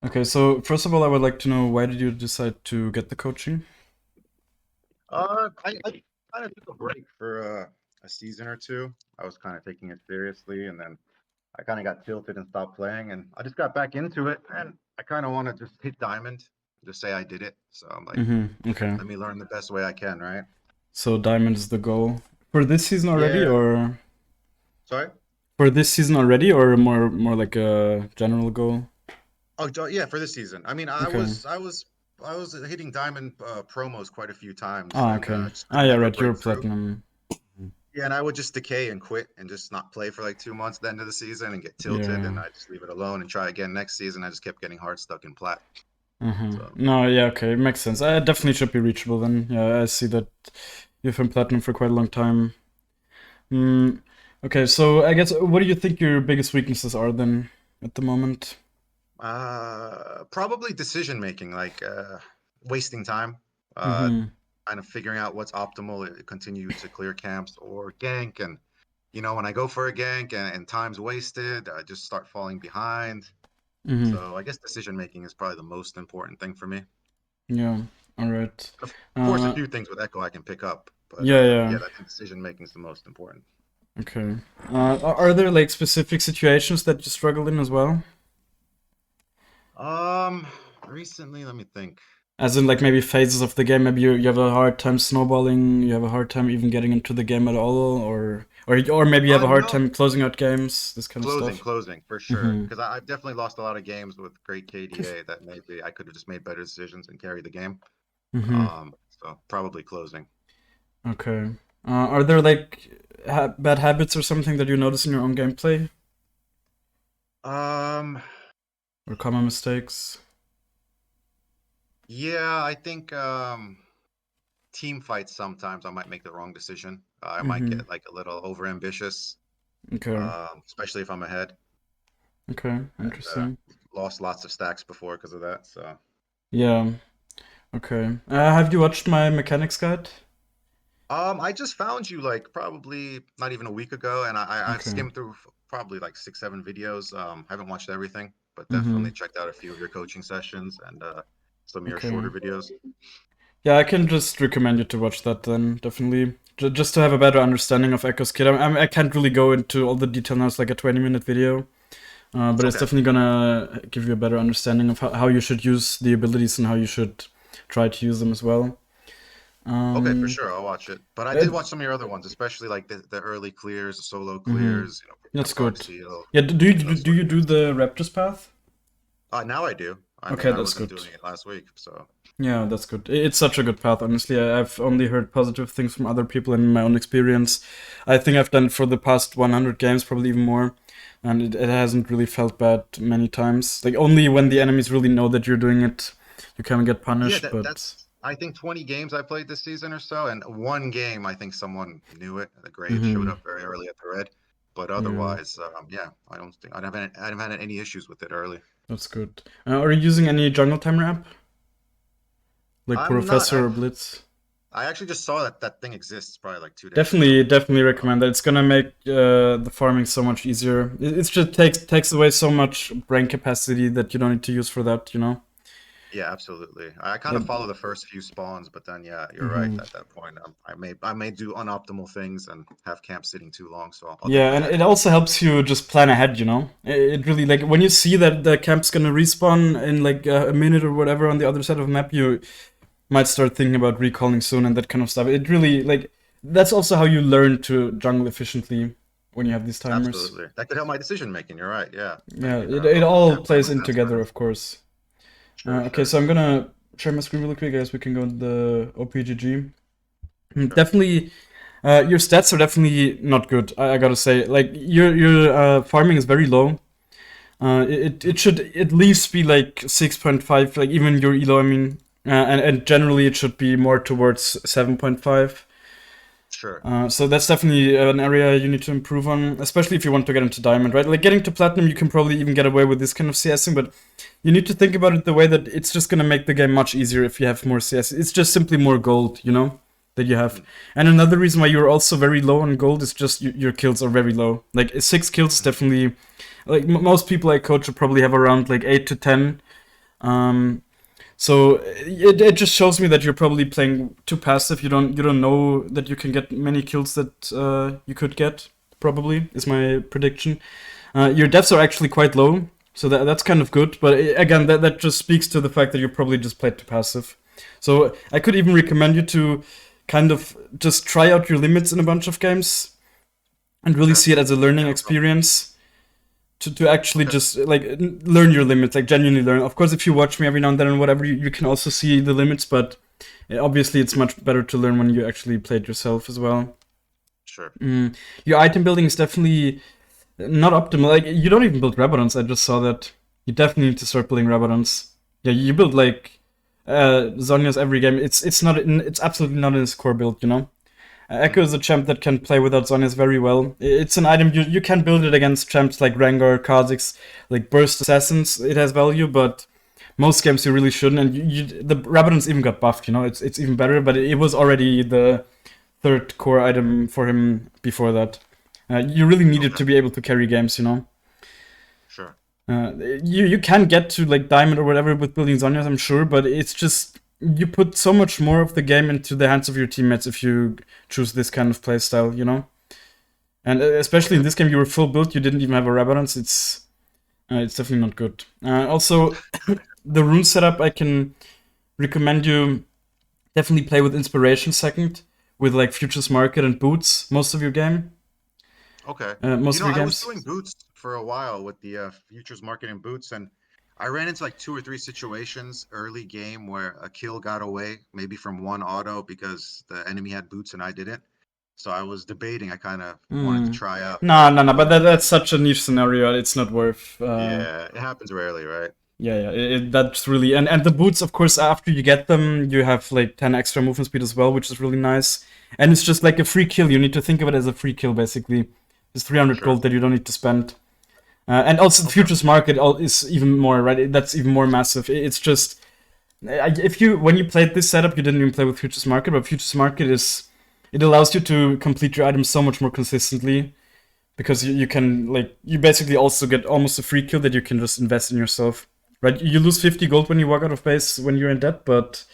Okay, so first of all, I would like to know, why did you decide to get the coaching? I kind of took a break for a season or two. I was kind of taking it seriously, and then I kind of got tilted and stopped playing, and I just got back into it, and I kind of want to just hit diamond, just say I did it. So I'm like, Okay. let me learn the best way I can, right? So diamond is the goal for this season already, Yeah. or Sorry. more like a general goal? Oh, yeah, for this season. I mean, I Okay. was I was I was hitting diamond promos quite a few times, Ah, and okay. just Ah, could yeah, never right. You're break through. platinum. Yeah, and I would just decay and quit and just not play for like 2 months at the end of the season and get tilted, Yeah. and I just leave it alone and try again next season. I just kept getting hard stuck in plat. So No, yeah, okay, it makes sense. I definitely should be reachable then. Yeah, I see that you've been platinum for quite a long time. Mm, okay, so I guess what do you think your biggest weaknesses are then at the moment? probably decision making, like wasting time, uh, Mm-hmm. kind of figuring out what's optimal, continue to clear camps or gank, and when I go for a gank and time's wasted, I just start falling behind. Mm-hmm. So I guess decision making is probably the most important thing for me. Yeah. All right. Of course, a Uh, few things with Echo I can pick up, but yeah, yeah. yeah, I think decision making is the most important. Okay. Are there like specific situations that you struggle in as well? Um, Recently, let me think. As in, like maybe phases of the game, maybe you have a hard time snowballing, you have a hard time even getting into the game at all, or maybe you have a hard No, time closing out games, this kind of stuff. closing for sure. Mm-hmm. Because I've definitely lost a lot of games with great KDA that maybe I could have just made better decisions and carried the game. Mm-hmm. So probably closing. Okay. Are there like bad habits or something that you notice in your own gameplay Um, or common mistakes? yeah, I think team fights sometimes I might make the wrong decision. I might Mm-hmm. get like a little over ambitious, Okay. especially if I'm ahead, Okay. and Interesting. lost lots of stacks before because of that. So. Yeah. Okay. Have you watched my mechanics guide? I just found you like probably not even a week ago, and I've Okay. skimmed through probably like 6, 7 videos. Haven't watched everything, but Mm-hmm. definitely checked out a few of your coaching sessions and some of your Okay. shorter videos. Yeah, I can just recommend you to watch that then, definitely. Just to have a better understanding of Echo's kit. I can't really go into all the detail now, it's like a 20-minute video. But it's Okay, definitely gonna give you a better understanding of how you should use the abilities and how you should try to use them as well. okay, for Um, sure, I'll watch it. But I did it, watch some of your other ones, especially like the early clears, the solo mhm. clears, picking That's up Dark good. Seal, Yeah, those do sort you of do things. the Raptors path? Now I do. I mean, Okay, I that's wasn't good. doing it last week, so Yeah, that's good. It's such a good path, honestly. I've only heard positive things from other people in my own experience. I think I've done it for the past 100 games, probably even more, and it hasn't really felt bad many times. Like, only when the yeah, enemies really know that you're doing it, you can get yeah. punished, That but. that's I think 20 games I played this season or so, and one game I think someone knew it. The grade showed Mhm. up very early at the red, but Yeah, otherwise, yeah, I don't think I haven't had any issues with it early. that's good. Are you using any jungle timer app? Like I'm not. Professor or Blitz? I actually just saw that that thing exists probably like 2 days ago. Definitely So, recommend that. It's gonna make the farming so much easier. It just takes away so much brain capacity that you don't need to use for that, you know? yeah, absolutely. I kind of That, follow the first few spawns, but then yeah, you're right. mhm. At that point, I may do unoptimal things and have camp sitting too long, so I'll Yeah, definitely and check it it out. also helps you just plan ahead, you know? It really, like, when you see that the camp's gonna respawn in like a minute or whatever on the other side of the map, you might start thinking about recalling soon and that kind of stuff. It really, like, that's also how you learn to jungle efficiently when you have these timers. Absolutely, that could help my decision making. You're right. Yeah, Yeah, maybe it help my all camp plan plays my in paths together, better. of course. Sure, Okay, sure. so I'm gonna share my screen really quick. I guess we can go to the OPGG. Sure. Definitely, your stats are definitely not good. I gotta say, like your farming is very low. It should at least be like 6.5, like even your elo. I mean, and generally it should be more towards 7.5. Sure. So that's definitely an area you need to improve on, especially if you want to get into diamond, right? Like getting to platinum, you can probably even get away with this kind of CSing, but you need to think about it the way that it's just gonna make the game much easier if you have more CS. It's just simply more gold, you know, that you have. Mhm. And another reason why you're also very low on gold is just your kills are very low. Like 6 kills is Mhm. definitely, like most people I coach will probably have around like 8 to 10. So it just shows me that you're probably playing too passive. You don't know that you can get many kills that you could get. Probably is my prediction. Your deaths are actually quite low, so that's kind of good. But again, that just speaks to the fact that you probably just played too passive. So I could even recommend you to kind of just try out your limits in a bunch of games and really Okay. see it as a learning Yeah, no problem. experience to actually Okay. just like learn your limits, like genuinely learn. Of course, if you watch me every now and then and whatever, you can also see the limits, but obviously it's much better to learn when you actually play it yourself as well. Sure. Your item building is definitely not optimal. Like you don't even build Rabadons. I just saw that. You definitely need to start building Rabadons. Yeah, you build like Zhonya's every game. It's absolutely not in his core build, you know. Ekko Hmm. is a champ that can play without Zhonya's very well. It's an item you can build it against champs like Rengar, Kha'Zix, like burst assassins. It has value, but most games you really shouldn't. And the Rabadons even got buffed. You know, it's even better. But it was already the third core item for him before that. You really needed Okay. to be able to carry games. You know, Sure. you can get to like diamond or whatever with building Zhonya's, I'm sure, but it's just you put so much more of the game into the hands of your teammates if you choose this kind of playstyle, you know. And especially in Okay. this game, you were full build. You didn't even have a Rabadance. It's definitely not good. Also, the rune setup, I can recommend you definitely play with Inspiration second, with like Futures Market and Boots most of your game, Okay. most of your I was games. doing boots for a while with the futures market and boots, and I ran into like two or three situations early game where a kill got away, maybe from one auto because the enemy had boots and I didn't. So I was debating. I kind of wanted to Hmm. try out No, no, no. But building that's again. such a niche scenario. It's not worth. Yeah, it happens rarely, right? Yeah, yeah. That's really and the boots, of course, after you get them, you have like 10 extra movement speed as well, which is really nice. And it's just like a free kill. You need to think of it as a free kill, basically. It's 300 Sure. gold that you don't need to spend. And also the Okay. futures market is even more, right? That's even more massive. It's just if you when you played this setup, you didn't even play with futures market, but futures market is it allows you to complete your items so much more consistently because you can like you basically also get almost a free kill that you can just invest in yourself. Right? You lose 50 gold when you walk out of base when you're in debt, but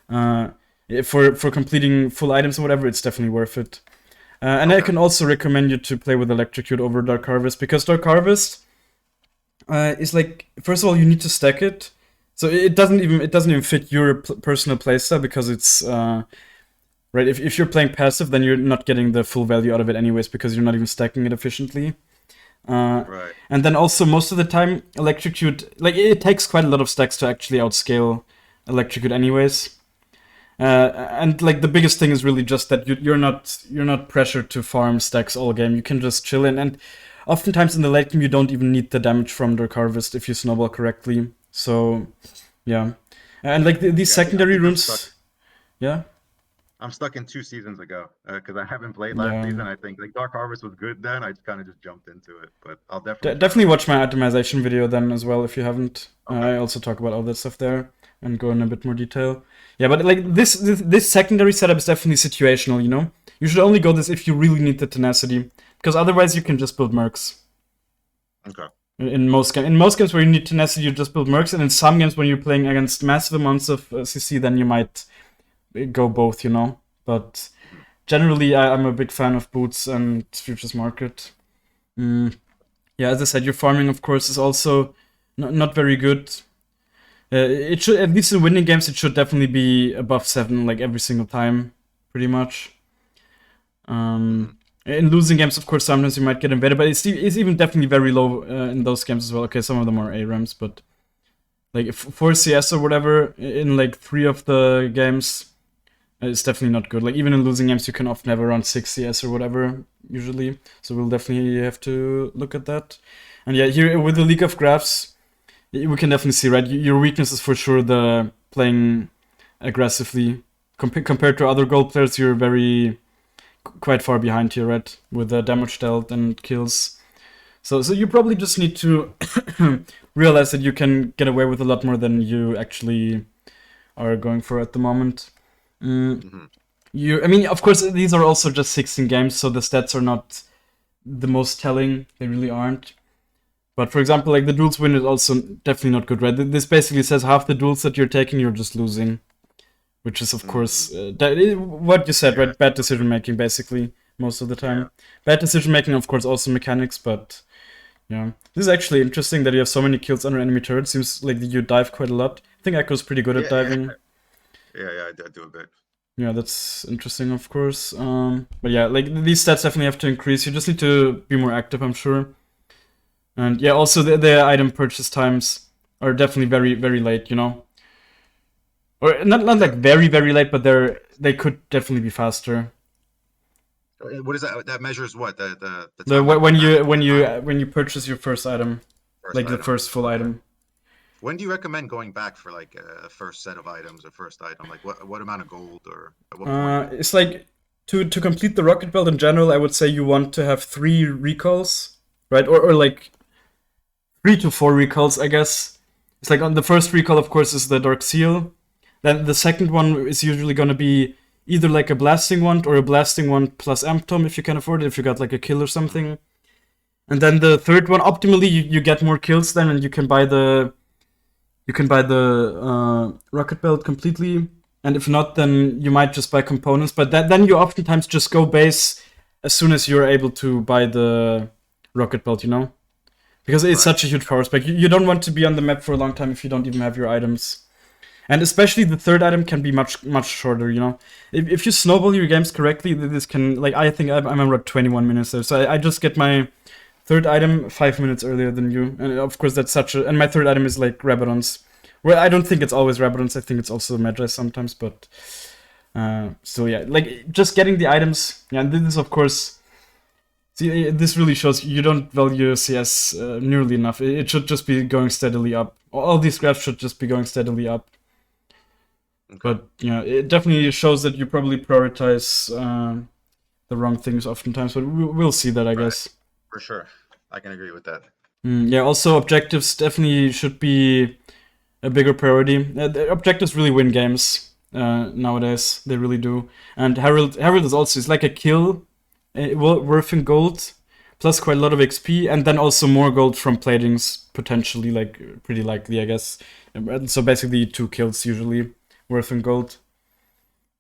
uh, for completing full items or whatever, it's definitely worth it. And I Okay. can also recommend you to play with Electrocute over Dark Harvest because Dark Harvest is like first of all you need to stack it, so it doesn't even fit your personal playstyle because it's right. If you're playing passive, then you're not getting the full value out of it anyways because you're not even stacking it efficiently. Uh, Right. and then also most of the time, Electrocute it takes quite a lot of stacks to actually outscale Electrocute anyways. And like the biggest thing is really just that you're not pressured to farm stacks all game. You can just chill in, and oftentimes in the late game you don't even need the damage from Dark Harvest if you snowball correctly. So yeah, and like these Yeah, I secondary think I'm stuck. runes, yeah, I'm stuck in 2 seasons ago because I haven't played last yeah. season. I think like Dark Harvest was good then. I just kind of just jumped into it, but I'll definitely try Definitely out watch Dark my Harvest. itemization video then as well if you haven't. Okay. I also talk about all that stuff there and go in a bit more detail. Yeah, but like this secondary setup is definitely situational. You know, you should only go this if you really need the tenacity, because otherwise you can just build mercs. Okay. In most games where you need tenacity, you just build mercs, and in some games when you're playing against massive amounts of CC, then you might go both. You know, but Mhm. generally I'm a big fan of boots and futures market. Mm. Yeah, as I said, your farming, of course, is also not very good. It should, at least in winning games, it should definitely be above 7, like every single time, pretty much. Mhm. In losing games, of course, sometimes you might get invaded, but it's even definitely very low in those games as well. Okay, some of them are ARAMs, but like if 4 CS or whatever in like 3 of the games, it's definitely not good. Like even in losing games, you can often have around 6 CS or whatever, usually. So we'll definitely have to look at that. And yeah, here with the League of Graphs, we can definitely see, right? Your weakness is for sure the playing aggressively. Compared to other gold players, you're very quite far behind here, right? With the damage dealt and kills. So you probably just need to realize that you can get away with a lot more than you actually are going for at the moment. Mm, Mhm. I mean, of course, these are also just 16 games, so the stats are not the most telling. They really aren't. But for example, like the duels win is also definitely not good, right? This basically says half the duels that you're taking, you're just losing, which is of course what you said, Yeah. right? Bad decision making, basically most of the time. Yeah. Bad decision making, of course, also mechanics, but yeah, this is actually interesting that you have so many kills under enemy turrets. Seems like you dive quite a lot. I think Ekko's pretty good at Yeah, yeah, diving. yeah, I do a bit. Yeah, that's interesting, of course. But yeah, like these stats definitely have to increase. You just need to be more active, I'm sure. And yeah, also the item purchase times are definitely very, very late, you know? Or not like very, very late, but they could definitely be faster. What is that? That measures what? The The time I go when back you to the time when you purchase your first item, first like the item. first full Okay. item. When do you recommend going back for like a first set of items or first item? Like what amount of gold or at what point? It's like to complete the rocket belt in general, I would say you want to have 3 recalls, right? Or like 3 to 4 recalls, I guess. It's like on the first recall, of course, is the Dark Seal. Then the second one is usually going to be either like a blasting wand or a blasting wand plus amp tome if you can afford it, if you got like a kill or something. And then the third one, optimally, you get more kills then, and you can buy the rocket belt completely. And if not, then you might just buy components. But then you oftentimes just go base as soon as you're able to buy the rocket belt, you know? Because it's Right. such a huge power spec. You don't want to be on the map for a long time if you don't even have your items. And especially the third item can be much, much shorter, you know? If you snowball your games correctly, this can, like, I think I'm around 21 minutes there. So I just get my third item 5 minutes earlier than you. And of course, that's such a. And my third item is like Rabadons. Well, I don't think it's always Rabadons. I think it's also Magi sometimes. But so yeah, like just getting the items. Yeah, and this is of course. See, this really shows you don't value CS nearly enough. It should just be going steadily up. All these graphs should just be going steadily up. Okay. But yeah, it definitely shows that you probably prioritize the wrong things oftentimes. But we'll see that, I Right. guess. For sure. I can agree with that. Yeah, also objectives definitely should be a bigger priority. The objectives really win games nowadays. They really do. And Herald is also, it's like a kill worth in gold, plus quite a lot of XP, and then also more gold from platings, potentially, like pretty likely, I guess. So basically 2 kills usually worth in gold.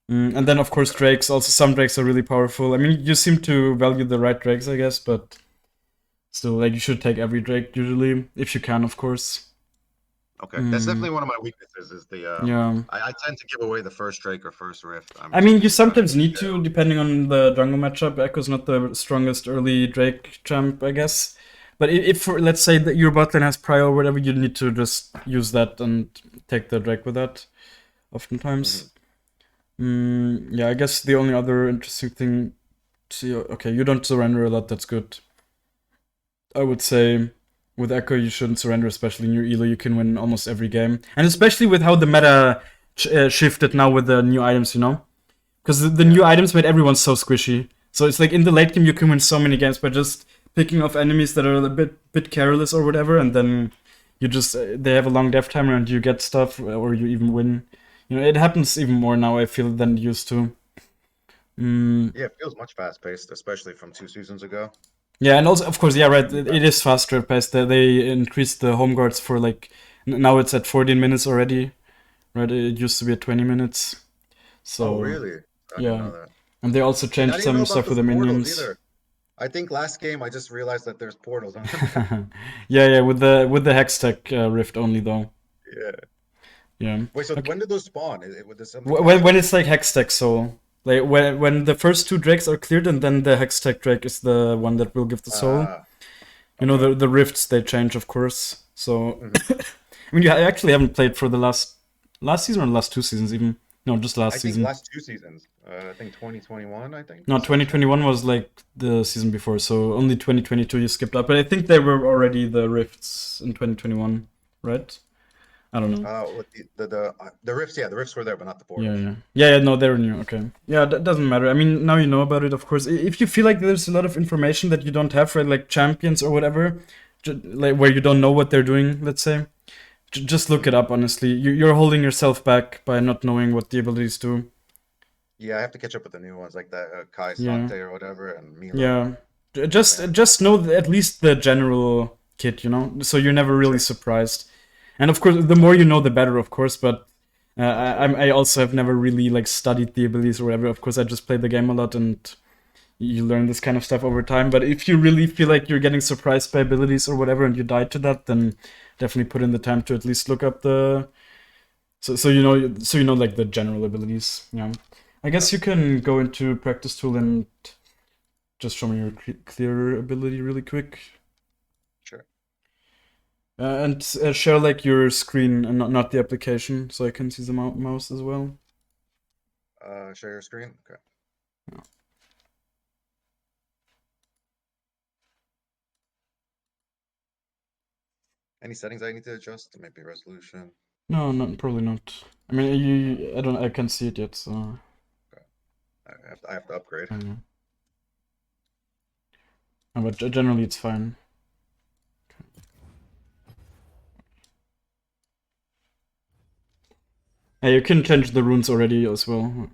And then of course drakes. Also some drakes are really powerful. I mean, you seem to value the right drakes, I guess, but still, like you should take every drake usually if you can, of course. Okay. That's definitely one of my weaknesses is the Yeah. I tend to give away the first Drake or first Rift. I'm I too mean, you trying to sometimes need to, depending on the jungle matchup. Ekko's not the strongest early Drake champ, I guess. But if let's say that your bot lane has prio or whatever, you need to just use that and take the Drake with that, oftentimes. Yeah, I guess the only other interesting thing. See, okay, you don't surrender a lot. That's good. I would say with Ekko, you shouldn't surrender, especially in your elo. You can win almost every game, and especially with how the meta shifted now with the new items, you know. Because the new items made everyone so squishy. So it's like in the late game you can win so many games by just picking off enemies that are a bit careless or whatever, and then you just they have a long death timer and you get stuff or you even win. You know, it happens even more now, I feel, than it used to. Yeah, it feels much fast paced, especially from 2 seasons ago. Yeah, and also of course, yeah, right. It is faster paced. They increased the home guards for like now it's at 14 minutes already. Right, it used to be at 20 minutes. Oh, So really? I didn't yeah, know that. and they also And I changed didn't know some about stuff with those the portals minions. either. I think last game I just realized that there's portals on the map. Yeah, with the Hextech rift only though. Yeah. Yeah. Wait, so Okay. when did those spawn? Was there something called When it's like Hextech, so like when the first 2 drakes are cleared, and then the Hextech drake is the one that will give the soul. You know, Okay. the rifts they change, of course. So Mhm. I mean, you actually haven't played for the last season or the last 2 seasons even. No, just I last think season. last 2 seasons. I think 2021, I think No, was the last one. 2021 was like the season before, so only 2022 you skipped up. But I think there were already the rifts in 2021, right? I don't know. With the rifts, yeah, the rifts were there, but not the Yeah, portals. yeah, yeah, yeah. No, they're new. Okay. Yeah, that doesn't matter. I mean, now you know about it, of course. If you feel like there's a lot of information that you don't have, right, like champions or whatever, like where you don't know what they're doing, let's say, just look it up. Honestly, you're holding yourself back by not knowing what the abilities do. Yeah, I have to catch up with the new ones like that Kai Yeah, Sante or whatever and Milo. yeah. Yeah. Just know at least the general kit, you know? So you're never really surprised. And of course, the more you know, the better, of course, but I also have never really like studied the abilities or whatever. Of course, I just play the game a lot and you learn this kind of stuff over time. But if you really feel like you're getting surprised by abilities or whatever and you die to that, then definitely put in the time to at least look up the... So you know like the general abilities. Yeah. I guess you can go into practice tool and just show me your clear ability really quick. Sure. And share like your screen and not the application, so I can see the mouse as well. Share your screen. Okay. Yeah. Any settings I need to adjust? Maybe resolution. No, probably not. I mean, I can't see it yet, so. Okay. I have to upgrade. No, but generally it's fine. Yeah, you can change the runes already as well.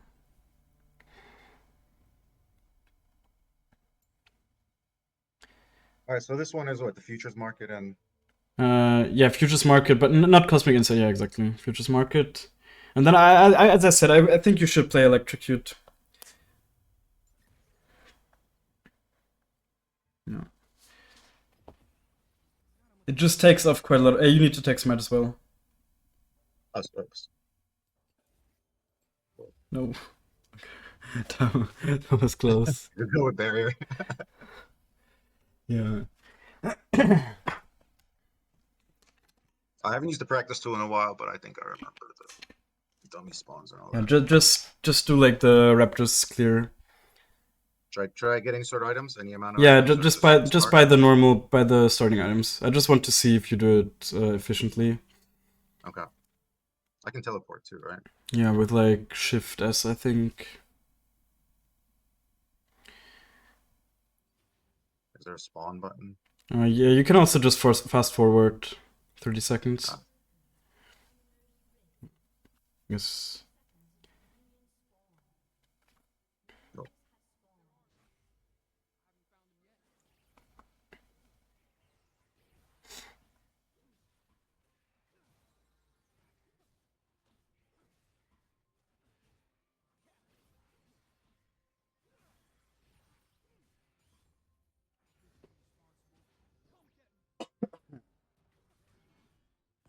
All right, so this one is what, the futures market and... Yeah, futures market, but not cosmic insight. Yeah, exactly, futures market. And then as I said, I think you should play electrocute. Yeah. It just takes off quite a lot. You need to take smite as well. Oops. No. That was close. You're good with barrier. Yeah. I haven't used the practice tool in a while, but I think I remember the dummy spawns and all Yeah, that. just do like the raptors clear. Try getting sword items, any amount of Yeah, items, just start? buy the starting items. I just want to see if you do it efficiently. Okay. I can teleport too, right? Yeah, with like Shift S, I think. Is there a spawn button? Yeah, you can also just fast forward 30 seconds. Ah. Yes. Nope.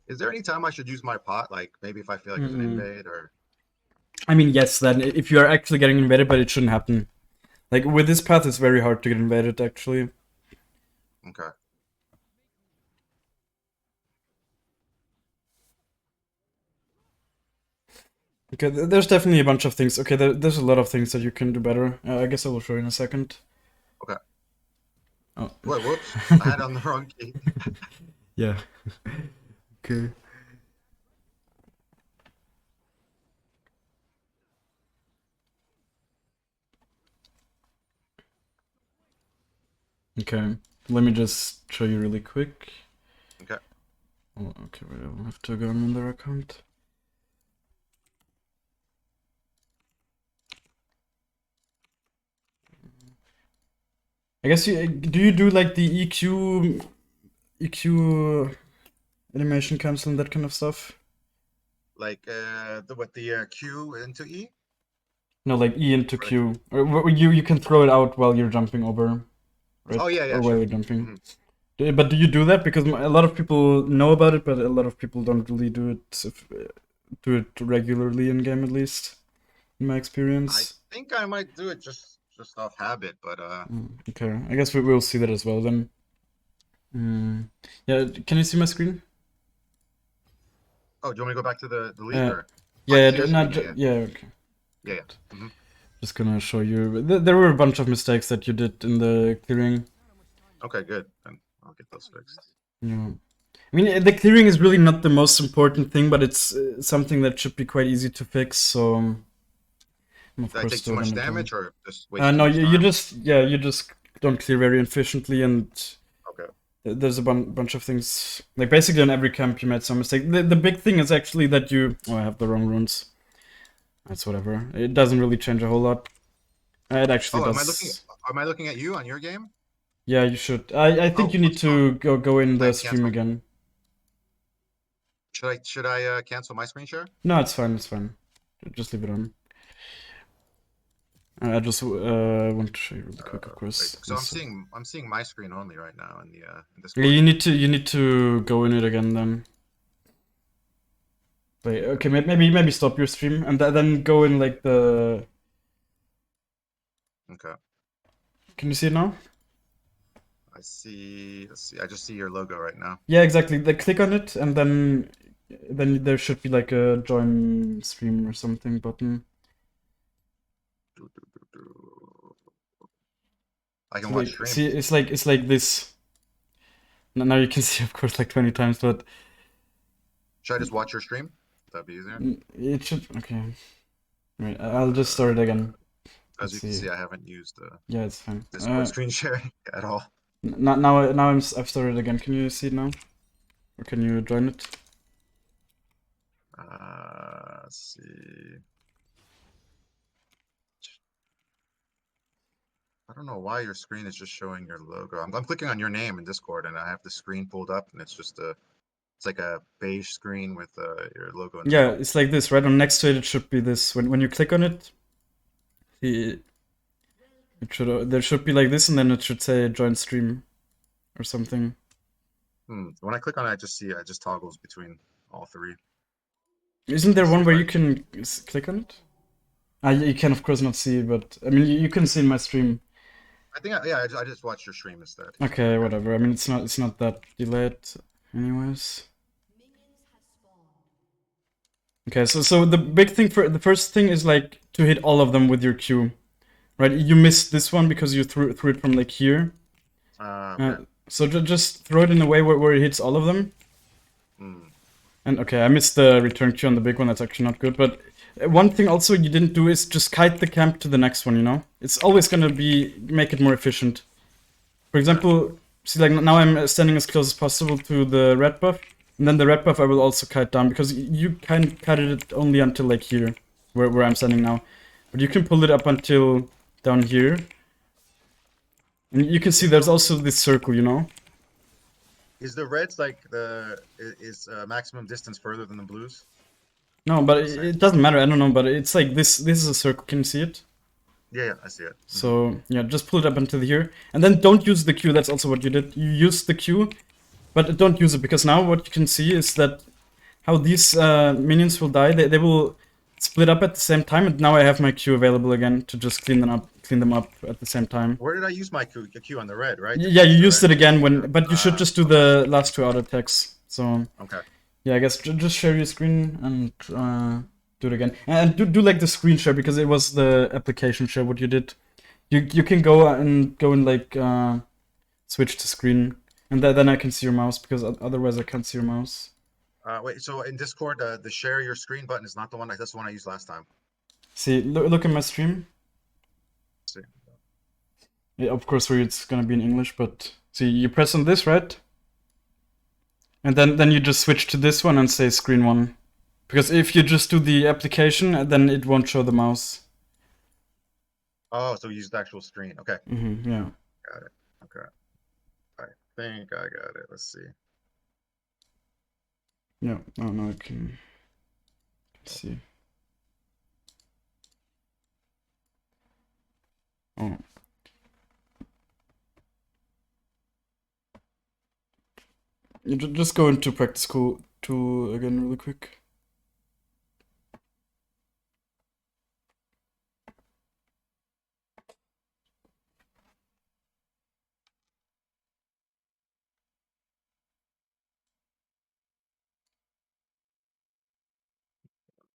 Is there any time I should use my pot? Like maybe if I feel like it's an invade or... I mean, yes, then if you are actually getting invaded, but it shouldn't happen. Like with this path, it's very hard to get invaded, actually. Okay. Okay, there's definitely a bunch of things. Okay, there's a lot of things that you can do better. I guess I will show you in a second. Okay. Oh. Wait, whoops. I had on the wrong key. Yeah. Okay. Okay, let me just show you really quick. Okay. Oh, okay, wait, I'll have to go on their account. I guess do you do like the EQ animation cancel and that kind of stuff? Like the Q into E? No, like E into Q, or you can throw it out while you're jumping over, right? Oh yeah, or while sure. you're jumping. But do you do that? Because a lot of people know about it, but a lot of people don't really do it regularly in game, at least in my experience. I think I might do it just off habit, but Okay, I guess we'll see that as well then. Yeah, can you see my screen? oh, do you want me to go back to the league? Or... Yeah, okay. Yeah. Mm-hmm. Just gonna show you. There were a bunch of mistakes that you did in the clearing. Okay, good. Then I'll get those fixed. Yeah. I mean, the clearing is really not the most important thing, but it's something that should be quite easy to fix. So, of Did I course, take too much damage or just wait? no, you just don't clear very efficiently, and okay. There's a bunch of things. Like basically on every camp, you made some mistake. The big thing is actually that you. Oh, I have the wrong runes. That's whatever. It doesn't really change a whole lot. It actually does. Am I looking at you on your game? Yeah, you should. I think Oh, you need what's wrong? to go in Can I the stream cancel? again. Should I cancel my screen share? No, it's fine. It's fine. Just leave it on. I just want to show you really quick, of Wait, course. so I'm seeing my screen only right now in the in Yeah, Discord. you need to go in it again then. Wait, okay, maybe stop your stream and then go in like the. Okay. Can you see it now? I see. Let's see. I just see your logo right now. Yeah, exactly. Then click on it and then there should be like a join stream or something button. I can So watch like, stream. see, it's like this. Now you can see, of course, like 20 times, but Should I just watch your stream? That'd be easier. it should. Okay. Wait, I'll just start it again. As Let's you can see. see, I haven't used Yeah, it's fine. Discord screen sharing at all. I've started again. Can you see it now? Or can you join it? Let's see. I don't know why your screen is just showing your logo. I'm clicking on your name in Discord, and I have the screen pulled up, and it's just it's like a beige screen with your logo in the Yeah, middle. it's like this, right? On next to it, it should be this. When you click on it, it should there should be like this, and then it should say join stream or something. When I click on it, I just toggles between all three. Isn't there Let's see one if where I you can click on it? You can of course not see, but I mean you can see in my stream. I think yeah, I just watched your stream instead. Okay, whatever. I mean it's not that delayed, anyways. Okay, so the big thing for the first thing is like to hit all of them with your Q, right? You missed this one because you threw it from like here. Okay. So just throw it in a way where it hits all of them. And okay, I missed the return Q on the big one. That's actually not good. But one thing also you didn't do is just kite the camp to the next one. You know, it's always gonna make it more efficient. For example, see like now I'm standing as close as possible to the red buff, and then the red buff I will also kite down because you can kite it only until like here, where I'm standing now, but you can pull it up until down here. And you can see there's also this circle, you know. Is the reds like is maximum distance further than the blues? No, but The same? it doesn't matter. I don't know, but it's like this. This is a circle. Can you see it? Yeah, I see it. So yeah, just pull it up until here, and then don't use the Q. That's also what you did. You used the Q, but don't use it because now what you can see is that how these minions will die. They will split up at the same time, and now I have my Q available again to just clean them up at the same time. Where did I use my Q on the red, right? Yeah, you used it again when, Yeah. but you should just do the last two auto attacks. So Okay. yeah, I guess just share your screen and do it again, and do like the screen share because it was the application share what you did. You can go and like switch to screen, and then I can see your mouse because otherwise I can't see your mouse. Wait, so in Discord, the share your screen button is not the one. That's the one I used last time. See, look at my stream. Let's see. Yeah, of course, where it's gonna be in English, but see, you press on this, right? And then you just switch to this one and say screen one. Because if you just do the application, then it won't show the mouse. Oh, so you used the actual screen. Okay. Yeah. Got it. Okay. I think I got it. Let's see. Yeah. Oh, no, I can see. Oh. You just go into practice tool again really quick.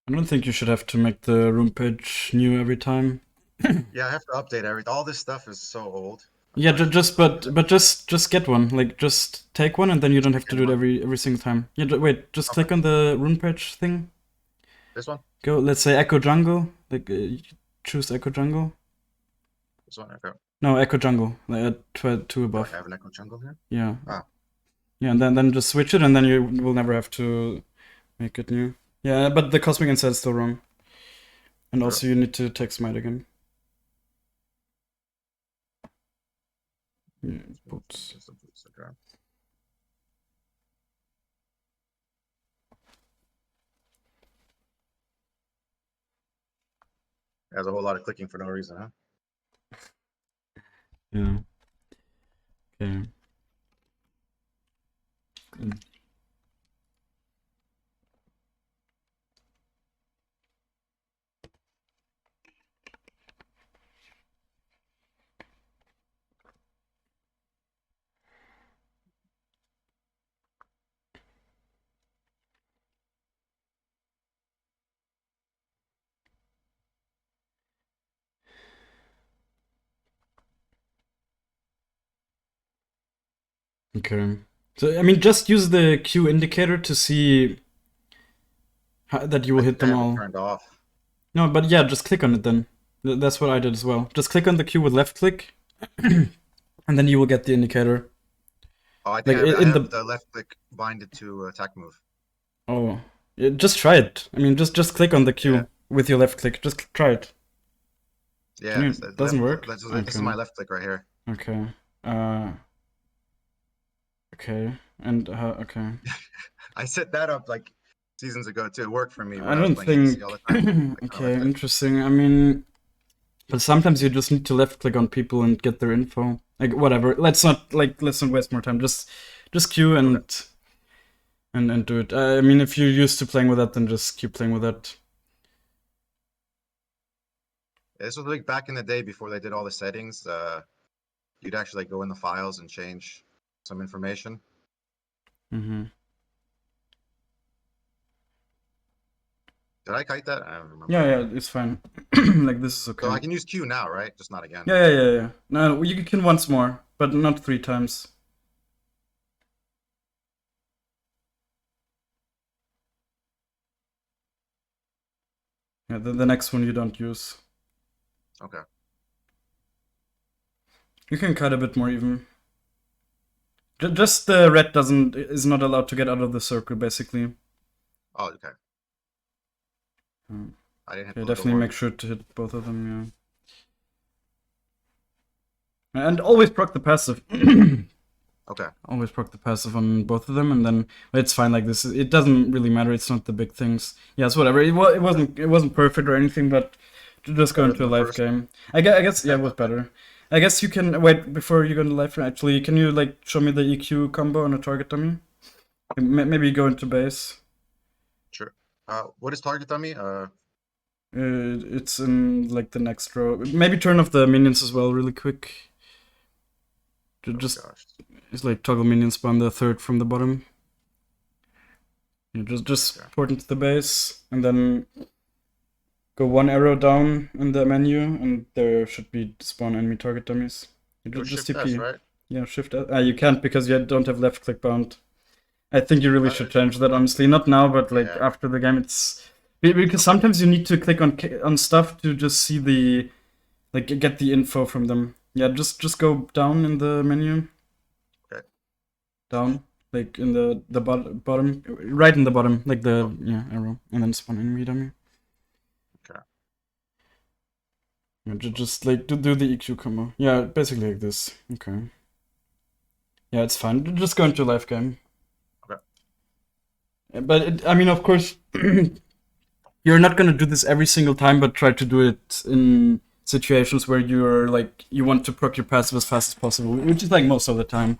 I don't think you should have to make the room page new every time. Yeah, I have to update everything. All this stuff is so old. Yeah, just get one. Like just take one, and then you don't have to do it every single time. Yeah, wait, just click on the rune page thing. This one? Go. Let's say Ekko Jungle. Like choose Ekko Jungle. This one. Okay. No, Ekko Jungle. Like two above. Do I have an Ekko Jungle here? Yeah. Ah. Yeah, and then just switch it, and then you will never have to make it new. Yeah, but the Cosmic Insight is still wrong. And also you need to take Smite again. Yeah, boots. Just the boots, okay. There's a whole lot of clicking for no reason, huh? Yeah. Okay. Mm. Okay. So I mean, just use the Q indicator to see that you will I hit think I them have it all. turned off. No, but yeah, just click on it then. That's what I did as well. Just click on the Q with left click, and then you will get the indicator. Oh, I think Like I in have the the left click binded to attack move. oh, just try it. I mean, just click on the Yeah, Q with your left click. Just try it. Can yeah. you? Doesn't work. This is Okay. my left click right here. Okay. Uh. Okay. And okay. I set that up like seasons ago too. It worked for me I when I was don't playing ADC think. all the time. I kind of Okay. left it. Interesting. I mean, but sometimes you just need to left click on people and get their info. Like whatever. Let's not waste more time. Just queue Okay. and do it. I mean, if you're used to playing with that, then just keep playing with that. Yeah, this was like back in the day before they did all the settings. You'd actually like go in the files and change some information. Mm-hmm. Did I kite that? I don't Yeah, remember. yeah, it's fine. Like this is So okay. I can use Q now, right? Just not again. Yeah. No, you can once more, but not 3 times. Yeah, the next one you don't use. Okay. You can cut a bit more even. Just the red is not allowed to get out of the circle, basically. Oh, okay. Mm. I didn't hit Okay, the little definitely horn. make sure to hit both of them, yeah. And always proc the passive. Okay. Always proc the passive on both of them, and then it's fine like this. It doesn't really matter. It's not the big things. Yes, whatever. It wasn't perfect or anything, but just go Better into than a the live first. game. I guess yeah, it was better. I guess you can wait before you go into live game. Actually, can you like show me the EQ combo on a target dummy? Maybe go into base. Sure. What is target dummy? It's in like the next row. Maybe turn off the minions as well, really quick. Oh Just gosh. it's like toggle minion spawn the third from the bottom. Yeah, just Okay. port into the base and then go one arrow down in the menu, and there should be spawn enemy target dummies. Go Just shift S, TP. right? Yeah, shift. You can't because you don't have left click bound. I think you really should It's change that. Honestly, not now, but like yeah. after the game, it's because sometimes you need to click on stuff to just see the like get the info from them. Yeah, just go down in the menu. Okay. Down, like in the bottom, right in the bottom, like the Oh, yeah arrow, and then spawn enemy dummy. okay. Yeah, just like do the EQ combo. Yeah, basically like this. Okay. Yeah, it's fine. Just go into live game. Okay. But I mean, of course, you're not gonna do this every single time, but try to do it in situations where you're like you want to proc your passive as fast as possible, which is like most of the time.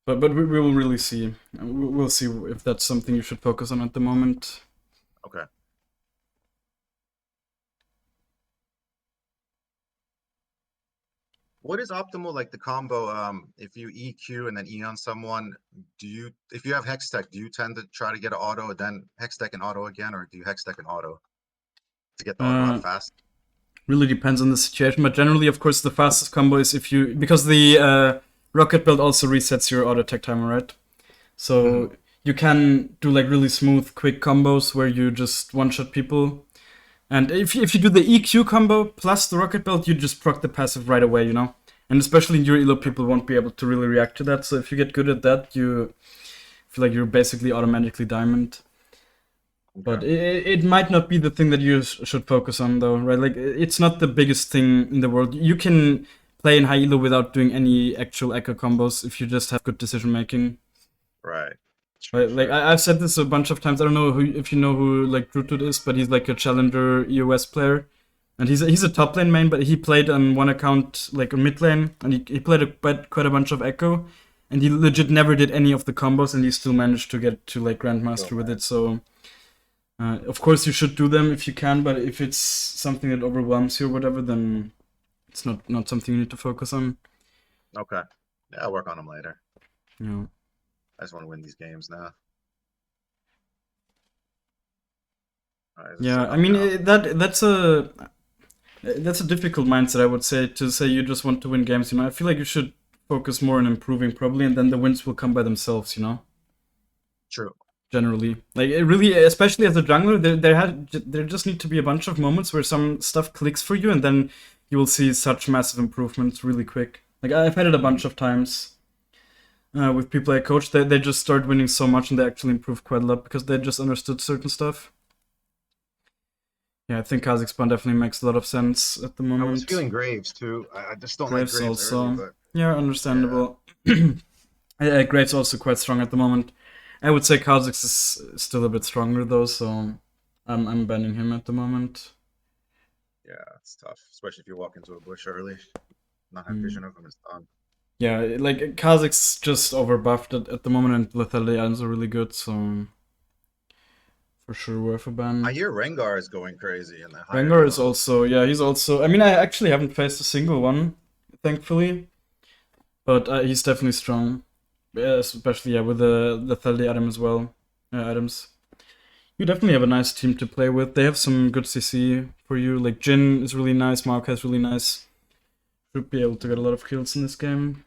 But we will really see. We'll see if that's something you should focus on at the moment. Okay. What is optimal, like the combo? If you EQ and then E on someone, if you have Hex Tech, do you tend to try to get an auto, then Hex Tech and auto again, or do you Hex Tech and auto to get the auto out Uh, fast? Really depends on the situation, but generally, of course, the fastest combo is if you because the rocket build also resets your auto attack timer, right? So you can do like really smooth, quick combos where you just one shot people. And if you do the EQ combo plus the rocket belt, you just proc the passive right away, you know? And especially in your elo, people won't be able to really react to that. So if you get good at that, you feel like you're basically automatically diamond. But it might not be the thing that you should focus on, though, right? Like, it's not the biggest thing in the world. You can play in high elo without doing any actual Ekko combos if you just have good decision making. Right. Right, like I've said this a bunch of times. I don't know if you know who like Drutut is, but he's like a challenger EOS player, and he's a top lane main, but he played on one account like a mid lane, and he played quite a bunch of Ekko, and he legit never did any of the combos, and he still managed to get to like Grandmaster with it. So of course you should do them if you can, but if it's something that overwhelms you or whatever, then it's not something you need to focus on. Okay. Yeah, I'll work on them later. Yeah. I just want to win these games now. Alright, Yeah, I mean that's a difficult mindset, I would say, to say you just want to win games. I feel like you should focus more on improving probably, and then the wins will come by themselves. True. Generally, like it really, especially as a jungler, there just need to be a bunch of moments where some stuff clicks for you, and then you will see such massive improvements really quick. Like I've had it a bunch of times with people I coach. They just start winning so much, and they actually improve quite a lot because they just understood certain stuff. Yeah, I think Kazakhstan definitely makes a lot of sense at the moment. I was feeling Graves too. I just don't Graves like Graves also. early, but Yeah, understandable. Graves also quite strong at the moment. I would say Kazakhs is still a bit stronger though, so I'm banning him at the moment. yeah, it's tough, especially if you walk into a bush early, not have vision of him. It's done. Yeah, like Kazakhs just overbuffed at the moment, and lethality items are really good, so for sure worth a ban. I hear Rengar is going crazy in the higher Rengar is elo. also, yeah, he's also. I mean, I actually haven't faced a single one, thankfully, but he's definitely strong. Yeah, especially with the lethality item as well. Items. You definitely have a nice team to play with. They have some good CC for you. Like Jin is really nice, Maokai is really nice. Should be able to get a lot of kills in this game.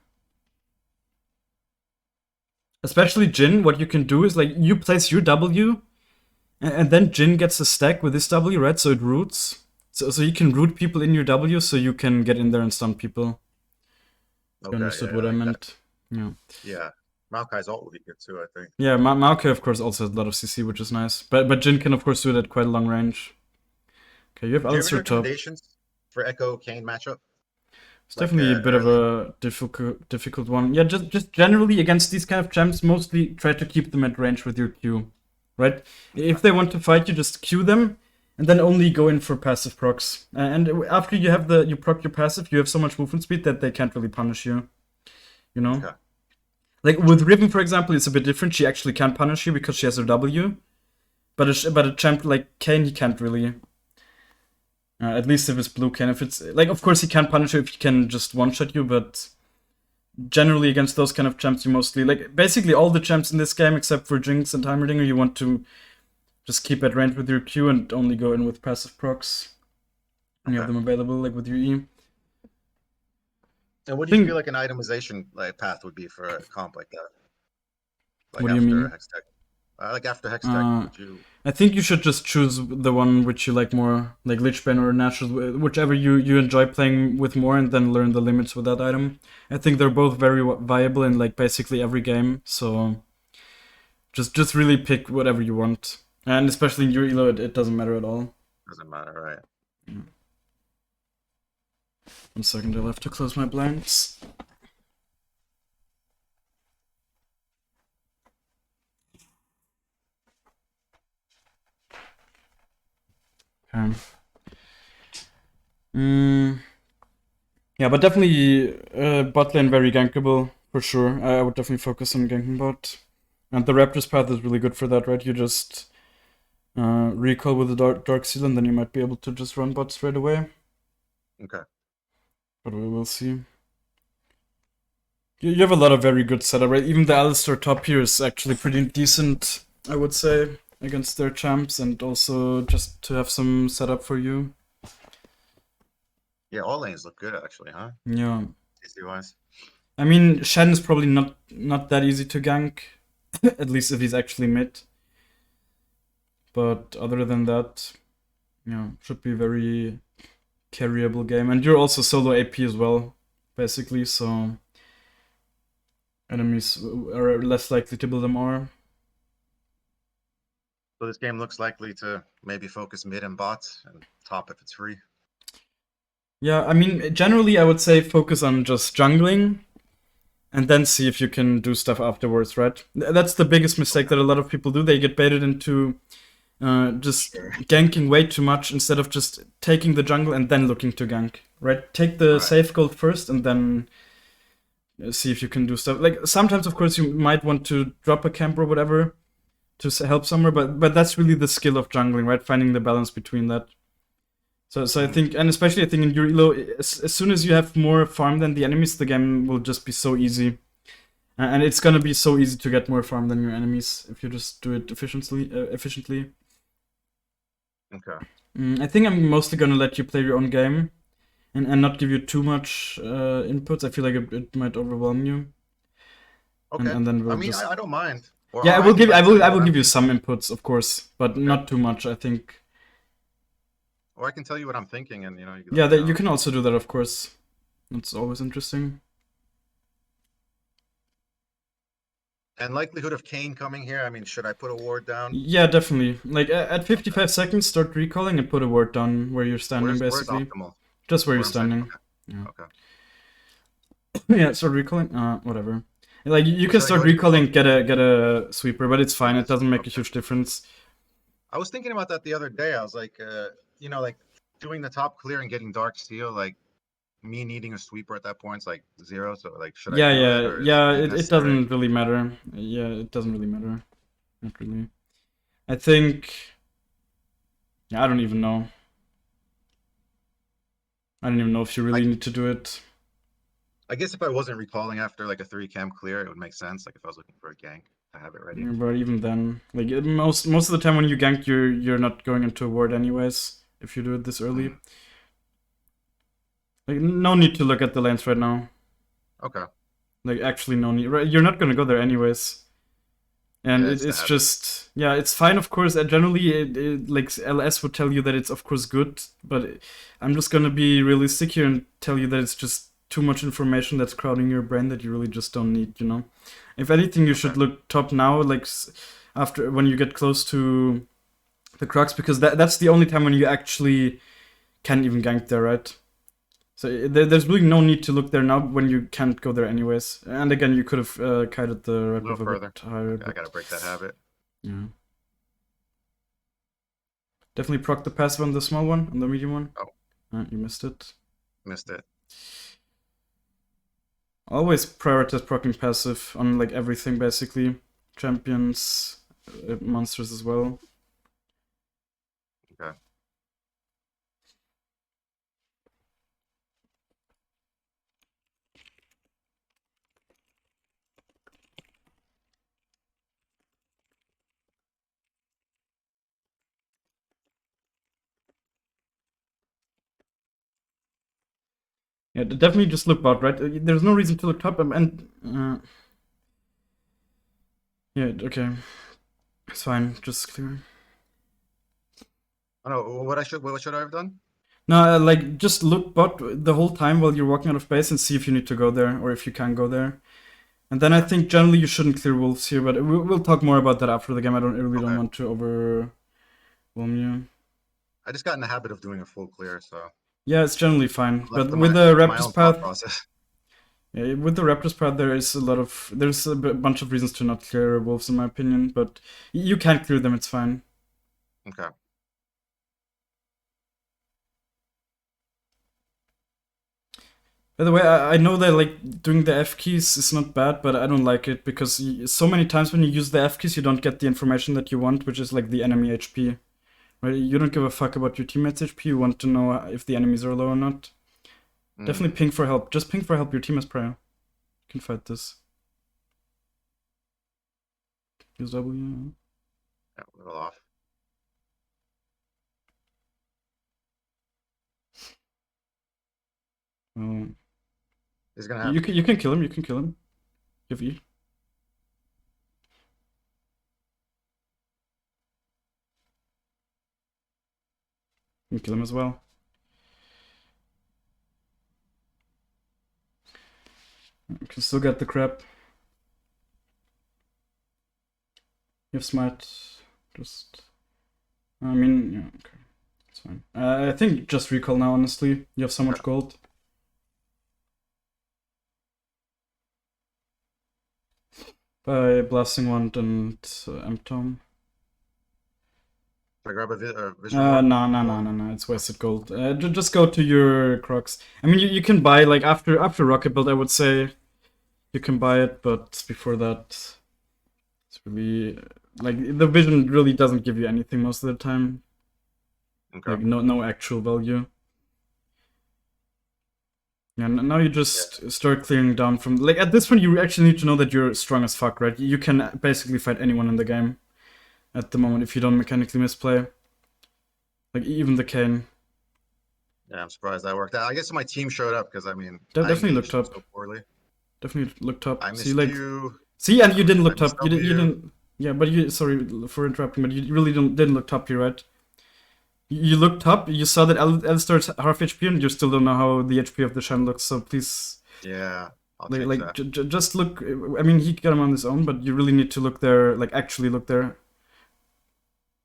Especially Jin, what you can do is like you place your W, and then Jin gets a stack with his W, right? So it roots. So you can root people in your W, so you can get in there and stun people. Okay, You understood yeah, what I like meant? that. Yeah. Yeah, Maokai's ult will be good too, I think. Yeah, Maokai of course also has a lot of CC, which is nice. But Jin can of course do it at quite a long range. Okay, you have Do you have any Alistair top. recommendations for Ekko Kane matchup? It's Like definitely a bit of early? a difficult one. Yeah, just generally against these kind of champs, mostly try to keep them at range with your Q, right? If they want to fight you, just Q them, and then only go in for passive procs. And after you have you proc your passive, you have so much movement speed that they can't really punish you. Okay. Like with Riven, for example, it's a bit different. She actually can't punish you because she has her W, but a champ like Kane, he can't really. At least if it's blue Kane. If it's like, of course, he can't punish you if he can just one shot you, but generally against those kind of champs, you mostly like basically all the champs in this game except for Jinx and Heimerdinger, you want to just keep at range with your Q and only go in with passive procs when you have them available, like with your E. And what do you feel like an itemization path would be for a comp like that? Like What do you after mean? Hextech? Like after Hextech, would you? I think you should just choose the one which you like more, like Lichbane or Natural, whichever you enjoy playing with more, and then learn the limits with that item. I think they're both very viable in like basically every game, so just really pick whatever you want. And especially in your elo, it doesn't matter at all. Doesn't matter, right? Yeah. 1 second, I'll have to close my blinds. Okay. Yeah, but definitely bot lane very gankable, for sure. I would definitely focus on ganking bot. And the Raptors path is really good for that, right? You just recall with the Dark Seal, and then you might be able to just run bot straight away. Okay. But we will see. You have a lot of very good setup, right? Even the Alistair top here is actually pretty decent, I would say, against their champs, and also just to have some setup for you. Yeah, all lanes look good actually, huh? Yeah. TC wise. I mean, Shen is probably not that easy to gank, at least if he's actually mid. But other than that, yeah, should be a very carryable game. And you're also solo AP as well, basically, so enemies are less likely to build them R. So this game looks likely to maybe focus mid and bot and top if it's free. Yeah, I mean, generally, I would say focus on just jungling and then see if you can do stuff afterwards, right? That's the biggest mistake Okay, that a lot of people do. They get baited into just sure. ganking way too much instead of just taking the jungle and then looking to gank, right? Take the Right. safe gold first and then see if you can do stuff. Like sometimes, of course, you might want to drop a camp or whatever to help somewhere, but that's really the skill of jungling, right? Finding the balance between that. So I Mm, think, and especially I think in Yurilo, as soon as you have more farm than the enemies, the game will just be so easy. And it's gonna be so easy to get more farm than your enemies if you just do it efficiently. okay. I think I'm mostly gonna let you play your own game and not give you too much inputs. I feel like it might overwhelm you, Okay. and then I we'll mean, just I don't mind. yeah. Or I can like tell I you will what I'm give you some thinking. inputs, of course, but Okay. not too much. I think. Or I can tell you what I'm thinking, and you can let Yeah, me you know. can also do that, of course. It's always interesting. And likelihood of Kane coming here. I mean, should I put a ward down? Yeah, definitely. Like at Okay. 55 seconds, start recalling and put a word down where you're standing, Where's basically. optimal? Just where you're Where I'm standing? standing. Okay. Yeah. Okay. Yeah, start recalling. Whatever. Like you can Should I start go into recalling, get a sweeper, but it's fine. get It this? doesn't make a Okay. huge difference. I was thinking about that the other day. I was like, like doing the top clear and getting dark steel, like me needing a sweeper at that point, it's like zero. So like, should I Yeah, do it yeah, or is yeah. it It necessary? doesn't really matter. Yeah, it doesn't really matter. Not really. I think. Yeah, I don't even know. I don't even know if you I really need to do it. I guess if I wasn't recalling after like a 3 camp clear, it would make sense. Like if I was looking for a gank, I have it ready. Yeah, but even then, like most of the time when you gank, you're not going into a ward anyways. If you do it this early, Mm, like no need to look at the lanes right now. okay. Like actually no need. Right, you're not gonna go there anyways. And Yeah, it's the it's habit. just yeah, it's fine of course. Generally, like LS would tell you that it's of course good, but I'm just gonna be realistic here and tell you that it's just too much information that's crowding your brain that you really just don't need. If anything, you Okay. should look top now, like after when you get close to the crux, because that's the only time when you actually can even gank there, right? So there's really no need to look there now when you can't go there anyways. And again, you could have kited the A red little buff a bit further. higher, Okay, I gotta but break that habit. yeah. Definitely proc the passive on the small one, on the medium one. Oh, You missed it. missed it. Always prioritize proccing passive on like everything basically. Champions, monsters as well. Okay. Yeah, definitely just look bot, right? There's no reason to look top, and yeah, okay, it's fine. Just clear. I don't know what should I have done? No, like just look bot the whole time while you're walking out of base and see if you need to go there or if you can go there. And then I Okay. think generally you shouldn't clear wolves here, but we'll talk more about that after the game. I really don't Okay. want to overwhelm you. I just got in the habit of doing a full clear, so Yeah, it's generally fine. left But to with my the my Raptors own thought path, process. yeah, with the Raptors path, there's a bunch of reasons to not clear wolves in my opinion. But you can clear them. It's fine. Okay. By the way, I know that like doing the F keys is not bad, but I don't like it because so many times when you use the F keys, you don't get the information that you want, which is like the enemy HP. Right? You don't give a fuck about your teammates' HP. You want to know if the enemies are low or not. Definitely Mm, ping for help. Just ping for help. Your team has prayer. You can fight this. Use W. yeah, a little off. Oh. He's gonna have. You can kill him. You can kill him. You have E. You can kill him as well. You can still get the crap. You have smite. Just. I mean, yeah, okay. It's fine. I think just recall now, honestly. You have so much gold. By Blasting Wand and M-Tome. Should I grab a Vision? No. It's wasted gold. Just go to your Crocs. I mean, you can buy, like, after Rocket Build, I would say you can buy it, but before that, it's really, like, the Vision really doesn't give you anything most of the time. Okay. Like, no actual value. Yeah, now you just start clearing down from, like, at this point you actually need to know that you're strong as fuck, right? You can basically fight anyone in the game at the moment if you don't mechanically misplay. Like, even the Kane. Yeah, I'm surprised that worked out. I guess my team showed up because I mean, Definitely I looked engaged up. so poorly. Definitely looked up. I See, missed like, you. see, and you didn't I look missed top. You W. didn't. Yeah, but you. Sorry for interrupting, but you really didn't look top here, right? You looked up. You saw that Alistar's half HP, and you still don't know how the HP of the Shen looks. So please, Yeah, I'll like, change that. just look. I mean, he got him on his own, but you really need to look there. Like, actually look there.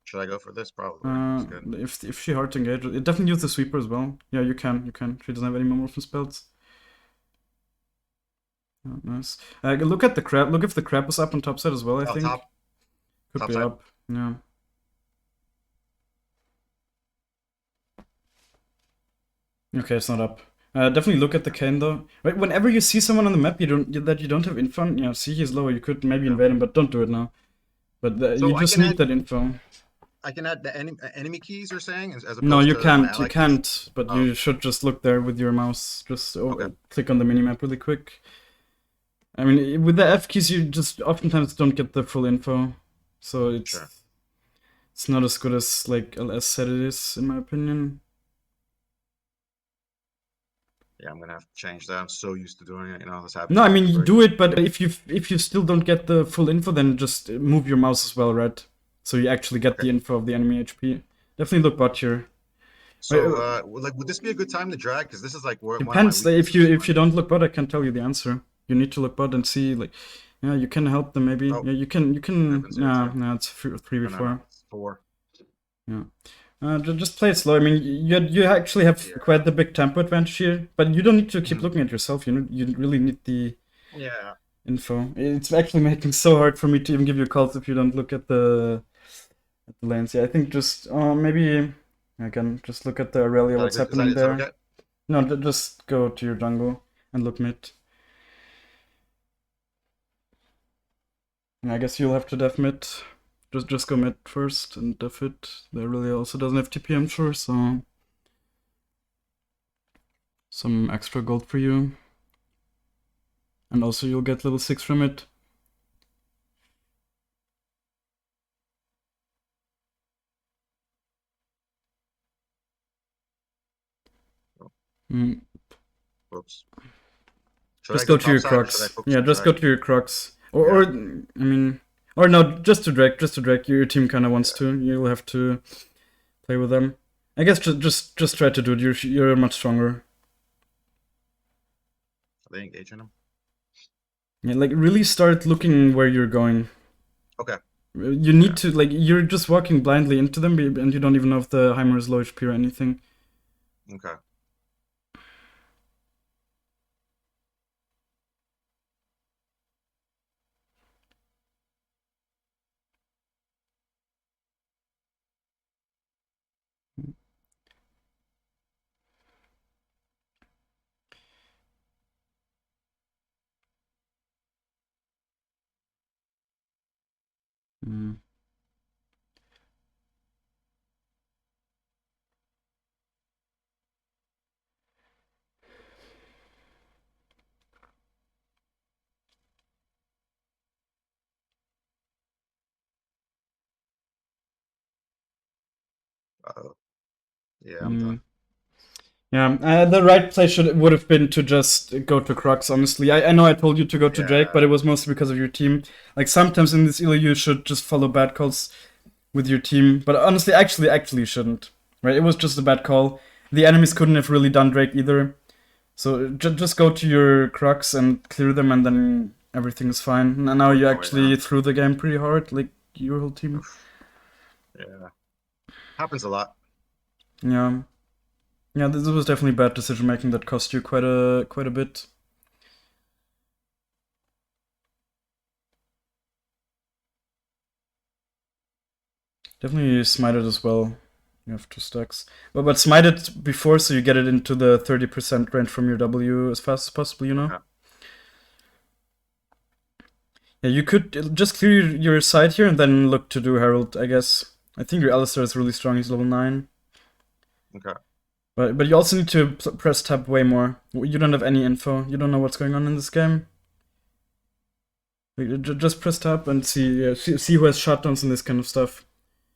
Should I go for this? Probably. It's good. If she hard to engage, it definitely use the sweeper as well. Yeah, you can. She doesn't have any more morphin spells. Oh, nice. Look at the crab. Look if the crab is up on top side as well. I think Top. could Top be side. up. Yeah. Okay, it's not up. Definitely look at the Kane though. Right, whenever you see someone on the map you don't have info on, yeah, see he's low. You could maybe invade him, but don't do it now. But So you just need that info. I can add the enemy keys. You're saying as opposed No, you to can't. my You ally keys? can't. But Oh. you should just look there with your mouse. Just Okay. click on the minimap really quick. I mean, with the F keys, you just oftentimes don't get the full info, so it's not as good as like LS said it is, in my opinion. Yeah, I'm gonna have to change that. I'm so used to doing it. You know, this happens. No, I mean you do it, but if you still don't get the full info, then just move your mouse as well, right? So you actually get the info of the enemy HP. Definitely look bot here. So, like, would this be a good time to drag? Because this is like one of my Depends. weaknesses. If you don't look bot, I can tell you the answer. You need to look bot and see, like, yeah, you can help them maybe. Oh, Yeah, you can. No, it's 3v4. No, it's 4. Yeah. Just play it slow. I mean, you actually have quite the big tempo advantage here, but you don't need to keep looking at yourself. You really need the info. It's actually making so hard for me to even give you calls if you don't look at the lanes. Yeah, I think just maybe again just look at the Aurelia. What's happening there? Okay? No, just go to your jungle and look mid. And I guess you'll have to def mid. Just go mid first and def it. The Aurelia also doesn't have TP, I'm sure, so some extra gold for you. And also you'll get level 6 from it. Oops. Just go to your Crocs. Yeah, just go to your Crocs. Or I mean, or no, just to drag. Your team kind of wants to. You'll have to play with them. I guess just try to do it. You're much stronger. Are they engaging him? Yeah, like really start looking where you're going. Okay. You need to, like, you're just walking blindly into them and you don't even know if the Heimer is low HP or anything. Okay. Mm. Yeah, I'm done. Yeah, the right play would have been to just go to Crocs, honestly. I know I told you to go to Drake, but it was mostly because of your team. Like, sometimes in this elo you should just follow bad calls with your team. But honestly, actually you shouldn't. Right? It was just a bad call. The enemies couldn't have really done Drake either. So just go to your Crocs and clear them, and then everything is fine. And now you actually threw the game pretty hard, like your whole team. Yeah. Happens a lot. Yeah. Yeah, this was definitely bad decision making that cost you quite a bit. Definitely smite it as well. You have 2 stacks. But smite it before so you get it into the 30% range from your W as fast as possible, you know? Yeah. Yeah, you could just clear your side here and then look to do Herald, I guess. I think your Alistair is really strong, he's level 9. Okay. But you also need to press tab way more. You don't have any info. You don't know what's going on in this game. Like, just press tab and see who has shutdowns and this kind of stuff.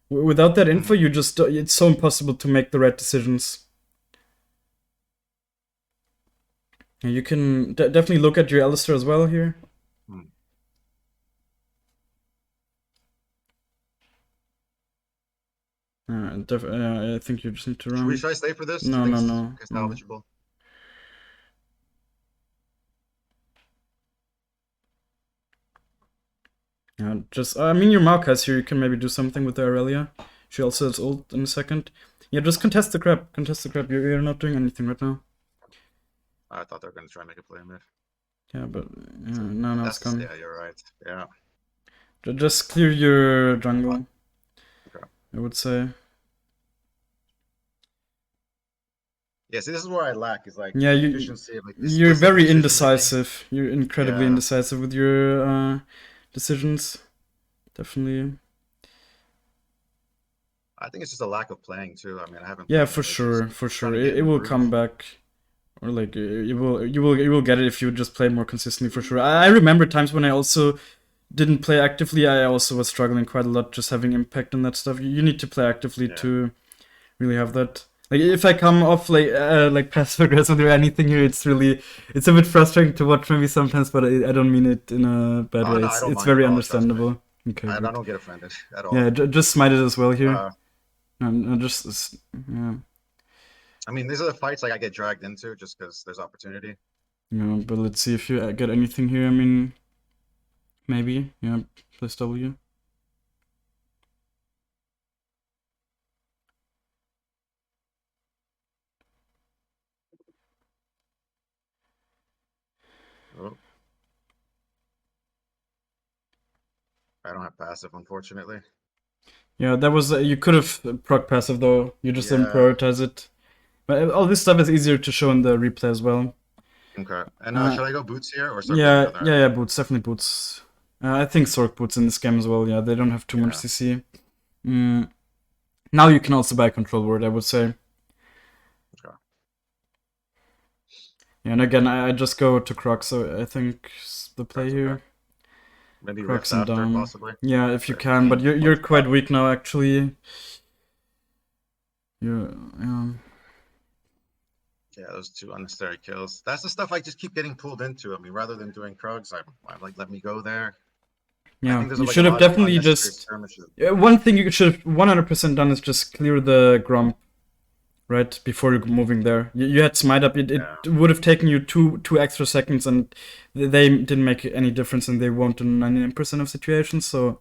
Without that info, you just it's so impossible to make the right decisions. You can definitely look at your Alistair as well here. Hmm. I think you just need to run. Should I stay for this? Do you No, think no, it's no. salvageable? Yeah, just I mean your Maokai here. You can maybe do something with the Aurelia. She also has ult in a second. Yeah, just contest the crab. Contest the crab. You're not doing anything right now. I thought they were going to try and make a play mid. Yeah, but no, it's gone. Yeah, you're right. Yeah. Just clear your jungle. Okay. I would say. Yeah, see, this is where I lack is like Yeah, efficiency of like you're explicit very decision-making. indecisive. You're incredibly Yeah. indecisive with your decisions. Definitely. I think it's just a lack of playing too. I mean, I haven't. Yeah, played for in ages. sure, for sure. Trying to get It in the will groove. come back, or like you will get it if you just play more consistently for sure. I remember times when I also didn't play actively. I also was struggling quite a lot, just having impact and that stuff. You need to play actively Yeah. to really have that. Like if I come off like passive aggressive or anything here, it's a bit frustrating to watch maybe sometimes, but I don't mean it in a bad way. No, I don't It's mind very at all, trust me. understandable. Okay, I good. don't get offended at all. Yeah, just smite it as well here. Uh, No, just yeah. I mean, these are the fights like I get dragged into just because there's opportunity. Yeah, but let's see if you get anything here. I mean, maybe. Yeah, plus W. Oh. I don't have passive, unfortunately. Yeah, that was you could have proc passive though. You just didn't Yeah. prioritize it. But all this stuff is easier to show in the replay as well. Okay. And should I go boots here or start Yeah, playing another? yeah, boots, definitely boots. I think Sork boots in this game as well. Yeah, they don't have too much Yeah. CC. Now you can also buy control ward, I would say. Okay. Yeah, and again, I just go to Croc, so I think the play That's here. okay. Maybe Crocs rifts and after, down. possibly. Yeah, if you can, but you're quite weak now, actually. Yeah. Yeah, those 2 unnecessary kills. That's the stuff I just keep getting pulled into. I mean, rather than doing Krugs, I'm like, let me go there. I Yeah, think there's you like should a have lot of definitely unnecessary just. skirmishes. One thing you should have 100% done is just clear the Grump, right, before you're moving there. You had smite up. It would have taken you two extra seconds, and they didn't make any difference, and they won't in 99% of situations. So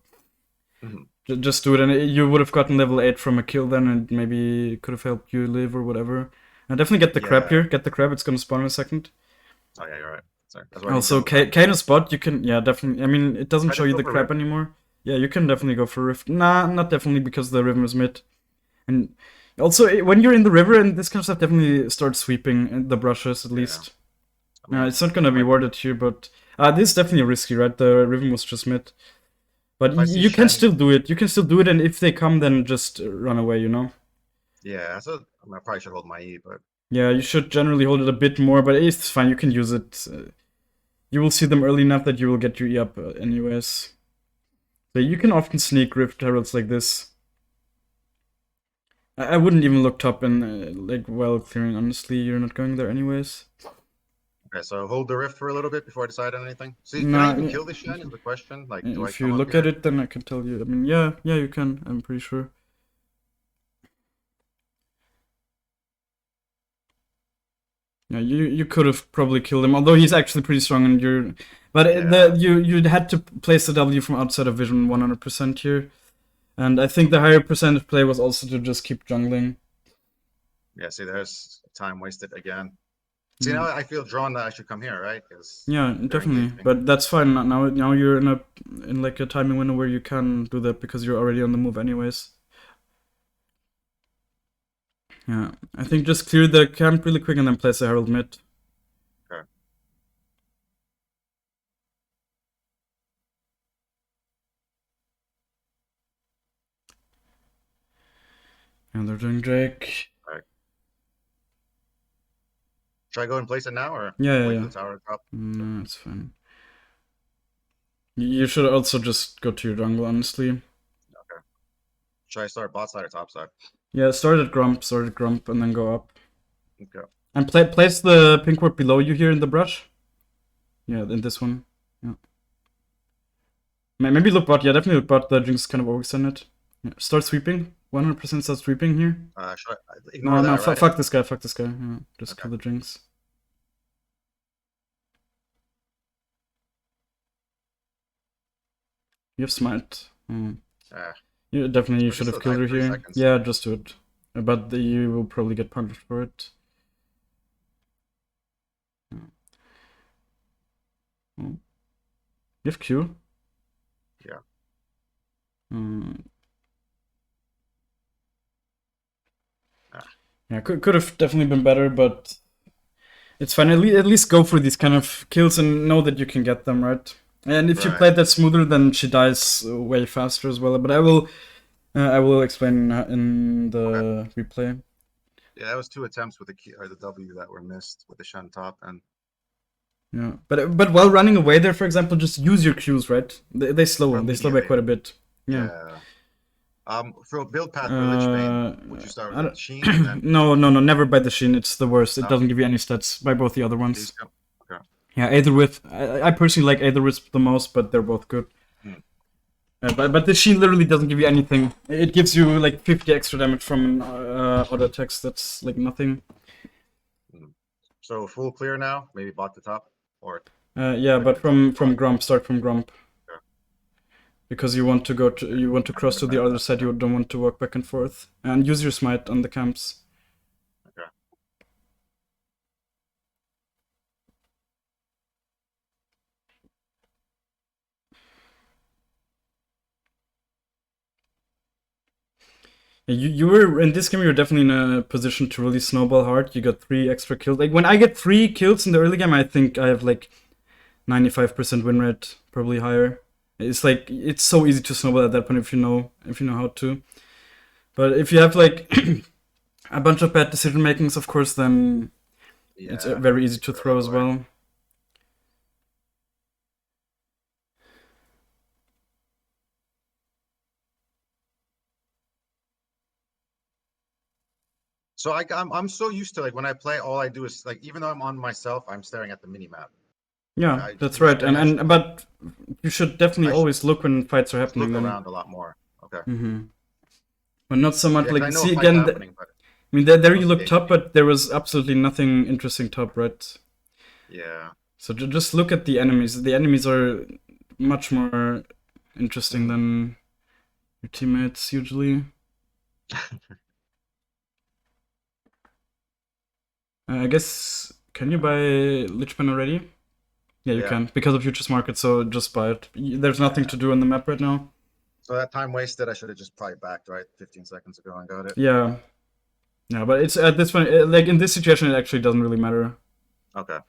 just do it, and you would have gotten level 8 from a kill then, and maybe it could have helped you live or whatever. And definitely get the crab here. Get the crab. It's gonna spawn in a second. Oh yeah, you're right. Sorry. Also, Kano spot. You can, yeah, definitely. I mean, it doesn't show you the crab anymore. Yeah, you can definitely go for Rift. Nah, not definitely because the Riven is mid. And also, when you're in the river and this kind of stuff, definitely start sweeping the brushes at least. I mean, it's not gonna be worded here, but this is definitely risky, right? The Riven was just mid. But you can still do it. You can still do it, and if they come, then just run away, you know? Yeah, so I probably should hold my E, but... Yeah, you should generally hold it a bit more, but it's fine. You can use it. You will see them early enough that you will get your E up anyways. So you can often sneak Rift Heralds like this. I wouldn't even look top and like while clearing, honestly. You're not going there anyways. Okay, so hold the Rift for a little bit before I decide on anything. See, can I even kill this Shen is the question? Like, do if you look at it, then I can tell you. I mean, yeah, you can. I'm pretty sure. Yeah, you could have probably killed him, although he's actually pretty strong and you're... But you had to place the W from outside of vision 100% here. And I think the higher percentage play was also to just keep jungling. Yeah, see, there's time wasted again. See, Yeah, now I feel drawn that I should come here, right? Because yeah, they're definitely. engaging. But that's fine. Now you're in like a timing window where you can do that because you're already on the move anyways. Yeah, I think just clear the camp really quick and then place a Herald mid. Okay. And they're doing Drake. All right. Should I go and place it now or Yeah, yeah, wait yeah. for the tower to drop? No, it's fine. You should also just go to your jungle, honestly. Okay. Should I start bot side or top side? Yeah, start at Grump, and then go up. Okay. And place the pink ward below you here in the brush. Yeah, in this one. Yeah. Maybe look bot. Yeah, definitely look bot. The Jinx is kind of overextended. Yeah. Start sweeping. 100% start sweeping here. Should I No, ignore no, that, right? fuck this guy. Fuck this guy. Yeah, just Okay. kill the Jinx. You have smite. Uh, Yeah, definitely you but should just have still killed died her in 3 here. seconds. Yeah, just do it. But you will probably get punished for it. You have Q. Yeah. Mm, Ah, yeah, could have definitely been better, but it's fine. At least go for these kind of kills and know that you can get them, right? And if you right. played that smoother, then she dies way faster as well. But I will explain in Okay. the replay. Yeah, that was 2 attempts with the key or the W that were missed with the Shen top, and Yeah, but while running away there, for example, just use your Qs, right? They slow or back immediately. quite a bit. Yeah. Yeah. For a build path for Lich Bane, would you start with Sheen and then No, never by the Shin. It's the worst. It no? doesn't give you any stats by both the other These ones. come. Okay. Yeah, Aetherwisp. I personally like Aetherwisp the most, but they're both good. Hmm. But the Sheen literally doesn't give you anything. It gives you like 50 extra damage from auto attacks. That's like nothing. Hmm. So full clear now. Maybe bot to top or Yeah, maybe but the top to from bot. Grump, start from Grump Okay. because you want to cross to the other side. You don't want to walk back and forth and use your smite on the camps. Okay. You were in this game. You were definitely in a position to really snowball hard. You got 3 extra kills. Like when I get 3 kills in the early game, I think I have like 95% win rate, probably higher. It's like it's so easy to snowball at that point if you know how to. But if you have like a bunch of bad decision makings, of course, then it's Yeah. very easy to Go the throw other as way. well. So I'm so used to like when I play, all I do is like even though I'm on myself, I'm staring at the mini map. Yeah, I that's right. maybe I should And like but you should definitely I should always look when fights are just look happening. Then, around a lot more. Okay. but not so much Yeah, because I like know a see fight's again. happening, but I mean, there I you don't look engage top, immediately. but there was absolutely nothing interesting top, right? Yeah. So just look at the enemies. The enemies are much more interesting Hmm. than your teammates usually. I guess can you buy Lichban already? Yeah, you Yeah. can because of Futures Market. So just buy it. There's nothing Yeah. to do on the map right now. So that time wasted, I should have just probably backed right 15 seconds ago and got it. Yeah, yeah, but it's at this point, like in this situation, it actually doesn't really matter. Okay.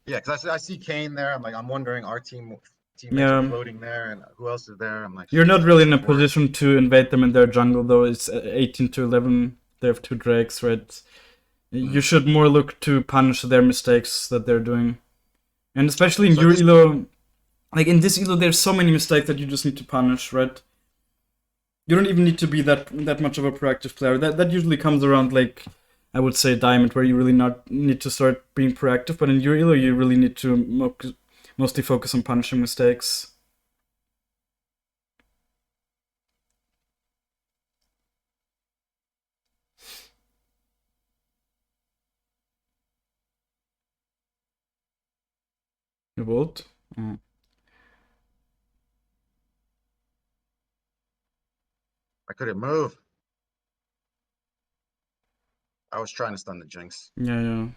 Yeah, because I see Kane there. I'm like, I'm wondering our teammates are Yeah, floating there, and who else is there? I'm like, you're shit, not is really this in a support? position to invade them in their jungle though. It's 18 to 11. They have 2 drakes, right? Hmm. You should more look to punish their mistakes that they're doing. And especially in So your this, elo, like in this elo, there's so many mistakes that you just need to punish, right? You don't even need to be that much of a proactive player. That usually comes around like I would say Diamond, where you really not need to start being proactive. But in your elo, you really need to mostly focus on punishing mistakes. You vote. I couldn't move. I was trying to stun the Jinx. Yeah, yeah.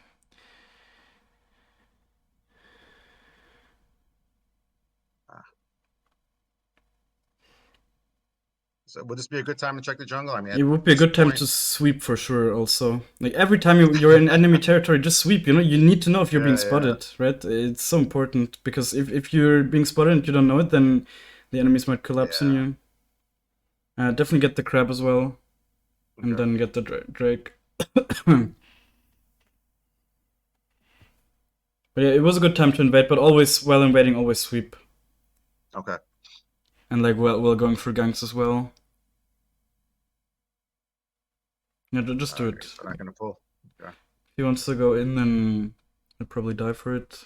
Ah. So would this be a good time to check the jungle? I mean, It at would be a this good time point, to sweep for sure. Also, like every time you're in enemy territory, just sweep. You know, you need to know if you're being yeah, yeah, spotted, right? It's so important because if you're being spotted and you don't know it, then the enemies might collapse on yeah. you. Definitely get the crab as well, and Okay, then get the Drake. But yeah, it was a good time to invade, but always while invading, always sweep, okay. and like while going for ganks as well. Yeah, just do Okay, it. so not gonna pull. Okay. If he wants to go in, then he'll probably die for it.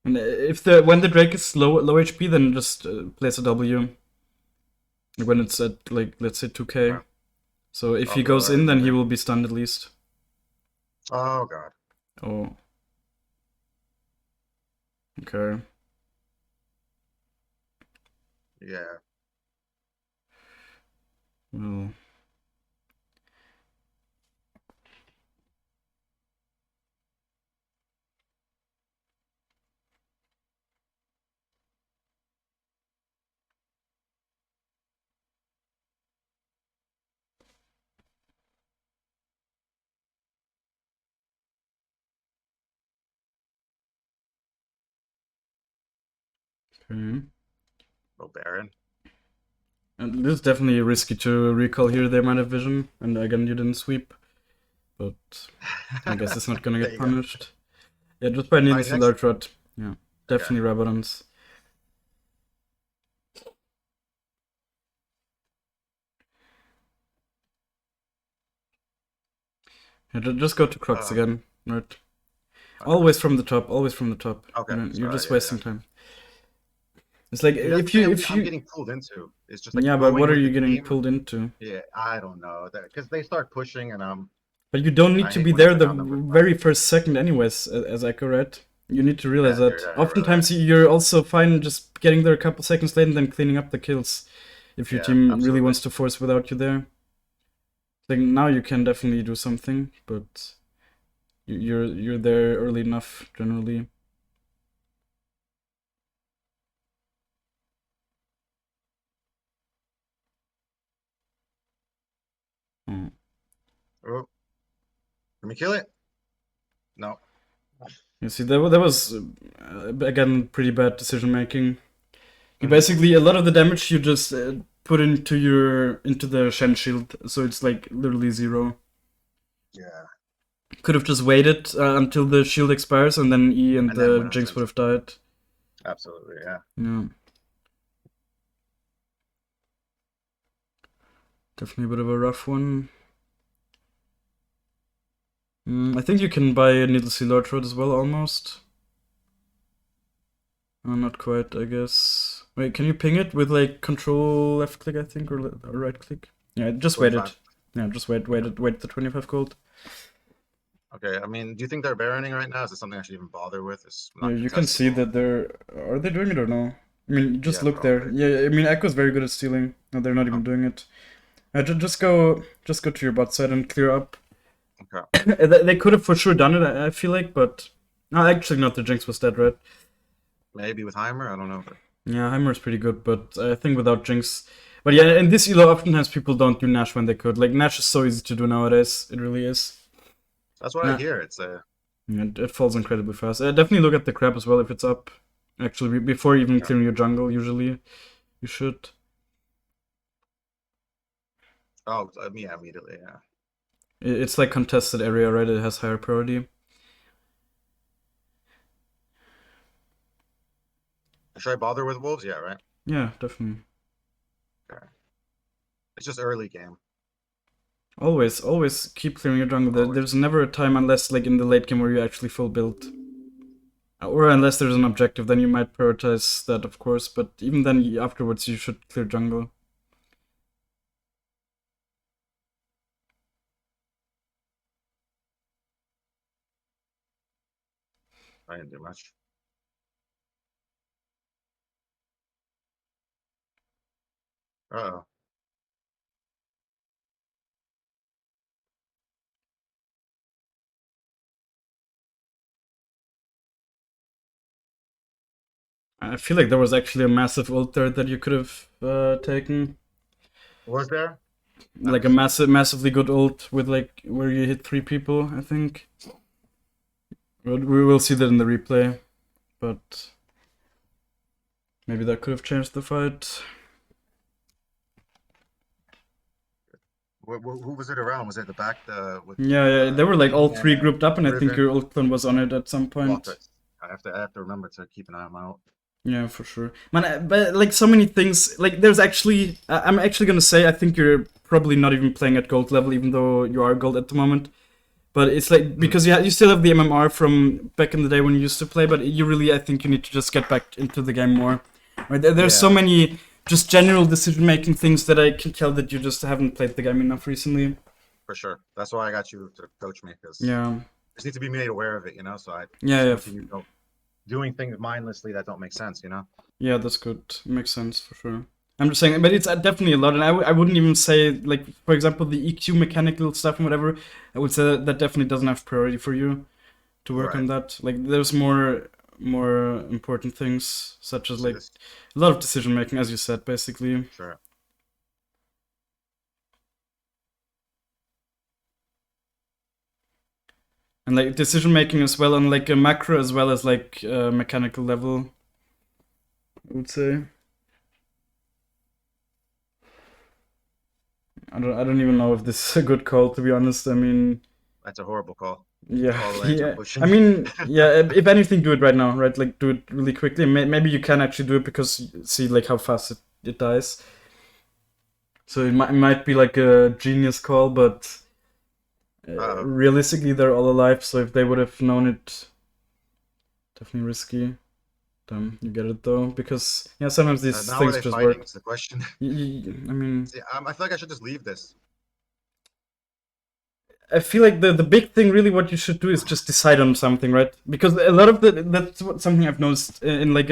And if the when the Drake is low HP, then just place a W when it's at like let's say 2k. Okay. So if I'll he go goes ahead in, and then move he in. will be stunned at least. Oh god. Oh, okay. Yeah. Well, okay. Go Baron. And this is definitely risky to recall here. They might have vision, and again you didn't sweep, but I guess it's not gonna There get you go. punished. Yeah, just by needing Alright, to next. large rot. Yeah, Okay. definitely Rabadons. Yeah, just go to Crocs Uh, again, right? okay. Always from the top. Always from the top. Okay. You're Sorry. just Yeah, yeah. wasting time. It's like See, that's the if thing you if I'm you getting pulled into. It's just like yeah, but going what are with the you getting game. pulled into? Yeah, I don't know that because they start pushing and But you don't need I to hate be when it's there like the outnumbered by. very first second, anyways, as Ekko, right? You need to realize Yeah, that. you're right. Oftentimes, you're also fine just getting there a couple seconds late and then cleaning up the kills if your Yeah, team really absolutely. wants to force without you there. Like now, you can definitely do something, but you're there early enough generally. Hmm. Oh, let me kill it. No. You see, that was again pretty bad decision making. You Hmm. basically a lot of the damage you just put into the Shen shield, so it's like literally zero. Yeah, Could have just waited until the shield expires and then E and and then the went Jinx would offensive. have died. Absolutely. Yeah. Yeah, definitely a bit of a rough one. I think you can buy a Needle Sea Lord Road as well, almost. Not quite, I guess. Wait, can you ping it with like control left click, I think, or right click? Yeah, just wait it. 45. Yeah, just Okay. wait the 25 gold. Okay. I mean, do you think they're baroning right now? Is it something I should even bother with? It's Yeah, not you can see contestable. that they're. Are they doing it or no? I mean, just Yeah, look there. probably. Yeah, I mean, Echo's very good at stealing. No, they're not even Oh, doing it. Just go to your bot side and clear up. okay. They could have for sure done it. I feel like, but no, actually not. The Jinx was dead, right? Maybe with Heimer. I don't know. But Yeah, Heimer's pretty good, but I think without Jinx. But yeah, in this elo, oftentimes people don't do Nash when they could. Like Nash is so easy to do nowadays. It really is. that's what I Yeah, hear. It's a. it falls incredibly fast. Definitely look at the crab as well if it's up. Actually, before even Yeah. clearing your jungle, usually you should. Oh, yeah, immediately. Yeah. It's like contested area, right? It has higher priority. Should I bother with wolves? Yeah, right. Yeah, definitely. Okay. It's just early game. Always keep clearing your jungle. Always. There's never a time, unless like in the late game where you actually full build. Or unless there's an objective, then you might prioritize that, of course. But even then, afterwards, you should clear jungle. I didn't do much. Uh oh. I feel like there was actually a massive ult there that you could have taken. Was there? Like a Nice. massively good ult with like where you hit 3 people, I think. We will see that in the replay, but maybe that could have changed the fight. Who was it around? Was it the back with Yeah, they were like all King 3 grouped up, and I think Riven? your ult clone was on it at some point. I have to remember to keep an eye on my ult. Yeah, for sure, man. But like so many things, like there's actually, I'm actually gonna say I think you're probably not even playing at gold level, even though you are gold at the moment. But it's like because you still have the MMR from back in the day when you used to play, but you really I think you need to just get back into the game more. Right? There's so Yeah. many just general decision making things that I can tell that you just haven't played the game enough recently. For sure. That's why I got you to coach me, because Yeah, I just need to be made aware of it, you know. So I yeah, just yeah, continue doing things mindlessly that don't make sense, you know. yeah. That's good. Makes sense for sure. I'm just saying, but it's definitely a lot, and I wouldn't even say like for example the EQ mechanical stuff and whatever. I would say that definitely doesn't have priority for you to work Right. on that. Like there's more important things such as See like this? a lot of decision making, as you said, basically. Sure. And like decision making as well on like a macro as well as like a mechanical level, I would say. I don't even know if this is a good call, to be honest. I mean, That's a horrible call. yeah, All the lanes are yeah. I pushing. mean, yeah. If anything, do it right now, right? Like do it really quickly. Maybe you can actually do it because you see like how fast it dies. So it might be like a genius call, but Uh-oh. realistically, they're all alive. So if they would have known it, definitely risky. Damn, you get it though, because yeah, sometimes these Now are things they just fighting? work. Is the question. I mean, See, I feel like I should just leave this. I feel like the big thing, really, what you should do is just decide on something, right? Because a lot of something I've noticed in like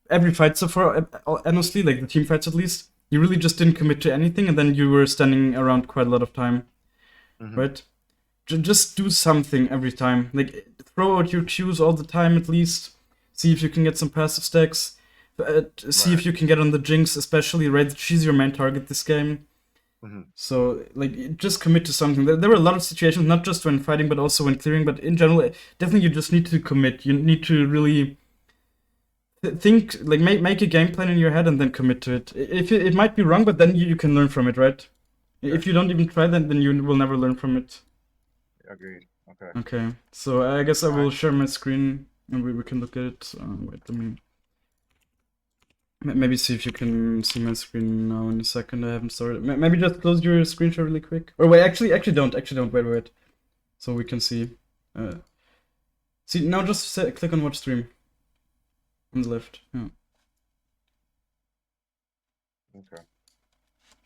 every fight so far. Honestly, like the team fights at least, you really just didn't commit to anything, and then you were standing around quite a lot of time, Mm-hmm. right? Just do something every time. Like throw out your Qs all the time at least. See if you can get some passive stacks. See Right. if you can get on the Jinx, especially, right? She's your main target this game. Mm-hmm. So, like, just commit to something. There were a lot of situations, not just when fighting, but also when clearing. But in general, definitely you just need to commit. You need to really think, like, make a game plan in your head and then commit to it. If it might be wrong, but then you can learn from it, right? Sure. If you don't even try, then you will never learn from it. Agreed. Okay. Okay, so I guess I will Alright. share my screen and we can look at it. Wait, let me maybe see if you can see my screen now in a second. I haven't started. Maybe just close your screen share really quick. Or wait, actually don't. Wait. So we can see. See now, just click on watch stream on the left. Yeah. Okay.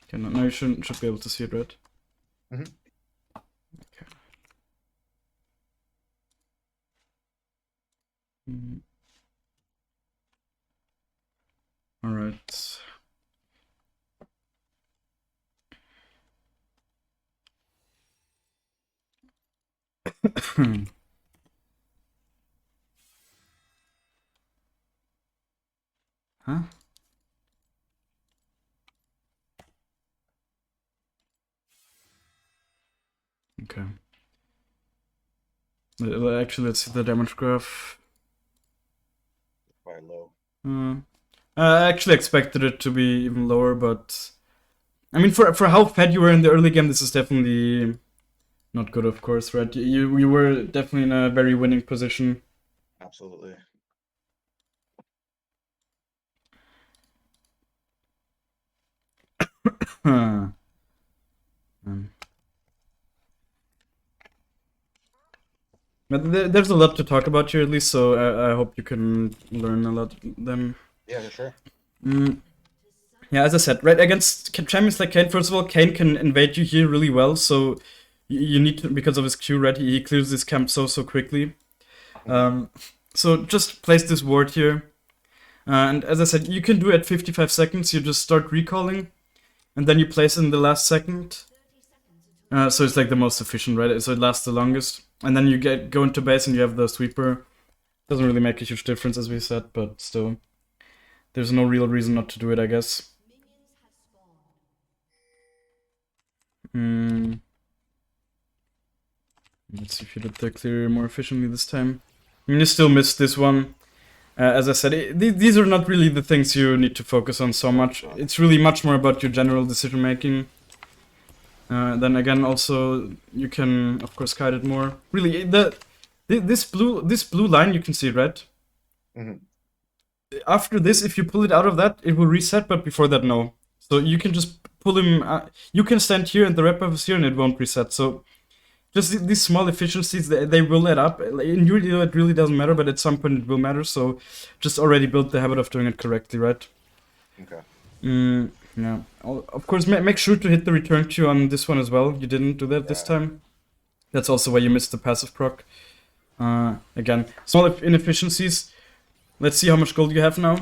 Okay. Now you should be able to see it, right? Mm-hmm. Okay. Mm. All right. Huh? Okay. Actually, let's see the damage graph. Quite low. I actually expected it to be even lower, but I mean, for how fed you were in the early game, this is definitely not good, of course, right? You were definitely in a very winning position. Absolutely. Huh. But there's a lot to talk about here, at least, so I hope you can learn a lot of them. Yeah, sure. Yeah, as I said, right, against champions like Kane, first of all, Kane can invade you here really well, so you need to, because of his Q, right, he clears this camp so quickly. So just place this ward here. And as I said, you can do it at 55 seconds, you just start recalling, and then you place it in the last second. So it's like the most efficient, right? So it lasts the longest. And then you go into base and you have the sweeper. Doesn't really make a huge difference, as we said, but still, there's no real reason not to do it, I guess. Let's see if you did the clear more efficiently this time. I mean, you still missed this one. As I said, these are not really the things you need to focus on so much. It's really much more about your general decision making. Then again, also you can of course guide it more. Really, this blue line you can see, right? Mhm. After this, if you pull it out of that, it will reset. But before that, no. So you can just pull him. You can stand here, and the red buff is here, and it won't reset. So just these small efficiencies, they will add up. In Yu-Gi-Oh! It really doesn't matter, but at some point it will matter. So just already build the habit of doing it correctly, right? Okay. Yeah. Of course, make sure to hit the return Q on this one as well. You didn't do that this time. That's also why you missed the passive proc. Again, small inefficiencies. Let's see how much gold you have now.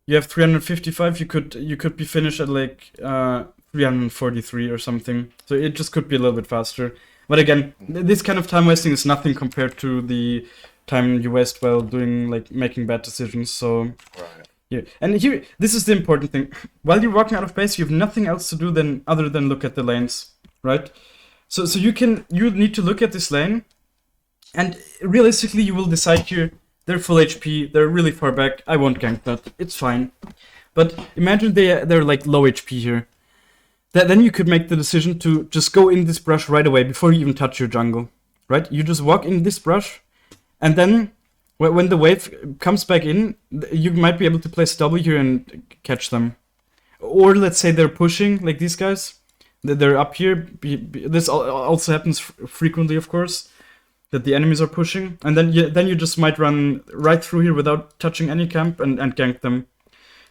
You have 355. You could be finished at like 343 or something. So it just could be a little bit faster. But again, this kind of time wasting is nothing compared to the time you waste while doing like making bad decisions. So Right. yeah, and here this is the important thing. While you're walking out of base, you have nothing else to do than other than look at the lanes, right? So you need to look at this lane, and realistically you will decide here. They're full HP. They're really far back. I won't gank that. It's fine. But imagine they're like low HP here. Then you could make the decision to just go in this brush right away before you even touch your jungle, right? You just walk in this brush, and then when the wave comes back in, you might be able to place W here and catch them. Or let's say they're pushing, like these guys. They're up here. This also happens frequently, of course, that the enemies are pushing. And then you just might run right through here without touching any camp and gank them.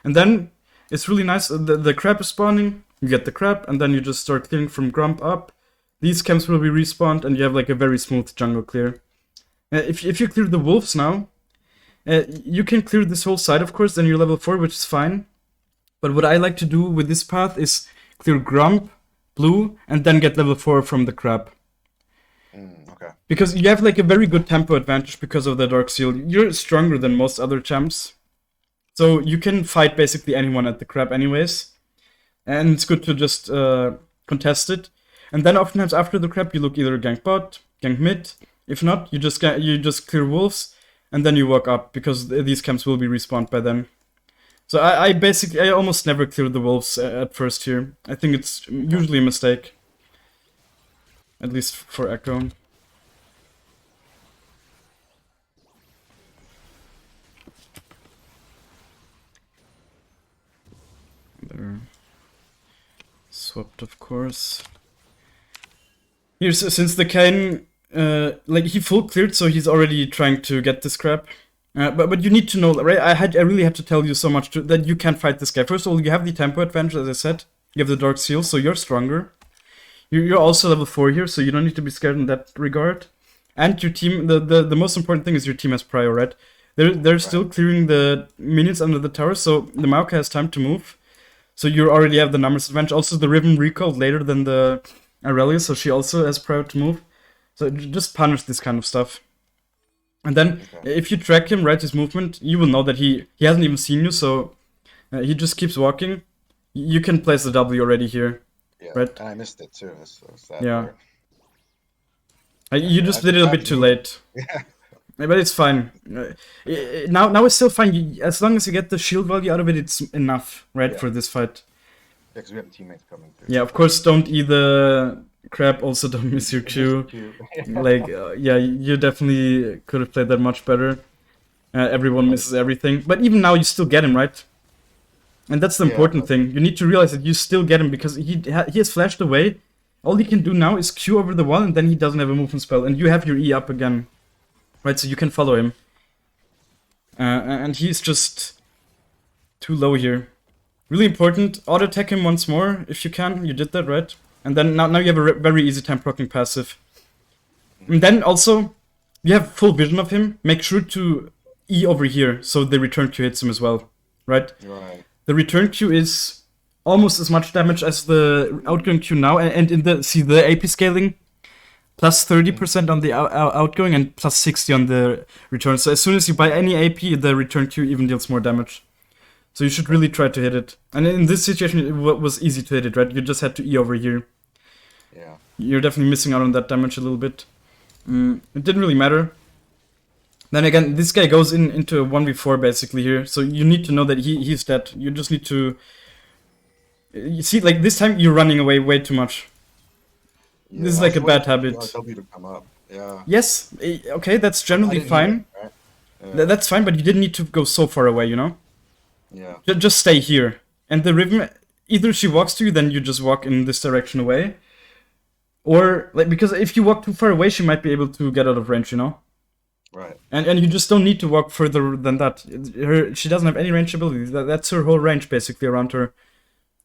And then it's really nice. The crab is spawning. You get the crab, and then you just start clearing from Grump up. These camps will be respawned, and you have like a very smooth jungle clear. If you clear the wolves now, you can clear this whole side, of course, then you're level 4, which is fine. But what I like to do with this path is clear Grump, blue, and then get level 4 from the crab. Okay. Because you have like a very good tempo advantage because of the Dark Seal. You're stronger than most other champs. So you can fight basically anyone at the crab anyways. And it's good to just contest it. And then oftentimes after the crab, you look either gank bot, gank mid. If not, you just clear wolves, and then you walk up, because these camps will be respawned by then. So I almost never clear the wolves at first here. I think it's usually a mistake. At least for Ekko. They're swapped, of course. Here, since the Kain, like he full cleared, so he's already trying to get this crap. But you need to know, right? I really have to tell you so much that you can't fight this guy. First of all, you have the tempo advantage, as I said. You have the Dark Seal, so you're stronger. You're also level 4 here, so you don't need to be scared in that regard. And your team, the most important thing is your team has prior, right? They're still clearing the minions under the tower, so the Maoka has time to move. So you already have the numbers advantage. Also, the Riven recalled later than the Aurelia, so she also has prior to move. So just punish this kind of stuff. And then, if you track him, right, his movement, you will know that he hasn't even seen you, so he just keeps walking. You can place the W already here. Yeah, right? and I missed it too. So sad Yeah. part. You just did it a bit too late. Yeah. But it's fine. Now it's still fine. As long as you get the shield value out of it, it's enough, right, for this fight. Yeah, because we have teammates coming through. Yeah, of course, don't eat the crab. Also, don't miss your Q. Like, yeah, you definitely could have played that much better. Everyone misses everything. But even now, you still get him, right? And that's the important thing. You need to realize that you still get him, because he has flashed away. All he can do now is Q over the wall, and then he doesn't have a movement spell. And you have your E up again. Right, so you can follow him. And he's just too low here. Really important, auto-attack him once more, if you can. You did that, right? And then now you have a very easy time proccing passive. And then also, you have full vision of him. Make sure to E over here, so the return Q hits him as well. Right? Right. The return Q is almost as much damage as the outgoing Q now. And in the AP scaling, plus 30% on the outgoing and plus 60 on the return. So as soon as you buy any AP, the return Q even deals more damage. So you should really try to hit it. And in this situation, it was easy to hit it, right? You just had to E over here. Yeah. You're definitely missing out on that damage a little bit. It didn't really matter. Then again, this guy goes into a 1v4 basically here. So you need to know that he's dead. You just need to... You see, like this time you're running away way too much. Yeah, This is I like a was bad waiting for habit. W to come up. Yeah. Yes, okay, that's I generally didn't need fine. it, right? Yeah. That's fine, but you didn't need to go so far away, you know? Yeah. Just stay here. And the Riven, either she walks to you, then you just walk in this direction away. Or, like, because if you walk too far away, she might be able to get out of range, you know? Right. And you just don't need to walk further than that. She doesn't have any range abilities. That's her whole range, basically, around her.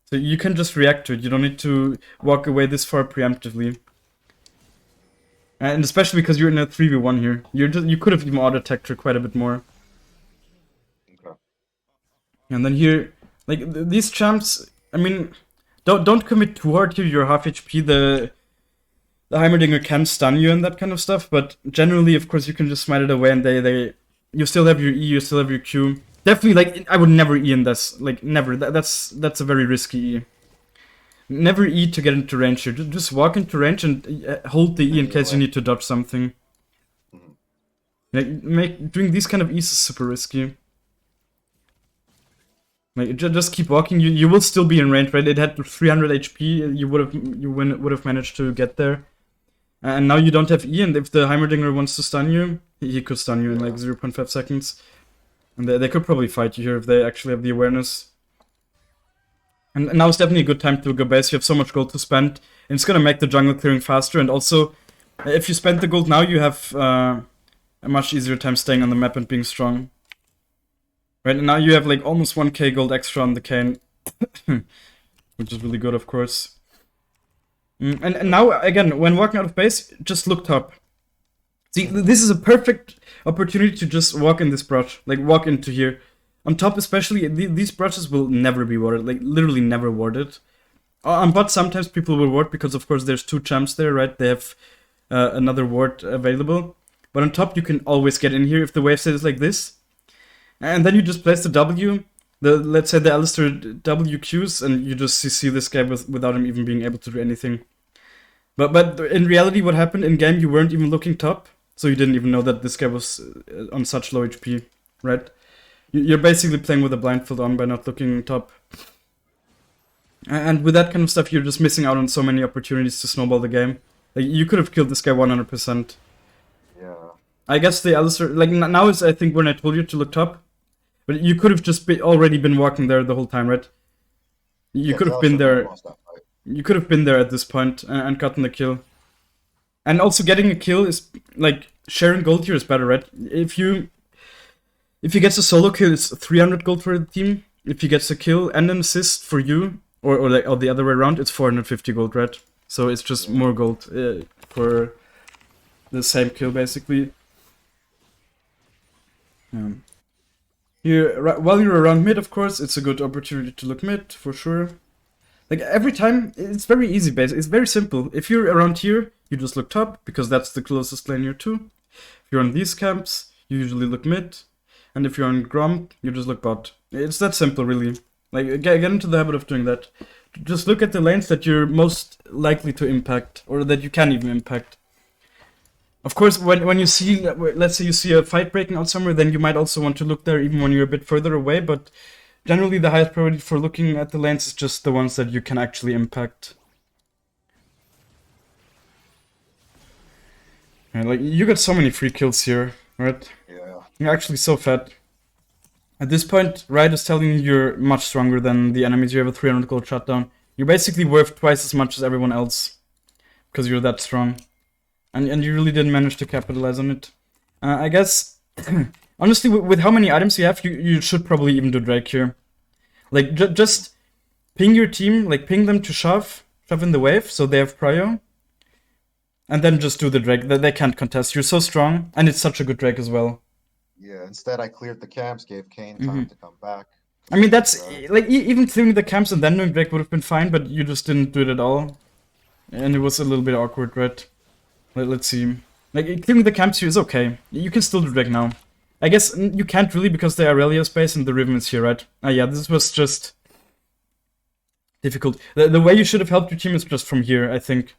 So you can just react to it. You don't need to walk away this far preemptively. And especially because you're in a 3v1 here. You could have even auto-attacked her quite a bit more. Okay. And then here, like, these champs, I mean, don't commit too hard here. You're half HP. The Heimerdinger can stun you and that kind of stuff, but generally, of course, you can just smite it away and you still have your E, you still have your Q. Definitely, like, I would never E in this. Like, never. That's a very risky E. Never E to get into range here. Just walk into range and hold the E in case you need to dodge something. Like, doing these kind of E's is super risky. Like, just keep walking. You will still be in range, right? It had 300 HP. You would have managed to get there. And now you don't have E, and if the Heimerdinger wants to stun you, he could stun you in like 0.5 seconds. And they could probably fight you here if they actually have the awareness. And now is definitely a good time to go base. You have so much gold to spend, and it's gonna make the jungle clearing faster. And also, if you spend the gold now, you have a much easier time staying on the map and being strong. Right, and now you have like almost 1k gold extra on the cane, which is really good, of course. And now, again, when walking out of base, just look top. See, this is a perfect opportunity to just walk in this brush, like walk into here. On top especially, these brushes will never be warded, like literally never warded. On bot sometimes people will ward because of course there's 2 champs there, right? They have another ward available. But on top you can always get in here if the wave set is like this. And then you just place the W, let's say the Alistair W Qs, and you just CC this guy without him even being able to do anything. But in reality what happened in game, you weren't even looking top, so you didn't even know that this guy was on such low HP, right? You're basically playing with a blindfold on by not looking top. And with that kind of stuff, you're just missing out on so many opportunities to snowball the game. Like, you could have killed this guy 100%. Yeah. I guess the Alistair, like, now is, I think, when I told you to look top. But you could have just already been walking there the whole time, right? You could have been there. You could have been there at this point and gotten the kill. And also getting a kill is, like, sharing gold here is better, right? If he gets a solo kill, it's 300 gold for the team. If he gets a kill and an assist for you, or the other way around, it's 450 gold, right? So it's just more gold for the same kill, basically. Here, while you're around mid, of course, it's a good opportunity to look mid, for sure. Like, every time, it's very easy, basically. It's very simple. If you're around here, you just look top, because that's the closest lane you're to. If you're on these camps, you usually look mid. And if you're on Grom, you just look bot. It's that simple, really. Like, get into the habit of doing that. Just look at the lanes that you're most likely to impact, or that you can even impact. Of course, when you see, let's say you see a fight breaking out somewhere, then you might also want to look there even when you're a bit further away, but generally the highest priority for looking at the lanes is just the ones that you can actually impact. And like, you got so many free kills here, right? Yeah. You're actually so fat. At this point, Riot is telling you you're much stronger than the enemies. You have a 300 gold shutdown. You're basically worth twice as much as everyone else, because you're that strong. And you really didn't manage to capitalize on it. I guess, honestly, with how many items you have, you should probably even do Drake here. Like, just ping your team, like, ping them to shove in the wave, so they have prio. And then just do the Drake. They can't contest. You're so strong, and it's such a good Drake as well. Yeah, instead I cleared the camps, gave Kane time to come back. I mean, that's, like, even clearing the camps and then doing Drake would have been fine, but you just didn't do it at all. And it was a little bit awkward, right? Let's see. Like, clearing the camps here is okay. You can still do drag now. I guess you can't really because the Aurelia space and the Riven is here, right? Yeah, this was just difficult. The way you should have helped your team is just from here, I think.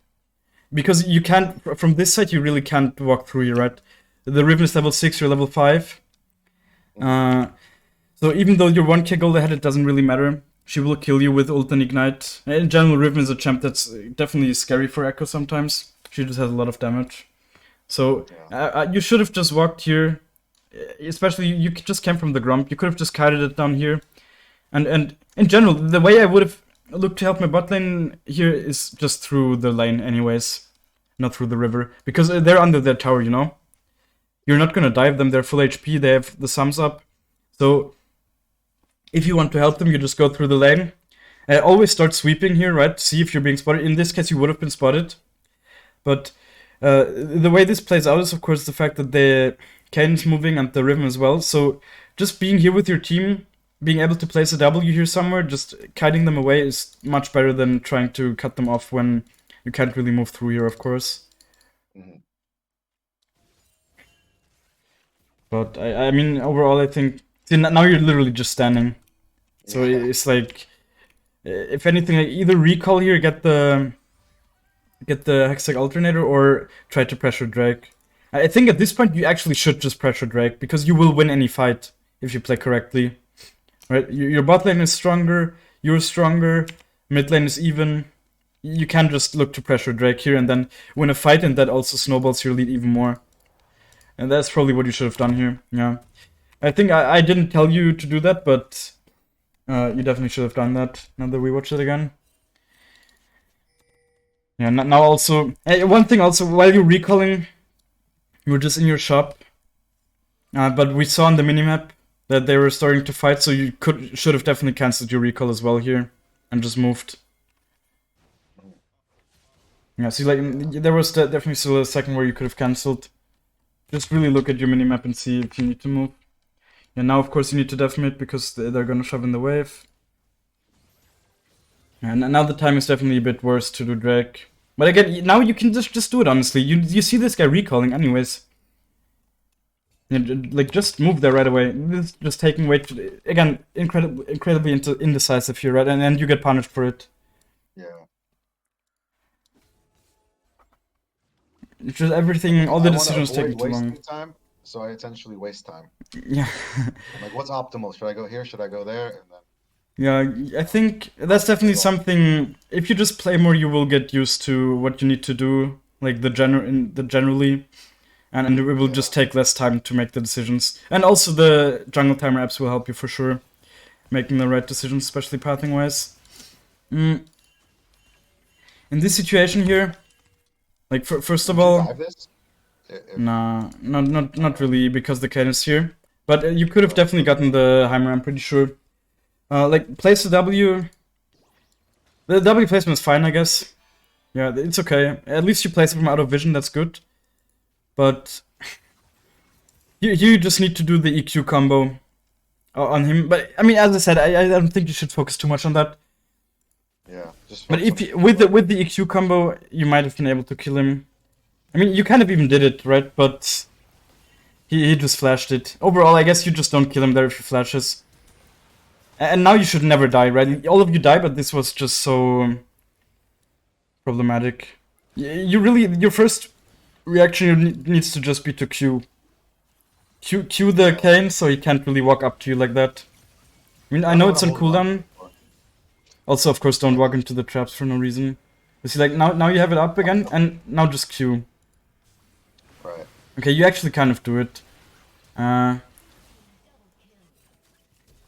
Because you can't, from this side, you really can't walk through here, right? The Riven is level 6, you're level 5. So even though you're 1k gold ahead, it doesn't really matter. She will kill you with ult and ignite. In general, Riven is a champ that's definitely scary for Ekko sometimes. She just has a lot of damage. So you should have just walked here. Especially, you just came from the Grump. You could have just kited it down here. And in general, the way I would have looked to help my bot lane here is just through the lane anyways. Not through the river. Because they're under their tower, you know? You're not gonna dive them, they're full HP, they have the sums up. So, if you want to help them, you just go through the lane. Always start sweeping here, right? See if you're being spotted. In this case, you would have been spotted. But the way this plays out is, of course, the fact that the Kane's moving and the Riven as well. So, just being here with your team, being able to place a W here somewhere, just kiting them away is much better than trying to cut them off when you can't really move through here, of course. Mhm. But I mean, overall, I think... See, now you're literally just standing. So it's like... If anything, like either recall here, get the Hextech Alternator, or try to pressure Drake. I think at this point, you actually should just pressure Drake, because you will win any fight if you play correctly. Right? Your bot lane is stronger, you're stronger, mid lane is even. You can just look to pressure Drake here and then win a fight, and that also snowballs your lead even more. And that's probably what you should have done here, yeah. I think I didn't tell you to do that, but you definitely should have done that, now that we watch it again. Yeah, now also... one thing also, while you're recalling, you were just in your shop. But we saw on the minimap that they were starting to fight, so you should have definitely cancelled your recall as well here. And just moved. Yeah, see, like, there was definitely still a second where you could have cancelled. Just really look at your minimap and see if you need to move. Yeah, now of course you need to def mid because they're gonna shove in the wave. And now the time is definitely a bit worse to do Drake. But again, now you can just do it, honestly. You see this guy recalling anyways. Yeah, like, just move there right away. This is just taking way too... Again, incredibly indecisive here, right? And you get punished for it. Yeah. It's just everything, all the decisions taking too long. Time, so I essentially waste time. Yeah. I'm like, what's optimal? Should I go here? Should I go there? And then... Yeah, I think that's definitely something. If you just play more, you will get used to what you need to do, like generally, and it will just take less time to make the decisions. And also the jungle timer apps will help you for sure, making the right decisions, especially pathing wise. In this situation here, like first of all, nah, not really, because the Kane is here. But you could have definitely gotten the Heimer, I'm pretty sure. Like, place the W. The W placement is fine, I guess. Yeah, it's okay. At least you place it from out of vision, that's good. But you just need to do the EQ combo on him. But I mean, as I said, I don't think you should focus too much on that. Yeah. Just but if you, with the EQ combo, you might have been able to kill him. I mean, you kind of even did it, right? But he just flashed it. Overall, I guess you just don't kill him there if he flashes. And now you should never die, right? All of you die, but this was just so problematic. You really, your first reaction needs to just be to Q the Kane, so he can't really walk up to you like that. I mean, I know it's on cooldown. Also, of course, don't walk into the traps for no reason. You see, like, now you have it up again, and now just Q. Right. Okay, you actually kind of do it.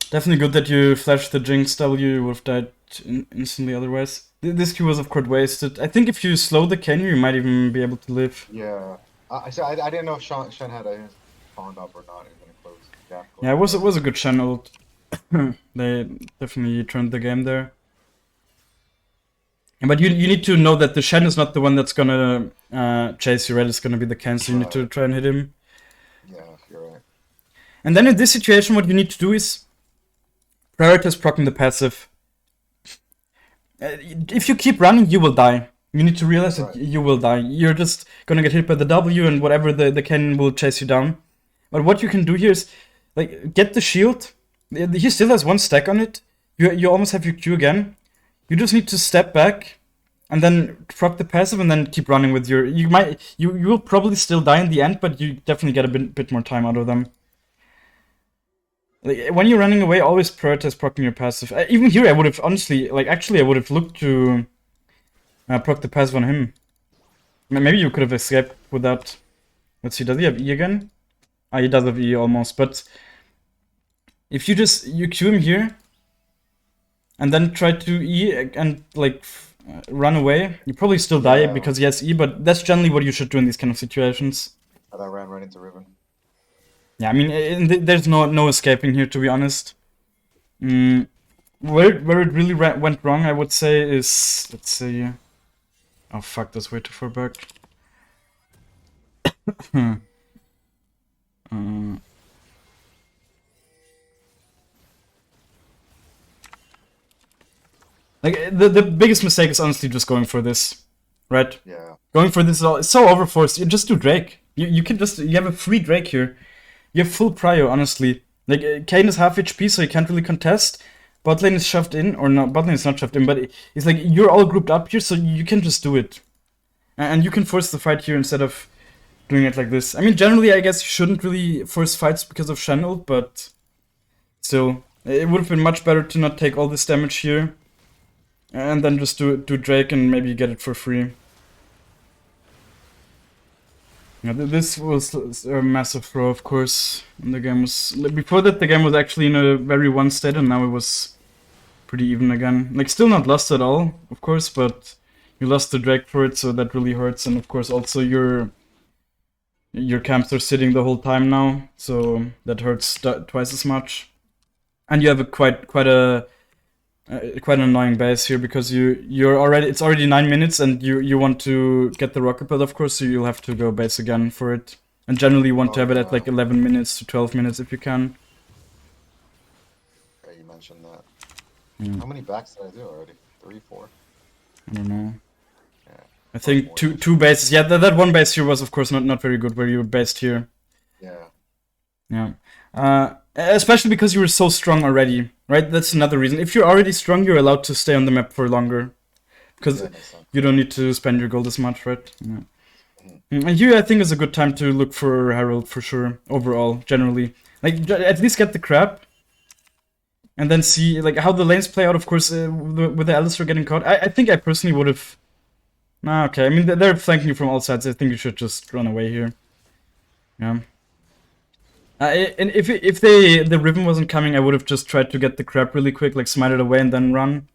Definitely good that you flashed the Jinx W, you would have died instantly otherwise. This Q was of course wasted. I think if you slow the Kenny, you might even be able to live. Yeah. I didn't know if Shen had a spawned up or not. It was gonna close. Yeah, it was a good Shen ult. They definitely turned the game there. But you need to know that the Shen is not the one that's gonna chase you, right? It's gonna be the Ken, so you need to try and hit him. Yeah, you're right. And then in this situation, what you need to do is prioritize proccing the passive. If you keep running, you will die. You need to realize that Right. you will die. You're just gonna get hit by the W and whatever the cannon will chase you down. But what you can do here is, like, get the shield. He still has 1 stack on it. You almost have your Q again. You just need to step back and then proc the passive and then keep running with your. You will probably still die in the end, but you definitely get a bit more time out of them. Like, when you're running away, always prioritize proccing your passive. Even here, I would have honestly, like, actually, I would have looked to proc the passive on him. Maybe you could have escaped with that. Let's see, does he have E again? Ah, he does have E almost, but if you Q him here and then try to E and like run away, you probably still die Yeah. because he has E, but that's generally what you should do in these kind of situations. And I ran right into Riven. Yeah, I mean, there's no escaping here, to be honest. Where it really went wrong, I would say, is, let's see. Oh fuck, that's way too far back. Like, the biggest mistake is honestly just going for this, right? Yeah. Going for this is all, it's so overforced. You just do Drake. You can just, you have a free Drake here. You have full prio, honestly. Like, Kayn is half HP, so he can't really contest. Bot lane is shoved in, or no, bot lane is not shoved in, but it's like you're all grouped up here, so you can just do it. And you can force the fight here instead of doing it like this. I mean, generally, I guess you shouldn't really force fights because of Shen ult, but still, it would have been much better to not take all this damage here. And then just do Drake and maybe get it for free. Yeah, this was a massive throw, of course. And the game was, before that, the game was actually in a very one state, and now it was pretty even again. Like, still not lost at all, of course, but you lost the Drake for it, so that really hurts. And of course, also your camps are sitting the whole time now, so that hurts twice as much. And you have a quite an annoying base here because it's already 9 minutes and you want to get the rocket build, of course, so you'll have to go base again for it. And generally you want to have it at like 11 minutes to 12 minutes if you can. Okay, you mentioned that. Yeah. How many backs did I do already? 3, 4? I don't know. Yeah. I think two bases. Yeah, that one base here was of course not very good where you based here. Yeah. Yeah. Especially because you were so strong already, right? That's another reason. If you're already strong, you're allowed to stay on the map for longer. Because you don't need to spend your gold as much, right? Yeah. And here I think is a good time to look for Herald for sure, overall, generally. Like, at least get the crab. And then see like how the lanes play out, of course, with the Alistar getting caught. I think I personally would have... Nah, okay, I mean, they're flanking you from all sides. I think you should just run away here. Yeah. And if the Riven wasn't coming, I would have just tried to get the crab really quick, like smite it away and then run.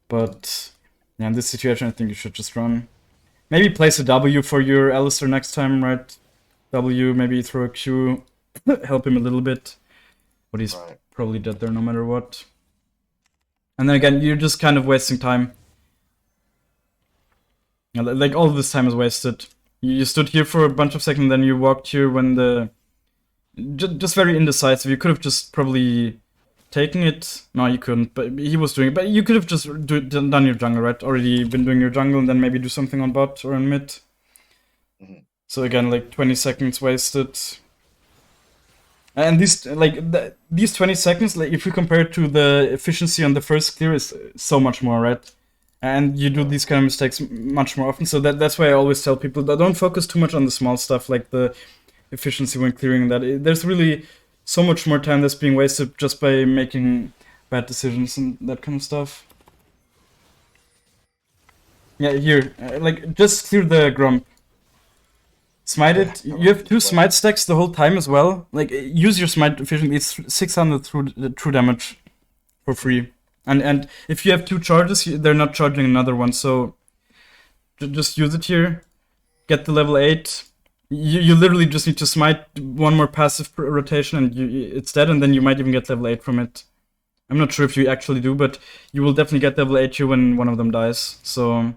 But yeah, in this situation, I think you should just run. Maybe place a W for your Alistar next time, right? W, maybe throw a Q, help him a little bit. But he's probably dead there no matter what. And then again, you're just kind of wasting time. Yeah, like all of this time is wasted. You stood here for a bunch of seconds, then you walked here when the... Just very indecisive. You could have just probably taken it. No, you couldn't, but he was doing it. But you could have just done your jungle, right? Already been doing your jungle and then maybe do something on bot or in mid. So again, like 20 seconds wasted. And these 20 seconds, like if you compare it to the efficiency on the first clear, is so much more, right? And you do these kind of mistakes much more often. So that's why I always tell people that don't focus too much on the small stuff, like the efficiency when clearing that. There's really so much more time that's being wasted just by making bad decisions and that kind of stuff. Yeah, here, like just clear the Grump. Smite it. You have 2 smite stacks the whole time as well. Like, use your smite efficiently. It's 600 true damage for free. And if you have 2 charges, they're not charging another one. So just use it here. Get the level 8. You literally just need to smite 1 more passive rotation and it's dead, and then you might even get level 8 from it. I'm not sure if you actually do, but you will definitely get level 8 here when one of them dies. So,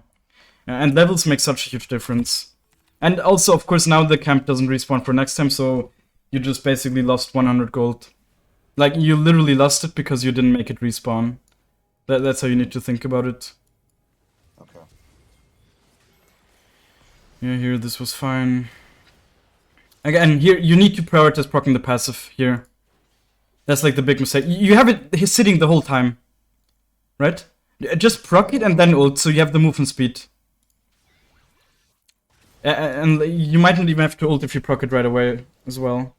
and levels make such a huge difference. And also, of course, now the camp doesn't respawn for next time, so you just basically lost 100 gold. Like, you literally lost it because you didn't make it respawn. That's how you need to think about it. Okay. Yeah, here this was fine. Again, here you need to prioritize proccing the passive here. That's like the big mistake. You have it sitting the whole time, right? Just proc it and then ult, so you have the movement speed. And you might not even have to ult if you proc it right away as well.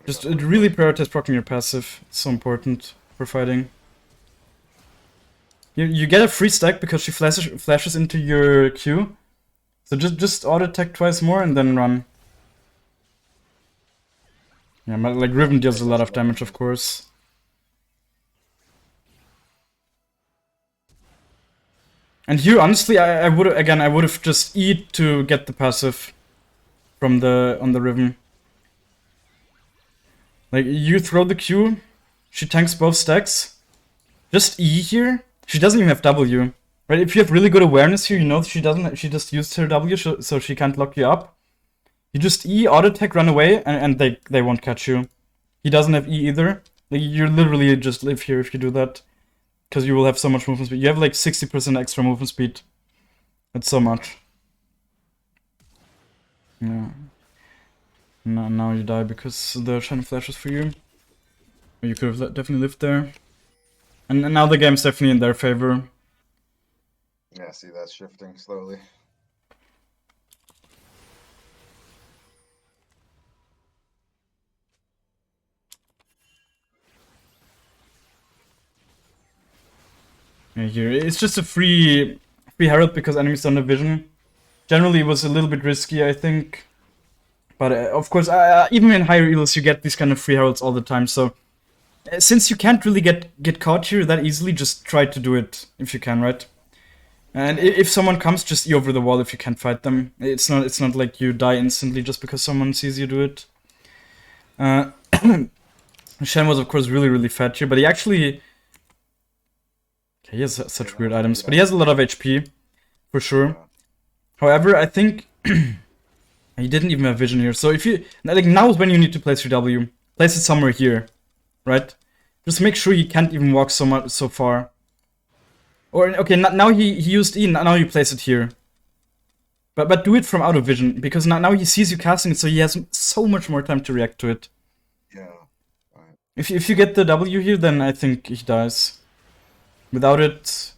Just really prioritize proccing your passive. It's so important for fighting. You get a free stack because she flashes into your Q. So just auto attack twice more and then run. Yeah, but like Riven deals a lot of damage, of course. And here, honestly, I would have just E'd to get the passive from on the Riven. Like you throw the Q, she tanks both stacks. Just E here. She doesn't even have W, right? If you have really good awareness here, you know she doesn't. She just used her W, so she can't lock you up. You just E, auto attack, run away, and they won't catch you. He doesn't have E either. Like you literally just live here if you do that, because you will have so much movement speed. You have like 60% extra movement speed. That's so much. Yeah. Now you die because the Shadow flashes for you. You could have definitely lived there. And now the game's definitely in their favor. Yeah, see that's shifting slowly. Yeah, here it's just a free herald because enemies don't have vision. Generally, it was a little bit risky, I think. But of course, even in higher elos, you get these kind of free heralds all the time. So since you can't really get caught here that easily, just try to do it if you can, right? And if someone comes, just E over the wall if you can't fight them. It's not like you die instantly just because someone sees you do it. Shen was of course really fat here, but he actually... Okay, he has such weird items, but he has a lot of HP, for sure. However, I think he didn't even have vision here. So if you... Like, now is when you need to place your W. Place it somewhere here, right? Just make sure you can't even walk so far. Or, okay, now he used E, now you place it here. But do it from out of vision, because now he sees you casting it, so he has so much more time to react to it. Yeah. Right. If you get the W here, then I think he dies. Without it,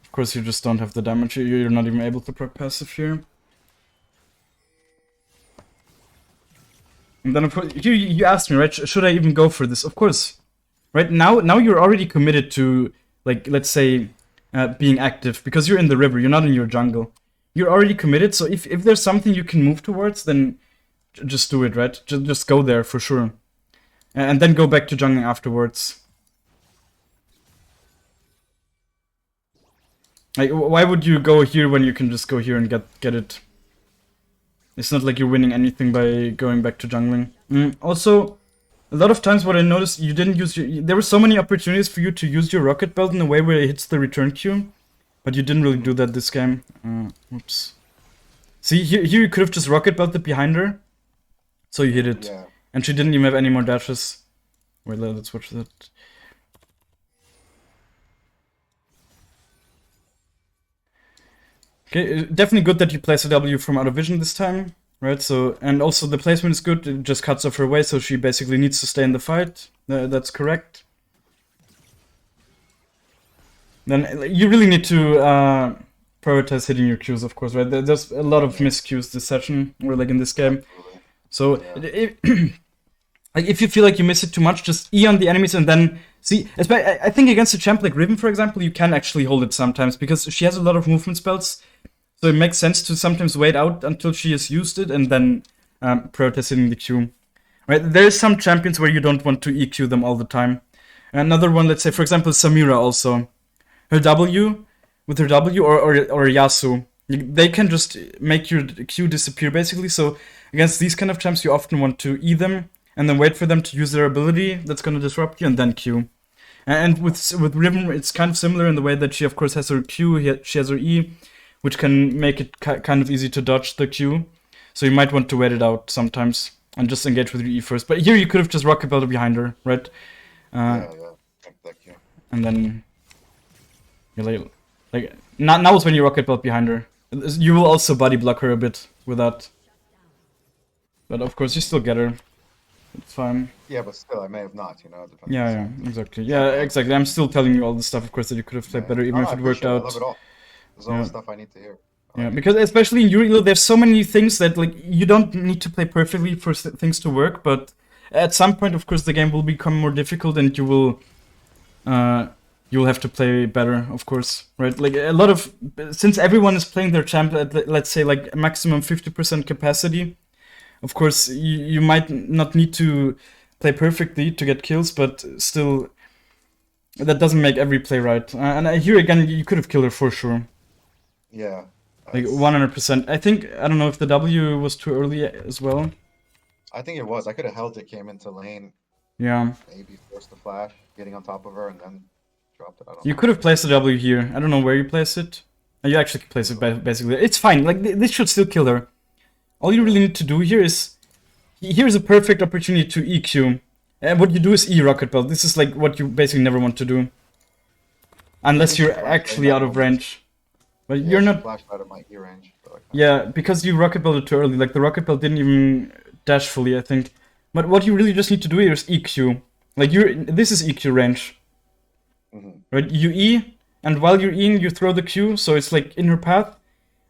of course you just don't have the damage. You're not even able to proc passive here. And then of course, you asked me, right? Should I even go for this? Of course. Right, now you're already committed to, like, let's say, being active, because you're in the river, you're not in your jungle. You're already committed, so if there's something you can move towards, then just do it, right? Just go there, for sure. And then go back to jungling afterwards. Like, why would you go here when you can just go here and get it? It's not like you're winning anything by going back to jungling. Also, a lot of times what I noticed, you didn't use your... There were so many opportunities for you to use your rocket belt in a way where it hits the return queue. But you didn't really do that this game. Oops. See, here you could have just rocket belted behind her. So you hit it. Yeah. And she didn't even have any more dashes. Wait, let's watch that. Okay, definitely good that you place a W from out of vision this time. Right, so, and also the placement is good, it just cuts off her way, so she basically needs to stay in the fight. That's correct. Then you really need to prioritize hitting your Qs, of course, right? There's a lot of miscues this session, or like in this game. So, like if you feel like you miss it too much, just E on the enemies and then see. I think against a champ like Riven, for example, you can actually hold it sometimes because she has a lot of movement spells. So it makes sense to sometimes wait out until she has used it and then prioritize hitting the Q. Right? There's some champions where you don't want to EQ them all the time. Another one, let's say, for example, Samira also. Her W, with her W, or Yasuo, they can just make your Q disappear, basically. So against these kind of champs, you often want to E them and then wait for them to use their ability that's going to disrupt you and then Q. And with Riven, it's kind of similar in the way that she, of course, has her Q, she has her E, which can make it kind of easy to dodge the Q. So you might want to wait it out sometimes and just engage with your E first. But here you could have just rocket belted behind her, right? Yeah. Thank you. And then... Like now is when you rocket belt behind her. You will also body block her a bit with that. But of course, you still get her. It's fine. Yeah, but still, I may have not, depending Yeah, on yeah, the exactly. it's Yeah, all bad. exactly. I'm still telling you all the stuff, of course, that you could have played Yeah. better, even No, if I it worked appreciate it. I love out. it all. This is all Yeah. the stuff I need to hear. I Yeah, like it. because especially in Yu-Gi-Oh, there's so many things that like you don't need to play perfectly for things to work, but at some point, of course, the game will become more difficult, and uh, you'll have to play better, of course, right? Like a lot of since everyone is playing their champ at let's say like maximum 50% capacity, of course, you might not need to play perfectly to get kills, but still, that doesn't make every play right. And here again, you could have killed her for sure. Yeah. Like That's, 100%. I think, I don't know if the W was too early as well. I think it was. I could have held it, came into lane, Yeah. maybe forced the flash, getting on top of her, and then dropped it. I don't You know. could have placed the W here. I don't know where you place it. You actually could place it basically. It's fine. Like, this should still kill her. All you really need to do here is... Here's a perfect opportunity to EQ. And what you do is E-Rocket Belt. This is like what you basically never want to do. Unless you're actually out of range. But Yeah, you're she not... flashed out of my E range. So Yeah, because you rocket belted too early. Like the rocket belt didn't even dash fully, I think. But what you really just need to do here is EQ. Like this is EQ range, right? You E, and while you're Eing, you throw the Q, so it's like in her path.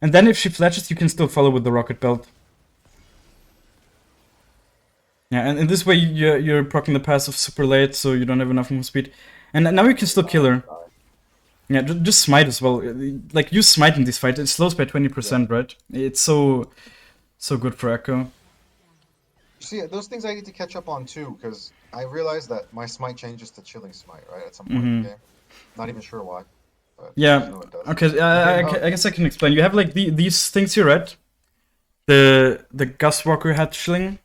And then if she flashes, you can still follow with the rocket belt. Yeah, and in this way you're proccing the passive super late, so you don't have enough move speed. And now you can still kill her. Yeah, just smite as well. Like, use smite in this fight. It slows by 20%, right? It's so good for Ekko. See, those things I need to catch up on too, because I realized that my smite changes to chilling smite, right? At some point in the game. Not even sure why. But I Yeah, just know it does. okay, I guess I can explain. You have, like, these things here, right? The Gustwalker hatchling.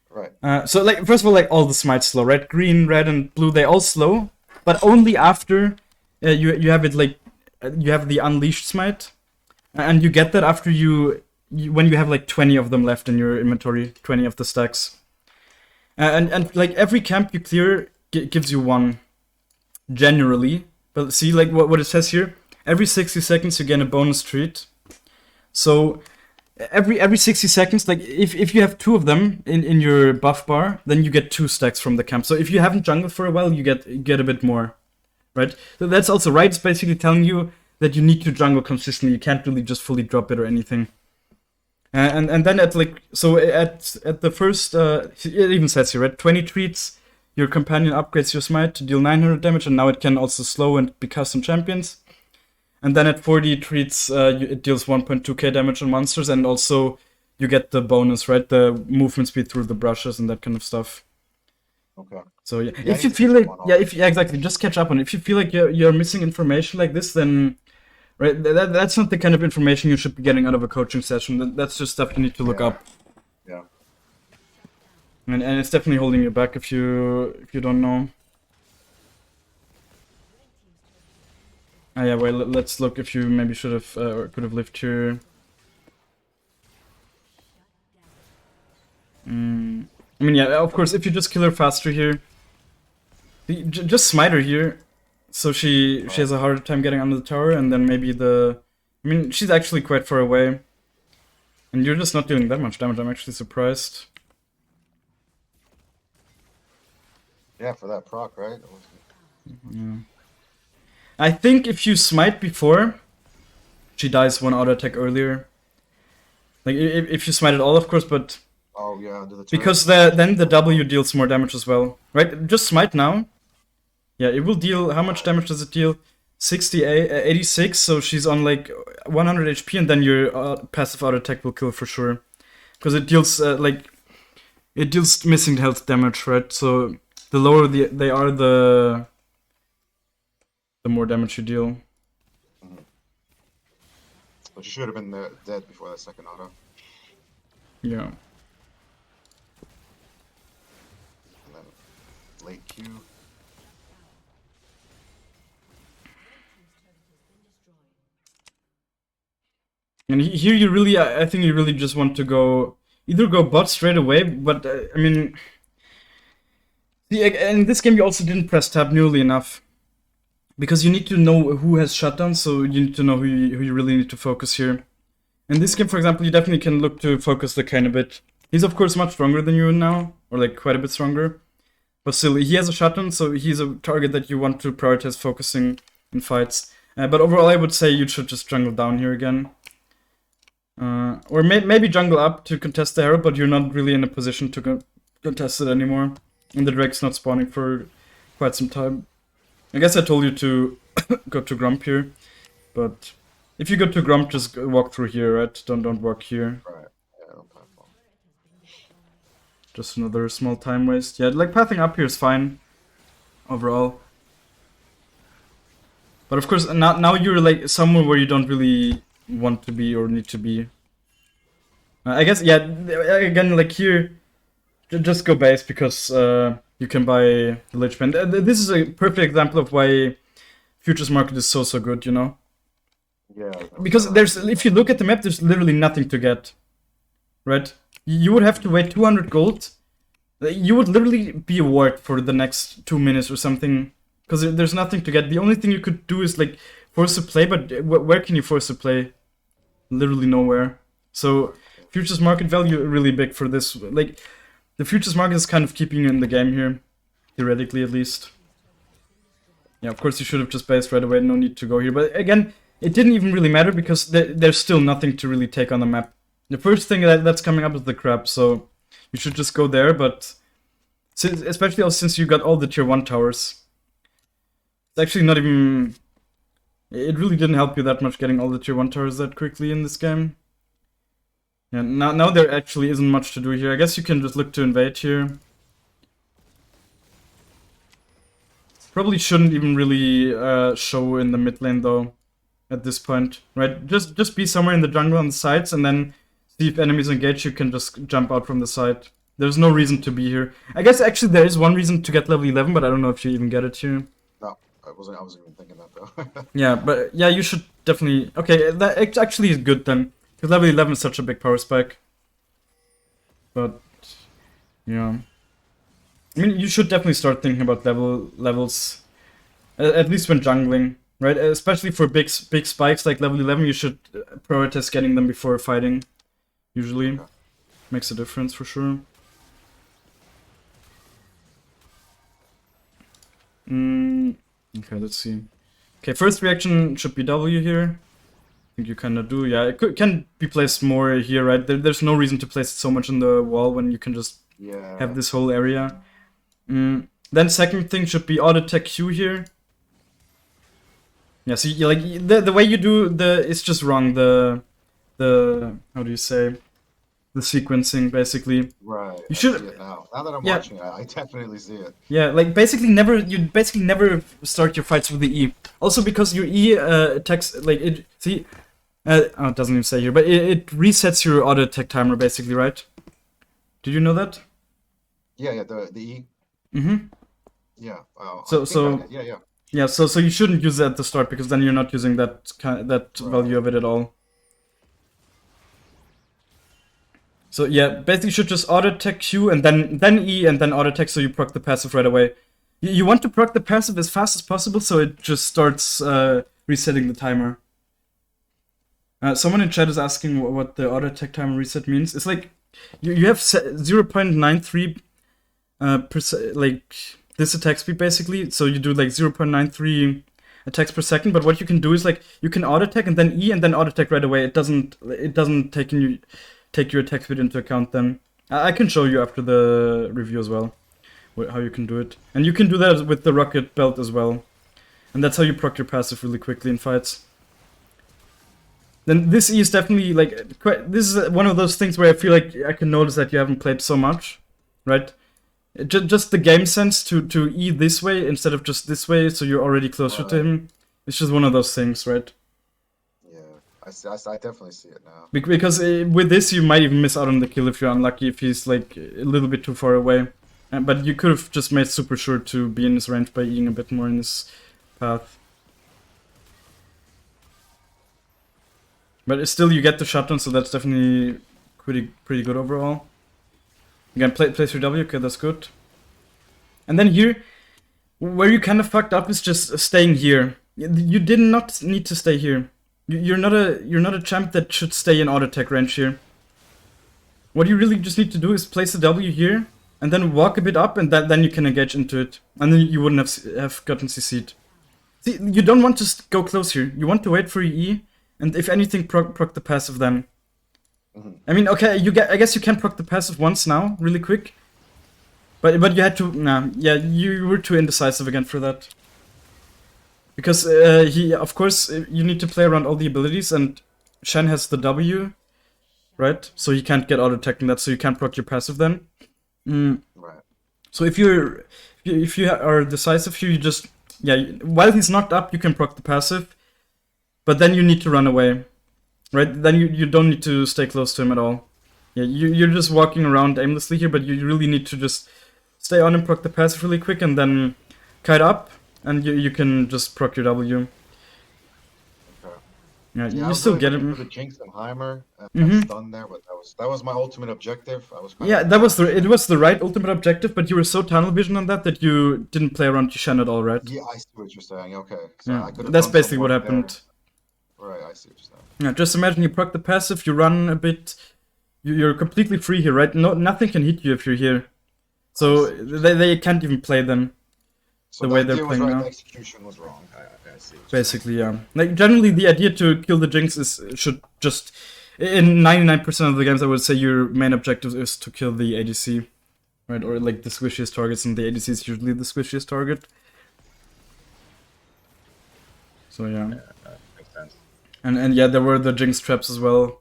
Right. So, like, first of all, like, all the smites slow, right? Green, red, and blue, they all slow. But only after you have it, like, you have the Unleashed smite. And you get that after when you have, like, 20 of them left in your inventory. 20 of the stacks. And like, every camp you clear gives you one. Generally. But see, like, what it says here? Every 60 seconds you get a bonus treat. So... Every 60 seconds, like if you have 2 of them in your buff bar, then you get 2 stacks from the camp. So if you haven't jungled for a while, you get a bit more, right? So that's also right. It's basically telling you that you need to jungle consistently. You can't really just fully drop it or anything. And then at the first, it even says here, right? 20 treats, your companion upgrades your smite to deal 900 damage, and now it can also slow and be custom champions. And then at 40 treats, it deals 1.2k damage on monsters, and also you get the bonus, right? The movement speed through the brushes and that kind of stuff. Okay. So yeah, if you feel like, exactly, just catch up on it. If you feel like you're missing information like this, then right, that's not the kind of information you should be getting out of a coaching session. That's just stuff you need to look up. Yeah. And it's definitely holding you back if you don't know. Yeah, well, let's look if you maybe should have or could have lived here. I mean, yeah, of course, if you just kill her faster here, just smite her here, so she has a harder time getting under the tower, and then maybe I mean, she's actually quite far away, and you're just not doing that much damage. I'm actually surprised. Yeah, for that proc, right? Yeah. I think if you smite before, she dies 1 auto attack earlier. Like, if you smite at all, of course, but... Oh, yeah, under the turret. Because then the W deals more damage as well. Right? Just smite now. Yeah, it will deal... How much damage does it deal? 86, so she's on, like, 100 HP, and then your passive auto attack will kill for sure. Because it deals, it deals missing health damage, right? So, the lower they are, the more damage you deal. But she should have been dead before that second auto. Yeah. And then late Q. And here you really, I think you really just want to either go bot straight away, but I mean, see, in this game you also didn't press tab nearly enough. Because you need to know who has shutdown, so you need to know who you really need to focus here. In this game, for example, you definitely can look to focus the Kane a bit. He's of course much stronger than you now, or like quite a bit stronger. But still, he has a shotgun, so he's a target that you want to prioritize focusing in fights. But overall, I would say you should just jungle down here again. Or maybe jungle up to contest the arrow, but you're not really in a position to contest it anymore. And the Drake's not spawning for quite some time. I guess I told you to go to Grump here, but if you go to Grump, just walk through here, right? Don't walk here. Right. Yeah, no platform. Just another small time waste. Yeah, like pathing up here is fine overall. But of course, now you're like somewhere where you don't really want to be or need to be. I guess, yeah, again, like here, just go base because you can buy the Lich Band. This is a perfect example of why Futures Market is so good, you know? Yeah. Because if you look at the map, there's literally nothing to get, right? You would have to wait 200 gold. You would literally be a ward for the next 2 minutes or something, because there's nothing to get. The only thing you could do is like force a play, but where can you force a play? Literally nowhere. So Futures Market value really big for this. Like the Futures Market is kind of keeping you in the game here, theoretically at least. Yeah, of course you should have just based right away. No need to go here, but again, it didn't even really matter because there's still nothing to really take on the map. The first thing that's coming up is the crab, so you should just go there, but especially since you got all the tier 1 towers. It's actually not even... It really didn't help you that much getting all the tier 1 towers that quickly in this game. Yeah, now there actually isn't much to do here. I guess you can just look to invade here. Probably shouldn't even really show in the mid lane though, at this point, right? Just be somewhere in the jungle on the sides, and then see if enemies engage, you can just jump out from the side. There's no reason to be here. I guess actually there is one reason to get level 11, but I don't know if you even get it here. No, I wasn't even thinking that though. Yeah, but yeah, you should definitely... Okay, that actually is good then, because level 11 is such a big power spike. But, yeah. I mean, you should definitely start thinking about levels, at least when jungling, right? Especially for big spikes like level 11, you should prioritize getting them before fighting, usually. Okay. Makes a difference for sure. Okay, let's see. Okay, first reaction should be W here. I think you kind of do. Yeah, it can be placed more here, right? There's no reason to place it so much in the wall when you can just have this whole area. Then second thing should be auto tech Q here. Yeah, so you, like the way you do it's just wrong. The how do you say, the sequencing basically. Right. You should. See it now that I'm watching it, I definitely see it. Yeah, like you basically never start your fights with the E. Also because your E attacks like it. See, oh, it doesn't even say here, but it resets your auto attack timer basically, right? Did you know that? Yeah, the E. Mm-hmm. Yeah. Yeah, so you shouldn't use it at the start because then you're not using that value of it at all. So yeah, basically you should just auto attack Q and then E and then auto attack so you proc the passive right away. You want to proc the passive as fast as possible so it just starts resetting the timer. Someone in chat is asking what the auto attack timer reset means. It's like you have 0.93 like this attack speed basically, so you do like 0.93 attacks per second, but what you can do is like you can auto attack and then E and then auto attack right away. It doesn't take your attack speed into account then. I can show you after the review as well how you can do it, and you can do that with the rocket belt as well, and that's how you proc your passive really quickly in fights. Then this E is definitely like this is one of those things where I feel like I can notice that you haven't played so much, right? Just the game sense to E this way instead of just this way, so you're already closer to him. It's just one of those things, right? Yeah, I definitely see it now. Because with this, you might even miss out on the kill if you're unlucky, if he's like a little bit too far away. But you could have just made super sure to be in his range by Eing a bit more in his path. But still, you get the shotgun, so that's definitely pretty good overall. Again, place your W, okay, that's good. And then here, where you kind of fucked up is just staying here. You did not need to stay here. You're not a champ that should stay in auto attack range here. What you really just need to do is place a W here, and then walk a bit up, and then you can engage into it. And then you wouldn't have gotten CC'd. See, you don't want to go close here. You want to wait for your E, and if anything, proc the passive then. I mean, okay, I guess you can proc the passive once now, really quick. But you had to, nah, yeah, you were too indecisive again for that. Because of course, you need to play around all the abilities, and Shen has the W, right? So you can't get auto-attacking that, so you can't proc your passive then. Right. So if you are decisive here, you just, yeah, while he's knocked up, you can proc the passive, but then you need to run away, right? Then you don't need to stay close to him at all. Yeah, you're just walking around aimlessly here, but you really need to just stay on and proc the passive really quick, and then kite up, and you can just proc your W. Okay. Yeah, Yeah, I you was still really get looking him. for the Jinx and Heimer and stun there, but that was my ultimate objective. I was kind Yeah, of it was the right ultimate objective, but you were so tunnel vision on that you didn't play around Shen at all, right? Yeah, I see what you're saying. Okay, so Yeah, I could have that's done some basically what work there. happened. Right, I see what you're saying. Yeah, just imagine you proc the passive, you run a bit, you're completely free here, right? Nothing can hit you if you're here. So they can't even play then. So The way they're idea was playing right, now. the execution was wrong. I see. What you're saying. Basically, yeah. Like, generally, the idea to kill the Jinx should just... In 99% of the games, I would say your main objective is to kill the ADC. Right? Or, like, the squishiest targets, and the ADC is usually the squishiest target. So, yeah. That makes sense. And yeah, there were the Jinx traps as well.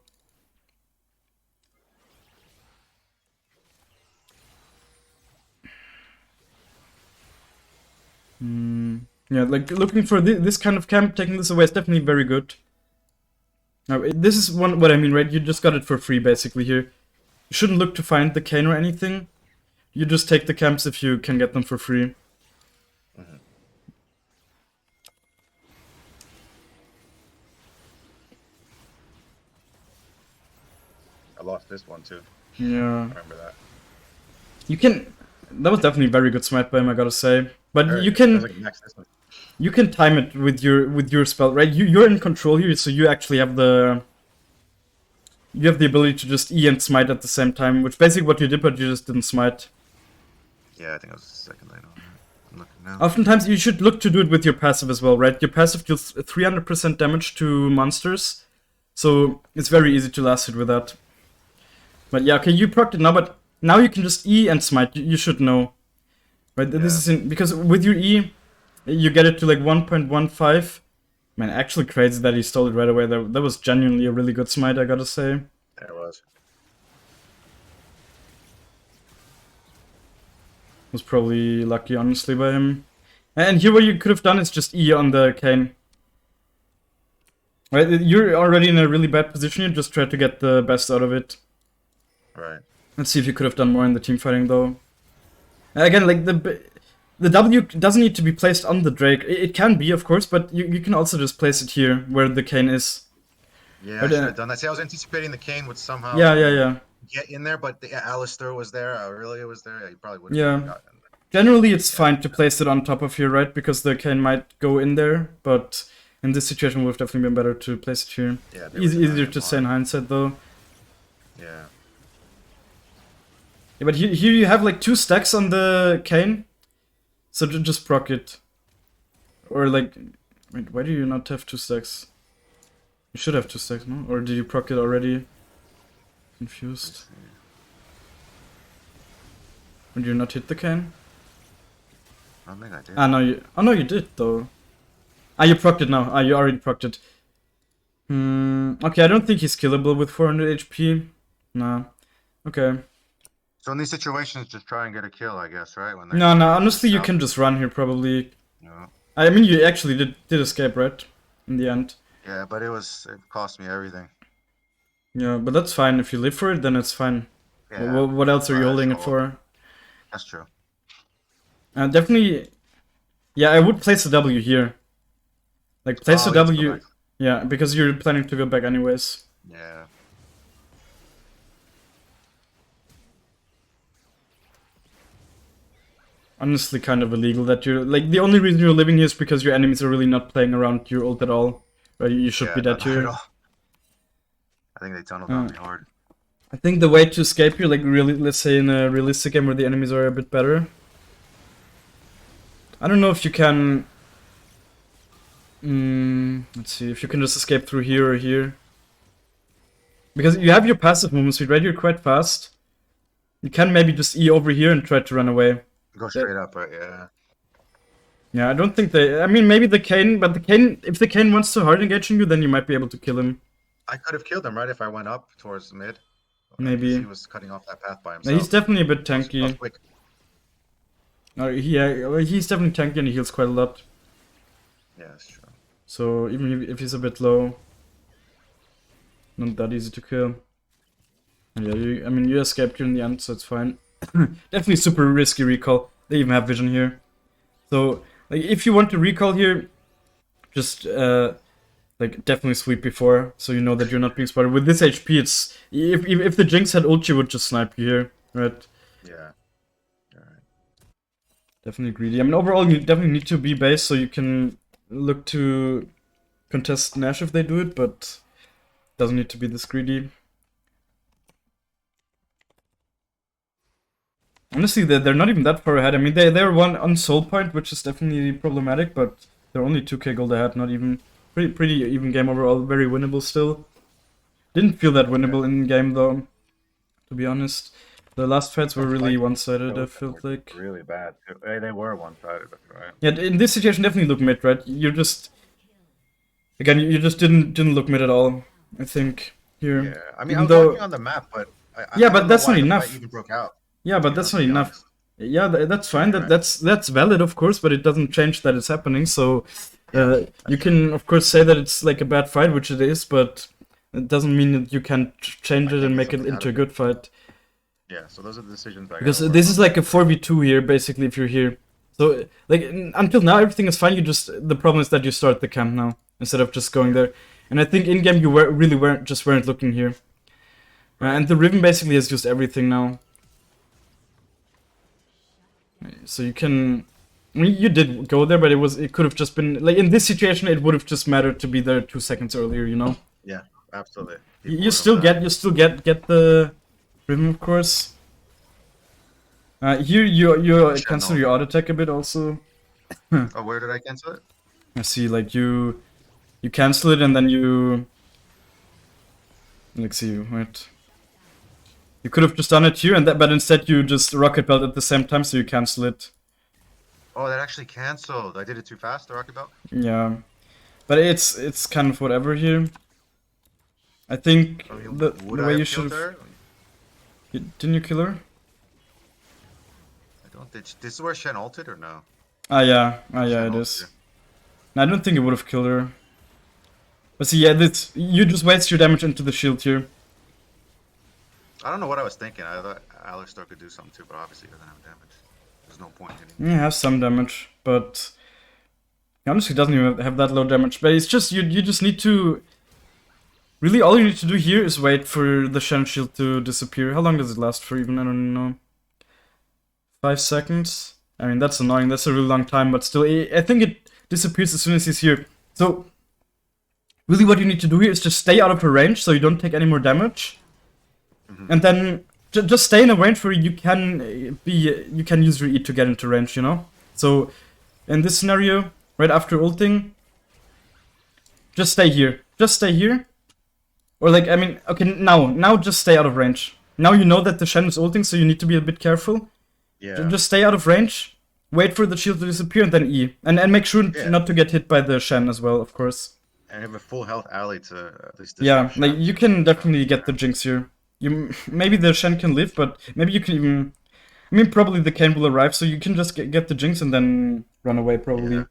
Yeah, like, looking for this kind of camp, taking this away is definitely very good. Now, this is what I mean, right? You just got it for free, basically, here. You shouldn't look to find the cane or anything. You just take the camps if you can get them for free. I lost this one too. Yeah. Remember that. You can... That was definitely very good smite by him, I gotta say. But Alright, you that was can... like next this one. You can time it with your spell, right? You're in control here, so you actually have the... You have the ability to just E and smite at the same time, which basically what you did, but you just didn't smite. Yeah, I think it was the second line on that. I'm looking now. Oftentimes you should look to do it with your passive as well, right? Your passive deals 300% damage to monsters, so it's very easy to last hit with that. But yeah, okay, you procced it now, but now you can just E and smite. You should know, right? Yeah. This is because with your E, you get it to like 1.15. Man, actually crazy that he stole it right away. That was genuinely a really good smite, I gotta say. There it was. Was probably lucky, honestly, by him. And here what you could have done is just E on the cane. Right, you're already in a really bad position, you just try to get the best out of it. Right. Let's see if you could have done more in the team fighting, though. Again, like, the W doesn't need to be placed on the Drake. It can be, of course, but you can also just place it here, where the cane is. Yeah, But, I should have done that. See, I was anticipating the Kane would somehow Yeah. get in there, but the Alistair was there. Aurelia was there. Yeah, he probably would have Yeah. gotten in there. Generally, it's fine to place it on top of here, right? Because the cane might go in there, but in this situation, it would have definitely been better to place it here. Yeah, they were Easier denying to say in mine. hindsight, though. Yeah. Yeah, but here you have like 2 stacks on the cane, so just proc it. Or like, wait, why do you not have 2 stacks? You should have 2 stacks, no? Or did you proc it already? Confused. Or did you not hit the cane? I don't think I did. Ah, no, oh no, you did though. Ah, you procced it now. Ah, you already procced it. Okay, I don't think he's killable with 400 HP. Nah. Okay. So in these situations, just try and get a kill, I guess, right? When No, honestly, you can just run here probably. No. I mean, you actually did escape, right? In the end. Yeah, but it cost me everything. Yeah, but that's fine. If you live for it, then it's fine. Yeah. What else are you Alright, holding it so- for? That's true. Definitely. Yeah, I would place the W here. Like, place the let's go W. back. Yeah, because you're planning to go back anyways. Yeah. Honestly, kind of illegal that you're like the only reason you're living here is because your enemies are really not playing around your ult at all. Right, you should Yeah, be dead not at here. all. I think they tunneled on Uh, me hard. I think the way to escape here, like really, let's say in a realistic game where the enemies are a bit better. I don't know if you can. Let's see if you can just escape through here or here. Because you have your passive movement speed, right? You're quite fast. You can maybe just E over here and try to run away. Go straight up, right? Yeah. Yeah, I don't think they. I mean, maybe the Kane, but the Kane, if the Kane wants to hard engage you, then you might be able to kill him. I could have killed him, right, if I went up towards the mid. Because Maybe. he was cutting off that path by Yeah, he's himself. definitely a bit I was tanky. quick. No, yeah, he's definitely tanky and he heals quite a lot. Yeah, that's true. So even if he's a bit low, not that easy to kill. And yeah, I mean, you escaped here in the end, so it's fine. Definitely super risky recall. They even have vision here. So, like, if you want to recall here, just, like, definitely sweep before, so you know that you're not being spotted. With this HP, it's... If the Jinx had ult, you would just snipe you here, right? Yeah. Alright. Definitely greedy. I mean, overall, you definitely need to be base, so you can look to contest Nash if they do it, but doesn't need to be this greedy. Honestly, they're not even that far ahead. I mean, they're one on soul point, which is definitely problematic, but they're only 2k gold ahead, not even... Pretty even game overall, very winnable still. Didn't feel that winnable in game though, to be honest. The last fights were really one-sided, I felt like. Really bad. They were one-sided, right? Yeah, in this situation definitely look mid, right? You just... Again, you just didn't look mid at all, I think, here. Yeah, I mean, Even I was though... walking on the map, but Yeah, I but don't know that's why not the enough. fight even broke out. Yeah, but You know, that's to not be enough. honest. Yeah, that's fine. Right. That's valid, of course, but it doesn't change that it's happening. So Yeah, you can, of course, say that it's like a bad fight, which it is, but it doesn't mean that you can change it can't and get make it something out into a of good fight. Yeah, so those are the decisions I Because gotta this work is on. like a 4v2 here, basically, if you're here. So, like, until now, everything is fine. The problem is that you start the camp now instead of just going there. And I think in game you really weren't looking here. And the Riven basically has used everything now. So you can... I mean, you did go there, but it could have just been... Like, in this situation, it would have just mattered to be there 2 seconds earlier, you know? Yeah, absolutely. You still get the Riven, of course. Here you cancel your auto attack a bit also. Oh, where did I cancel it? I see, like you cancel it and then you... Let's see, wait. You could have just done it here, and but instead you just rocket belt at the same time, so you cancel it. Oh, that actually canceled. I did it too fast, the rocket belt? Yeah, but it's kind of whatever here. I think I mean, the would way I you have should killed have... her? Didn't you kill her? I don't think... This is where Shen ulted or no? Yeah, Shen it ulted. is. No, I don't think it would have killed her. But see, yeah, you just waste your damage into the shield here. I don't know what I was thinking. I thought Alistar could do something too, but obviously he doesn't have damage. There's no point in Yeah, has some damage, but he honestly doesn't even have that low damage. But it's just you just need to... Really, all you need to do here is wait for the Shen shield to disappear. How long does it last for even? I don't know. 5 seconds? I mean, that's annoying. That's a really long time, but still, I think it disappears as soon as he's here. So, really what you need to do here is just stay out of her range so you don't take any more damage. And then just stay in a range where you can use your E to get into range, you know? So, in this scenario, right after ulting, just stay here. Just stay here. Or like, I mean, okay, now just stay out of range. Now you know that the Shen is ulting, so you need to be a bit careful. Yeah. Just stay out of range, wait for the shield to disappear, and then E. And make sure not to get hit by the Shen as well, of course. And have a full health ally to at least... Yeah, like, you can definitely get the Jinx here. Maybe the Shen can live, but maybe you can even... I mean, probably the Kayn will arrive, so you can just get the Jinx and then run away, probably. Yeah.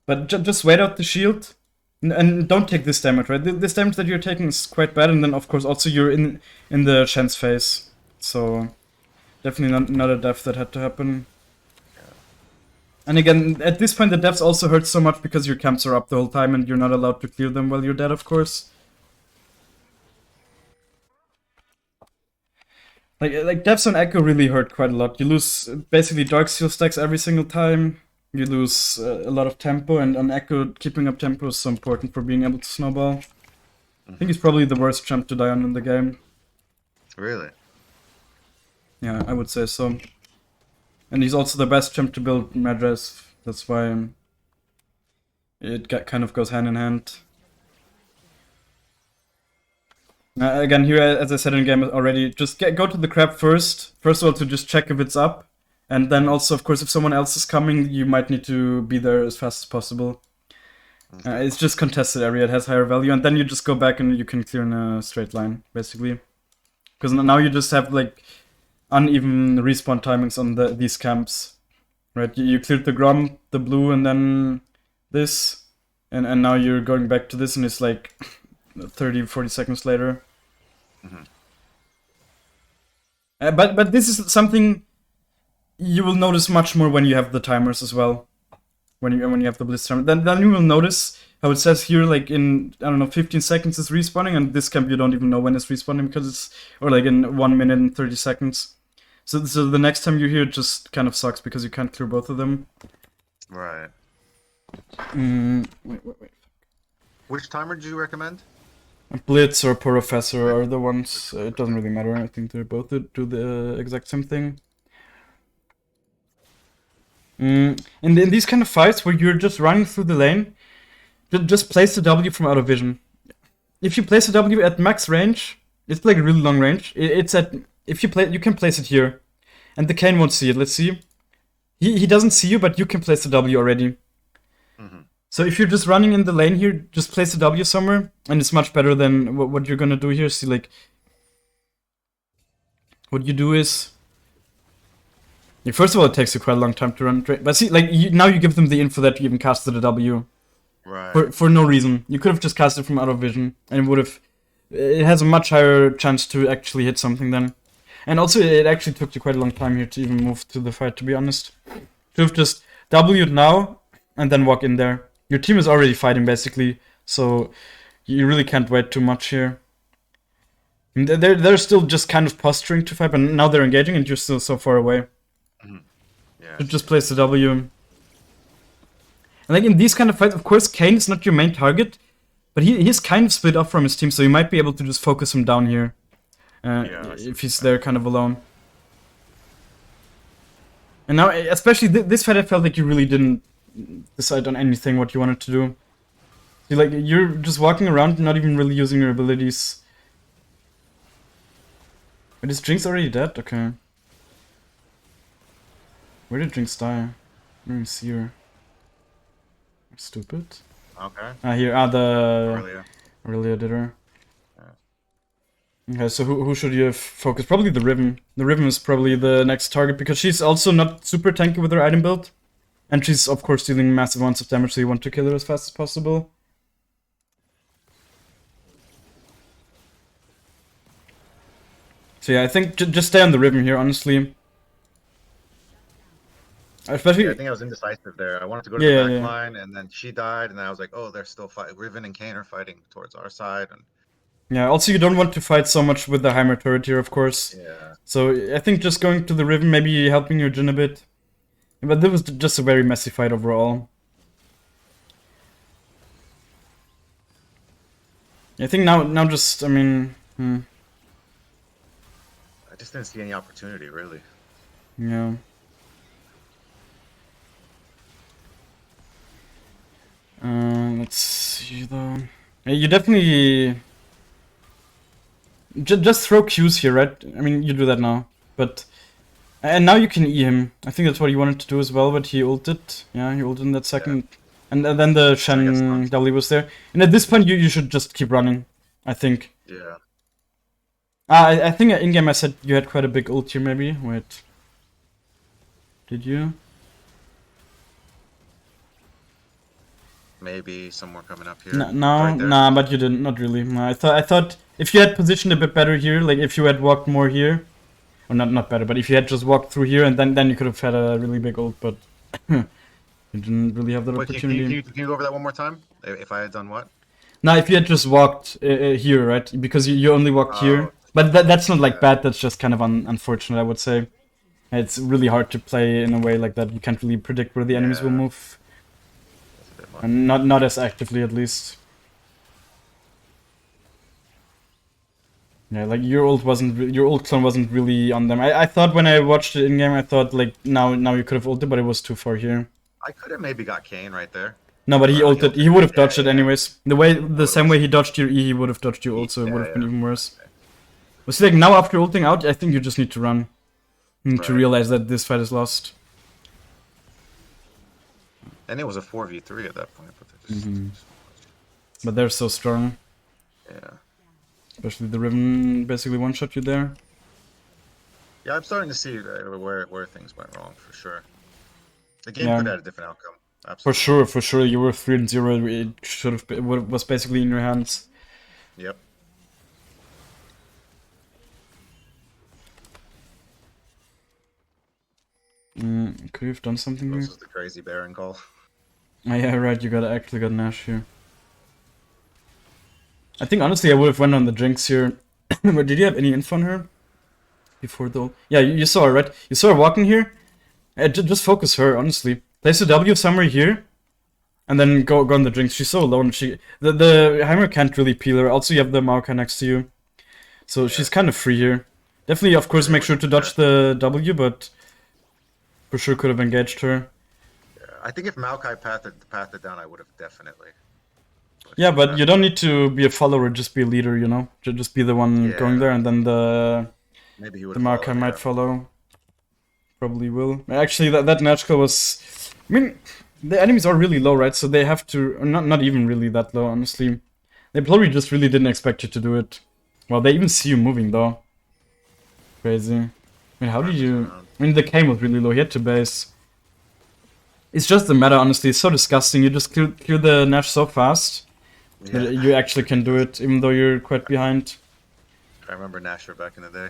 But just wait out the shield, and don't take this damage, right? This damage that you're taking is quite bad, and then, of course, also you're in the Shen's face. So, definitely not a death that had to happen. And again, at this point, the deaths also hurt so much because your camps are up the whole time, and you're not allowed to clear them while you're dead, of course. Like deaths on Ekko really hurt quite a lot. You lose basically Dark Seal stacks every single time. you lose a lot of tempo, and on Ekko, keeping up tempo is so important for being able to snowball. I think he's probably the worst champ to die on in the game. Really? Yeah, I would say so. And he's also the best champ to build Madras. That's why it kind of goes hand in hand. Again, here, as I said in game already, just go to the crab first. First of all, to just check if it's up. And then also, of course, if someone else is coming, you might need to be there as fast as possible. It's just contested area, it has higher value. And then you just go back and you can clear in a straight line, basically. Because now you just have, like, uneven respawn timings on these camps. Right? You cleared the Grom, the blue, and then this. And now you're going back to this, and it's like 30, 40 seconds later. But this is something you will notice much more when you have the timers as well. When you have the blitz timer, then you will notice how it says here, like in, I don't know, 15 seconds is respawning, and this camp you don't even know when it's respawning because it's, or like in 1 minute and 30 seconds. So the next time you hear it just kind of sucks because you can't clear both of them. Right. Wait. Which timer do you recommend? Blitz or Professor are the ones. It doesn't really matter. I think they both do the exact same thing. In these kind of fights where you're just running through the lane, just place the W from out of vision. If you place the W at max range, it's like a really long range. It's at, if you can place it here, and the Kane won't see it. Let's see. He doesn't see you, but you can place the W already. So if you're just running in the lane here, just place the W somewhere, and it's much better than what you're gonna do here. See, like, what you do is, first of all, it takes you quite a long time to run. But see, like, now you give them the info that you even casted a W. Right. For no reason. You could have just cast it from out of vision, and it has a much higher chance to actually hit something then. And also, it actually took you quite a long time here to even move to the fight, to be honest. To have just W'd now, and then walk in there. Your team is already fighting, basically, so you really can't wait too much here. And they're still just kind of posturing to fight, but now they're engaging, and you're still so far away. Yeah. Just place the W. And like in these kind of fights, of course, Kane is not your main target, but he's kind of split up from his team, so you might be able to just focus him down here. If he's there kind of alone. And now, especially this fight, I felt like you really didn't decide on anything what you wanted to do. You're just walking around, not even really using your abilities. Wait, is Jinx already dead? Okay. Where did Jinx die? I don't even see her. Stupid. Okay. Here. The Aurelia did her. Okay, so who should you have focused? Probably the Riven. The Riven is probably the next target because she's also not super tanky with her item build. And she's, of course, dealing massive amounts of damage, so you want to kill her as fast as possible. So yeah, I think just stay on the Riven here, honestly. Especially, I think I was indecisive there. I wanted to go to the back line, and then she died, and then I was like, oh, they're still fighting. Riven and Kane are fighting towards our side. And yeah, also you don't want to fight so much with the Heimer turret here, of course. Yeah. So I think just going to the Riven, maybe helping your Jhin a bit. But this was just a very messy fight overall. I think now just, I mean... I just didn't see any opportunity, really. Yeah. Let's see, though. You definitely... Just throw Qs here, right? I mean, you do that now. But... And now you can E him. I think that's what he wanted to do as well, but he ulted. Yeah, he ulted in that second. Yeah. And then the Shen W was there. And at this point, you should just keep running, I think. Yeah. I think in-game I said you had quite a big ult here, maybe. Wait. Did you? Maybe some more coming up here. Nah, but you didn't. Not really. No, I thought if you had positioned a bit better here, like if you had walked more here, or not better, but if you had just walked through here, and then you could have had a really big ult, but you didn't really have that opportunity. Can you go over that one more time? If I had done what? Now, if you had just walked here, right? Because you only walked here. But that's not like bad, that's just kind of unfortunate, I would say. It's really hard to play in a way like that. You can't really predict where the enemies will Yeah, move, that's a bit much. and not as actively at least. Yeah, like your your old clone wasn't really on them. I thought when I watched it in game, I thought like now you could have ulted, but it was too far here. I could have maybe got Kane right there. No, but he Or, ulted. He would have Yeah, dodged it yeah. anyways. The same way he dodged your E, he would have dodged you also. It would have been Yeah. even worse. But see, like now after ulting out, I think you just need to run. To Right. realize that this fight is lost. And it was a 4v3 at that point, but they just But they're so strong. yeah. Especially the Riven basically one-shot you there. Yeah, I'm starting to see where things went wrong for sure. The game Yeah. could have had a different outcome. For Absolutely. sure. You were 3-0. It should have been, was basically in your hands. Yep. Could you have done something This here? was the crazy Baron call. Oh yeah, right. You gotta actually got Nash here. I think honestly I would have went on the Jinx here. But did you have any info on her before the? Yeah, you saw her, right? You saw her walking here. Just focus her, honestly. Place a W somewhere here, and then go on the Jinx. She's so alone. The Heimer can't really peel her. Also, you have the Maokai next to you, so she's kind of free here. Definitely, of course, make sure to dodge the W, but for sure could have engaged her. Yeah, I think if Maokai pathed it down, I would have definitely. Yeah, but you don't need to be a follower, just be a leader, you know? Just be the one Yeah. going there, and then Maybe he would. the Maokai might follow. Probably will. Actually, that Natchko was... I mean, the enemies are really low, right? So they have to... Or not even really that low, honestly. They probably just really didn't expect you to do it. Well, they even see you moving, though. Crazy. I mean, how did you... I mean, the Kane was really low. He had to base. It's just the meta, honestly. It's so disgusting. You just clear the Nash so fast. Yeah. That you actually can do it, even though you're quite behind. I remember Nasher back in the day.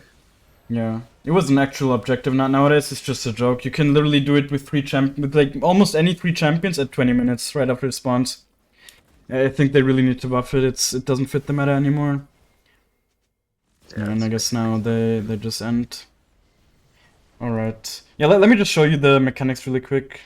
Yeah, it was an actual objective. Nowadays, it's just a joke. You can literally do it with with like almost any 3 champions at 20 minutes right after it spawns. I think they really need to buff it. It doesn't fit the meta anymore. Yeah, and I guess now they just end. All right. Yeah, let me just show you the mechanics really quick.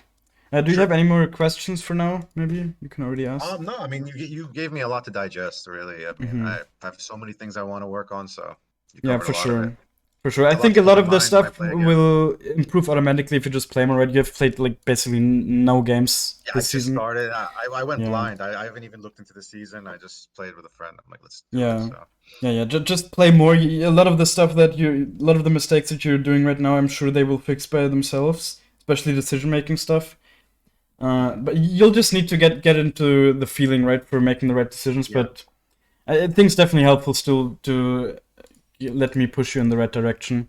Do you have any more questions for now? Maybe you can already ask. No, I mean you gave me a lot to digest, really. I mean, I have so many things I want to work on, so you Yeah, covered for a lot sure. of it. For sure. I lot think to a lot keep of in the mind when I stuff play again. will improve automatically if you just play more, right? You have played like basically no games Yeah, I this just season. started. I went Yeah. blind. I haven't even looked into the season. I just played with a friend. I'm like, let's do Yeah. it. So. Yeah. Just play more. A lot of the stuff a lot of the mistakes that you're doing right now, I'm sure they will fix by themselves, especially decision-making stuff. But you'll just need to get into the feeling, right, for making the right decisions. Yeah. But I think it's definitely helpful still to let me push you in the right direction.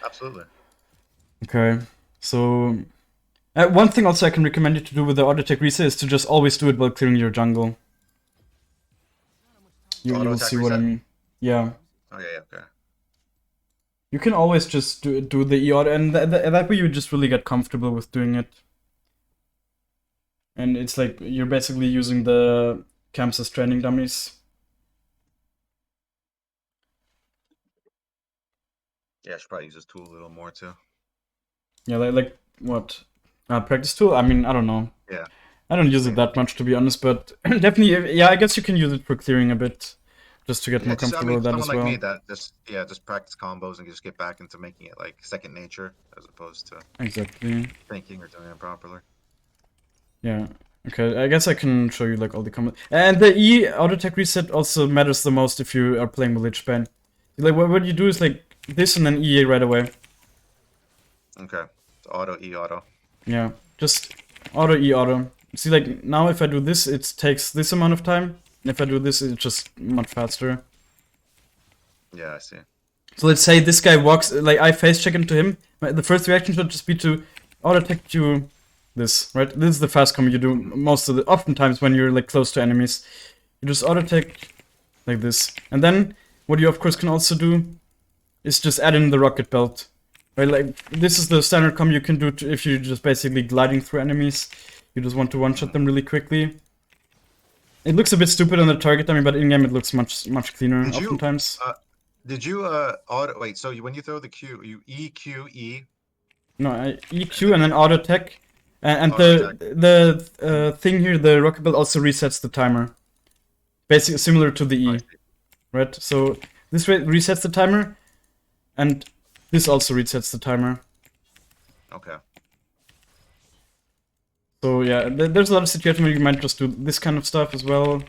Absolutely. Okay, so one thing also I can recommend you to do with the auto attack reset is to just always do it while clearing your jungle. You will see what I mean. Yeah. Oh yeah, okay. You can always just do the E auto, and that way you just really get comfortable with doing it. And it's like you're basically using the camps as training dummies. Yeah, I should probably use this tool a little more too. Yeah, like what? Practice tool? I mean, I don't know. Yeah. I don't use it that much, to be honest, but definitely, yeah, I guess you can use it for clearing a bit, just to get more comfortable with that as well. Someone like me that just practice combos and just get back into making it like second nature as opposed to exactly thinking or doing it properly. Yeah. Okay, I guess I can show you like all the combos. And the E auto attack reset also matters the most if you are playing with Lich Bane. Like what you do is like this and then EA right away. Okay. Auto E auto. Yeah, just auto E auto. See, like now if I do this, it takes this amount of time. And if I do this, it's just much faster. Yeah, I see. So let's say this guy walks, like I face check into him. The first reaction should just be to auto attack you this, right? This is the fast combo you do oftentimes when you're like close to enemies. You just auto attack like this. And then what you of course can also do is just add in the rocket belt. Right, like this is the standard combo you can do if you're just basically gliding through enemies. You just want to one-shot them really quickly. It looks a bit stupid on the target dummy, but in-game it looks much cleaner oftentimes. Did you auto wait, so when you throw the Q, you EQE No, EQ and then auto attack. And Auto the thing here, the rocket belt also resets the timer. Basically similar to the I E, see. right? So this resets the timer, and this also resets the timer. Okay. So yeah, there's a lot of situations where you might just do this kind of stuff as well.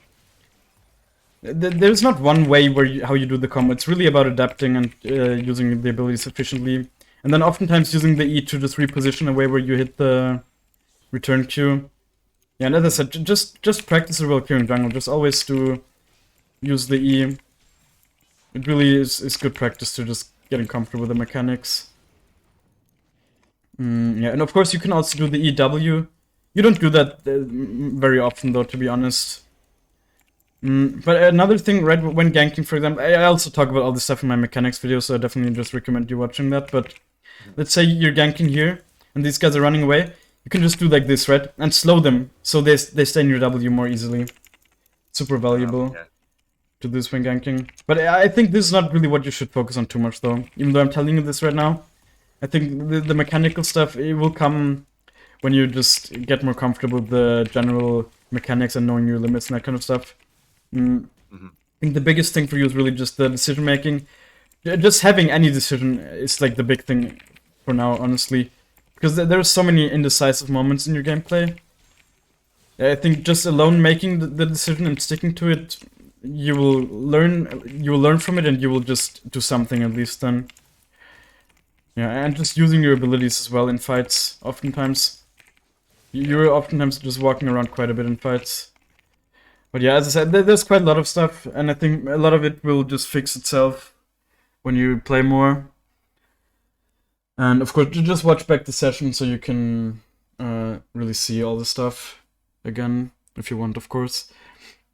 There's not one way how you do the combo. It's really about adapting and using the abilities efficiently. And then oftentimes using the E to just reposition a way where you hit the return Q. Yeah, and as I said, just practice it while clearing jungle. Just always use the E. It really is good practice to just getting comfortable with the mechanics. Yeah, and of course you can also do the EW. You don't do that very often though, to be honest. But another thing, right, when ganking, for example, I also talk about all this stuff in my mechanics video, so I definitely just recommend you watching that. But let's say you're ganking here, and these guys are running away. You can just do like this, right? And slow them, so they stay in your W more easily. Super valuable Yeah. to do this when ganking. But I think this is not really what you should focus on too much, though. Even though I'm telling you this right now. I think the mechanical stuff, it will come when you just get more comfortable with the general mechanics and knowing your limits and that kind of stuff. I think the biggest thing for you is really just the decision making. Just having any decision is like the big thing for now, honestly. Because there are so many indecisive moments in your gameplay. I think just alone making the decision and sticking to it, you will learn from it and you will just do something at least then. Yeah, and just using your abilities as well in fights, oftentimes. You're oftentimes just walking around quite a bit in fights. But yeah, as I said, there's quite a lot of stuff, and I think a lot of it will just fix itself when you play more. And of course, just watch back the session so you can really see all the stuff again, if you want, of course.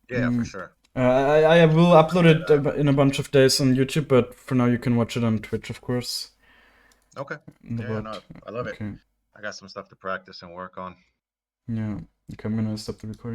Yeah, for sure. I will upload it in a bunch of days on YouTube, but for now you can watch it on Twitch, of course. Okay. In the Yeah, bot. no, I love it. Okay. I got some stuff to practice and work on. Yeah. Okay, I'm gonna stop the recording.